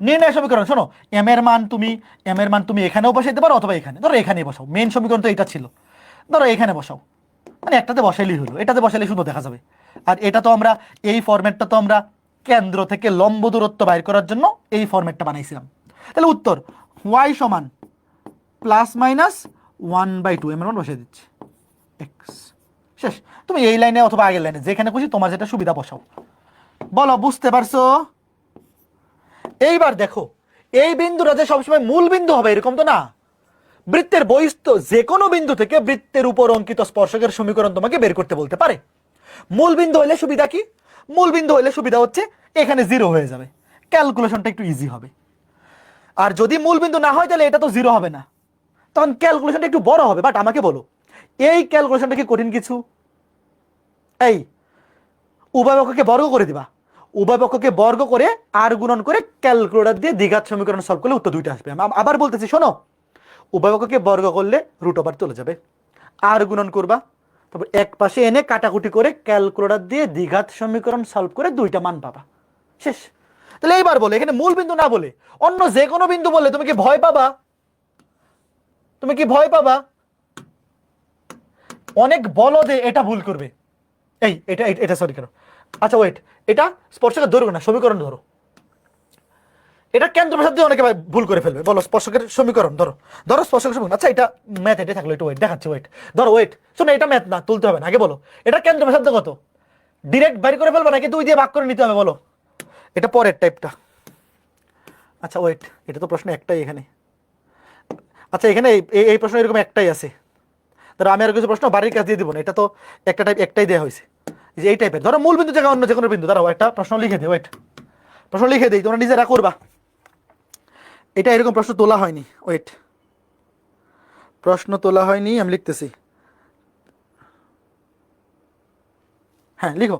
নির্ণয় সমীকরণ। শোনো, এম এর মান তুমি এখানেও বসাইতে পারো, অথবা এখানে, ধরো এখানেই বসাও। মেন সমীকরণ তো এটা ছিল, ধরো এখানে বসাও, মানে একটাতে বসাইলেই হলো, এটাতে বসাইলে সুন্দর দেখা যাবে। আর এটা তো আমরা এই ফরম্যাটটা তো আমরা কেন্দ্র থেকে লম্ব দূরত্ব বাইর করার জন্য এই ফরম্যাটটা বানাইছিলাম। তাহলে উত্তর y সমান প্লাস মাইনাস 1/2, এম এর মান বসাই দিচ্ছি এক্স। শেষ। তুমি এই লাইনে অথবা আগের লাইনে যেখানে খুশি তোমার যেটা সুবিধা বসাও। বলো, বুঝতে পারছো? এইবার দেখো, এই বিন্দুটা যে সবসময় মূল বিন্দু হবে এরকম তো না। বৃত্তের বহিস্থ যে কোনো বিন্দু থেকে বৃত্তের উপর অঙ্কিত স্পর্শকের সমীকরণ তোমাকে বের করতে বলতে পারে। মূল বিন্দু হইলে সুবিধা কি? মূল বিন্দু হইলে সুবিধা হচ্ছে এখানে 0 হয়ে যাবে, ক্যালকুলেশনটা একটু ইজি হবে। আর যদি মূল বিন্দু না হয় তাহলে এটা তো 0 হবে না, তখন ক্যালকুলেশনটা একটু বড় হবে। বাট আমাকে বলো, এই ক্যালকুলেশনটা কি কঠিন কিছু? এই উভয় পক্ষকে বর্গ করে দিবা, উভয় পক্ষকে বর্গ করে আর গুণন করে ক্যালকুলেটর দিয়ে দ্বিঘাত সমীকরণ সলভ করলে উত্তর দুইটা আসবে। আবার বলতেছি শোনো, উভয় পক্ষকে বর্গ করলে রুট ওভার চলে যাবে, আর গুণন করবা, তারপর এক পাশে এনে কাটাকুটি করে ক্যালকুলেটর দিয়ে দ্বিঘাত সমীকরণ সলভ করে দুইটা মান পাবা। শেষ। তাহলে এইবার বলে, এখানে মূল বিন্দু না বলে অন্য যে কোনো বিন্দু বললে তুমি কি ভয় পাবা? তুমি কি ভয় পাবা? অনেক বলো যে এটা ভুল করবে। এই এটা এটা সরি কেন, আচ্ছা ওয়েট, এটা স্পর্শকের দৈর্ঘ্য না, সমীকরণ ধরো। এটা কেন্দ্র ব্যাসার্ধ দিয়ে অনেকে ভুল করে ফেলবে। বলো স্পর্শকের সমীকরণ ধরো, ধরো স্পর্শকের সমীকরণ। আচ্ছা এটা ম্যাথ, এটা থাকলো, একটু ওয়েট দেখাচ্ছি, ওয়েট ধরো, ওয়েট শোনো, এটা ম্যাথ না, তুলতে হবে না, আগে বলো এটা কেন্দ্র ব্যাসার্ধ কত? ডিরেক্ট বাইর করে ফেলবো নাকি 2 দিয়ে ভাগ করে নিতে হবে? বলো, এটা পরের টাইপটা। আচ্ছা ওয়েট, এটা তো প্রশ্ন একটাই এখানে। আচ্ছা এখানে এই প্রশ্ন এরকম একটাই আছে, ধরো আমি আর কিছু প্রশ্ন বাড়ির কাজ দিয়ে দিব না, এটা তো একটা টাইপ একটাই দেওয়া হয়েছে, যে এই টাইপের। ধরো মূল বিন্দু জায়গায় অন্য যে কোনো বিন্দু, দাঁড়াও একটা প্রশ্ন লিখে দিই, ওয়েট প্রশ্ন লিখে দিই, তোমরা নিজেরা করবা। এটা এরকম প্রশ্ন তোলা হয়নি, ওয়েট প্রশ্ন তোলা হয়নি, আমি লিখতেছি। হ্যাঁ লিখো,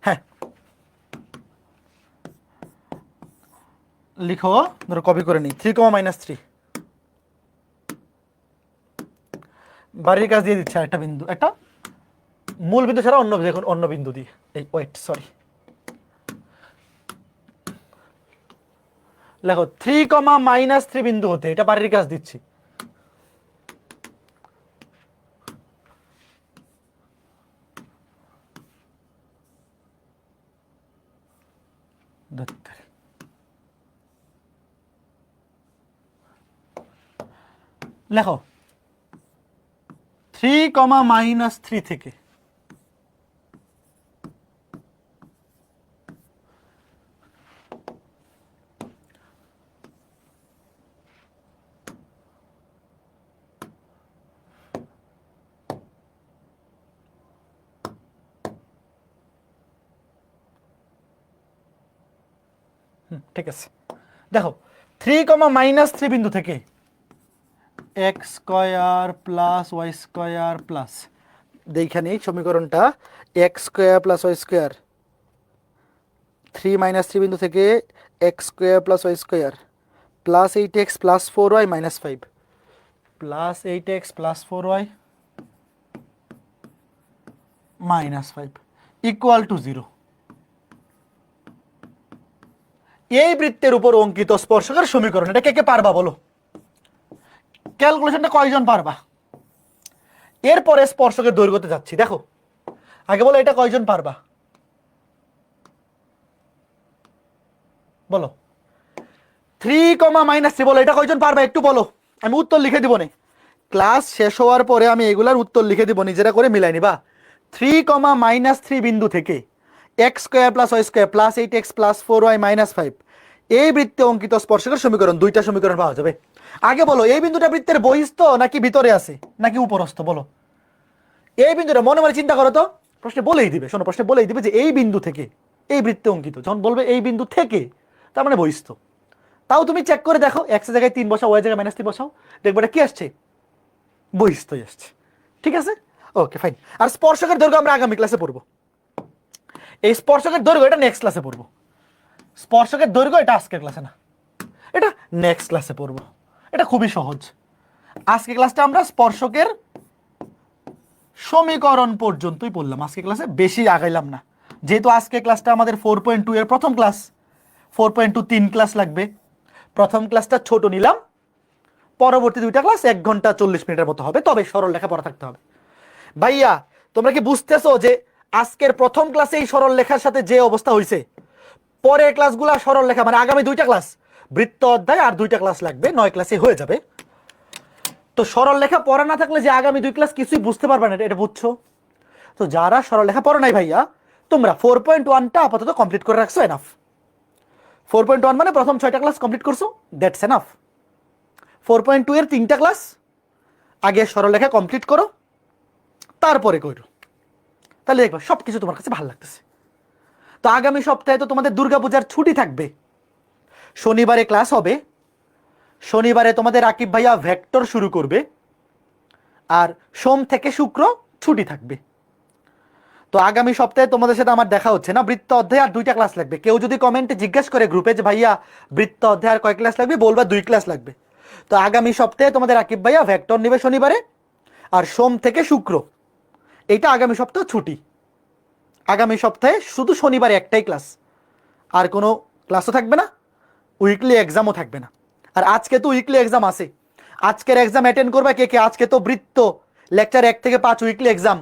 হ্যাঁ লিখো, ধরো কপি করে নিই, 3, বাড়ির কাজ দিয়ে দিচ্ছে একটা বিন্দু, একটা মূল বিন্দু ছাড়া অন্য যে কোনো অন্য বিন্দু দিয়ে। এই ওয়েট সরি, লেখো 3, বিন্দু হতে, এটা বাড়ির কাজ দিচ্ছি। লেখো 3, থেকে ঠিক আছে। দেখো 3, বিন্দু থেকে x square plus y square plus, এইখানে এই সমীকরণটা x square plus y square, 3, বিন্দু থেকে x square plus y square plus 8x plus 4y minus 5, plus 8x plus 4y minus 5, equal to 0। এই বৃত্তের উপর অঙ্কিত স্পর্শকের সমীকরণ, এটা কে কে পারবা বলো? ক্যালকুলেশনটা কয়জন পারবা? এরপরে স্পর্শকের দৈর্ঘ্যতে যাচ্ছি। দেখো আগে বলো এটা কয়জন পারবা বলো? 3, -3 বলো, এটা কয়জন পারবা একটু বলো, আমি উত্তর লিখে দিব না। ক্লাস শেষ হওয়ার পরে আমি এগুলার উত্তর লিখে দিব, নিজেরা করে মিলাই নিবা। 3, -3 বিন্দু থেকে x² + y² + 8x + 4y - 5 এই বৃত্তে অঙ্কিত স্পর্শকের সমীকরণ, দুইটা সমীকরণ পাওয়া যাবে। আগে বলো এই বিন্দুটা বৃত্তের বহিস্থ নাকি ভিতরে আছে নাকি উপরস্থ বলো? এই বিন্দুটা মনে মনে চিন্তা করো তো, প্রশ্নে বলেই দিবে, শোনো প্রশ্নে বলেই দিবে যে এই বিন্দু থেকে এই বৃত্তে অঙ্কিত, যখন বলবে এই বিন্দু থেকে তার মানে বহিস্থ। তাও তুমি চেক করে দেখো, x এর জায়গায় 3 বসাও, y এর জায়গায় -3 বসাও, দেখবে এটা কি আসছে, বহিস্থই আসছে। ঠিক আছে, ওকে ফাইন। আর স্পর্শকের দৈর্ঘ্য আমরা আগামী ক্লাসে পড়বো। এই স্পর্শকের দৈর্ঘ্য এটা নেক্সট ক্লাসে পড়বো। স্পর্শকের দৈর্ঘ্য এটা আজকের ক্লাসে না, এটা নেক্সট ক্লাসে পড়বো। এটা খুবই সহজ। আজকে ক্লাসটা আমরা স্পর্শকের সমীকরণ পর্যন্তই পড়লাম আজকে ক্লাসে, বেশি আগাইলাম না, যেহেতু আজকে ক্লাসটা আমাদের 4.2 এর প্রথম ক্লাস। 4.2 3 ক্লাস লাগবে। প্রথম ক্লাসটা ছোট নিলাম, পরবর্তী দুইটা ক্লাস 1 ঘন্টা 40 মিনিটের মতো হবে, তবে সরল লেখা পড়া থাকতে হবে। ভাইয়া তোমরা কি বুঝতেছো যে আজকের প্রথম ক্লাসে এই সরল লেখার সাথে যে অবস্থা হয়েছে, পরের ক্লাসগুলো সরল লেখা মানে আগামী দুইটা ক্লাস বৃত্ত অধ্যায় আর দুইটা ক্লাস লাগবে, 9 ক্লাসে হয়ে যাবে। তো সরল লেখা পড়া না থাকলে যে আগামী 2 ক্লাস কিছুই বুঝতে পারবে না, এটা বুঝছো? তো যারা সরল লেখা পড়ো নাই ভাইয়া, তোমরা 4.1টা আপাতত কমপ্লিট করে রাখছো, এনাফ। 4.1 মানে প্রথম 6টা ক্লাস কমপ্লিট করছো, দ্যাটস এনাফ। 4.2 এর 3টা ক্লাস আগে সরল লেখা কমপ্লিট করো, তারপরে করো, তাহলে দেখবা সবকিছু তোমার কাছে ভালো লাগতেছে। তো আগামী সপ্তাহে তো তোমাদের দুর্গাপূজার ছুটি থাকবে, শনিবারে ক্লাস হবে, শনিবারে তোমাদের আকিব ভাইয়া ভেক্টর শুরু করবে, আর সোম থেকে শুক্র ছুটি থাকবে। তো আগামী সপ্তাহে তোমাদের সাথে আমার দেখা হচ্ছে না, বৃত্ত অধ্যায় আর 2টা ক্লাস লাগবে। কেউ যদি কমেন্টে জিজ্ঞেস করে গ্রুপে যে ভাইয়া বৃত্ত অধ্যায় আর কয় ক্লাস লাগবে, বলবা 2 ক্লাস লাগবে। তো আগামী সপ্তাহে তোমাদের আকিব ভাইয়া ভেক্টর নেবে শনিবারে, আর সোম থেকে শুক্র এইটা আগামী সপ্তাহ ছুটি। আগামী সপ্তাহে শুধু শনিবারে একটাই ক্লাস, আর কোনো ক্লাসও থাকবে না, উইকলি এক্সামও থাকবে না। আর আজকে তো উইকলি এক্সাম আছে, আজকের এক্সাম অ্যাটেন্ড করবে কে কে? আজকে তো বৃত্ত লেকচার 1 থেকে 5 উইকলি এক্সাম।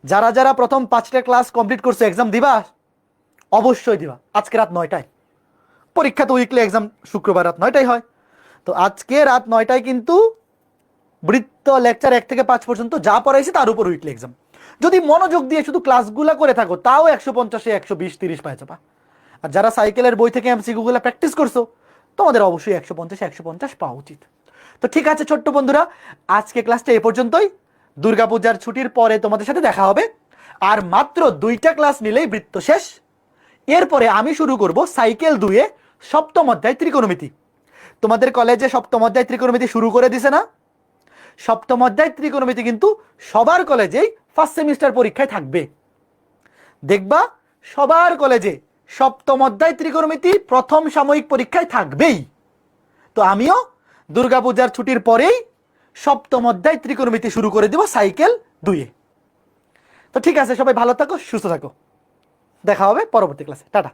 যারা যারা প্রথম 5টা ক্লাস কমপ্লিট করছে এক্সাম দিবা, অবশ্যই দিবা। আজকে রাত 9টায় পরীক্ষা, তো উইকলি এক্সাম শুক্রবার রাত 9টায় হয়। তো আজকে রাত 9টায় কিন্তু বৃত্ত লেকচার 1 থেকে 5 পর্যন্ত যা পড়াইছে তার উপর উইকলি এক্সাম। যদি মনোযোগ দিয়ে শুধু ক্লাসগুলো করে থাকো, তাও 150-এ 120 30 পাওয়া যাবা। আর যারা সাইকেলের বই থেকে এমসিকিউগুলো প্র্যাকটিস করছো, তোমাদের অবশ্যই 150 পাওয়া উচিত। তো ঠিক আছে ছোট্ট বন্ধুরা, আজকে ক্লাসটা এ পর্যন্তই। দুর্গাপূজার ছুটির পরে তোমাদের সাথে দেখা হবে। আর মাত্র 2টা ক্লাস নিলেই বৃত্ত শেষ। এরপরে আমি শুরু করব সাইকেল 2-এ 7ম অধ্যায় ত্রিকোণমিতি। তোমাদের কলেজে 7ম অধ্যায় ত্রিকোণমিতি শুরু করে দিছে না? 7ম অধ্যায় ত্রিকোণমিতি কিন্তু সবার কলেজেই ফার্স্ট সেমিস্টার পরীক্ষায় থাকবে। দেখবা সবার কলেজে 7ম অধ্যায় ত্রিকোণমিতি প্রথম সাময়িক পরীক্ষায় থাকবেই। তো আমিও দুর্গাপূজার ছুটির পরেই 7ম অধ্যায় ত্রিকোণমিতি শুরু করে দিব সাইকেল 2-এ। তো ঠিক আছে, সবাই ভালো থাকো, সুস্থ থাকো, দেখা হবে পরবর্তী ক্লাসে, টাটা।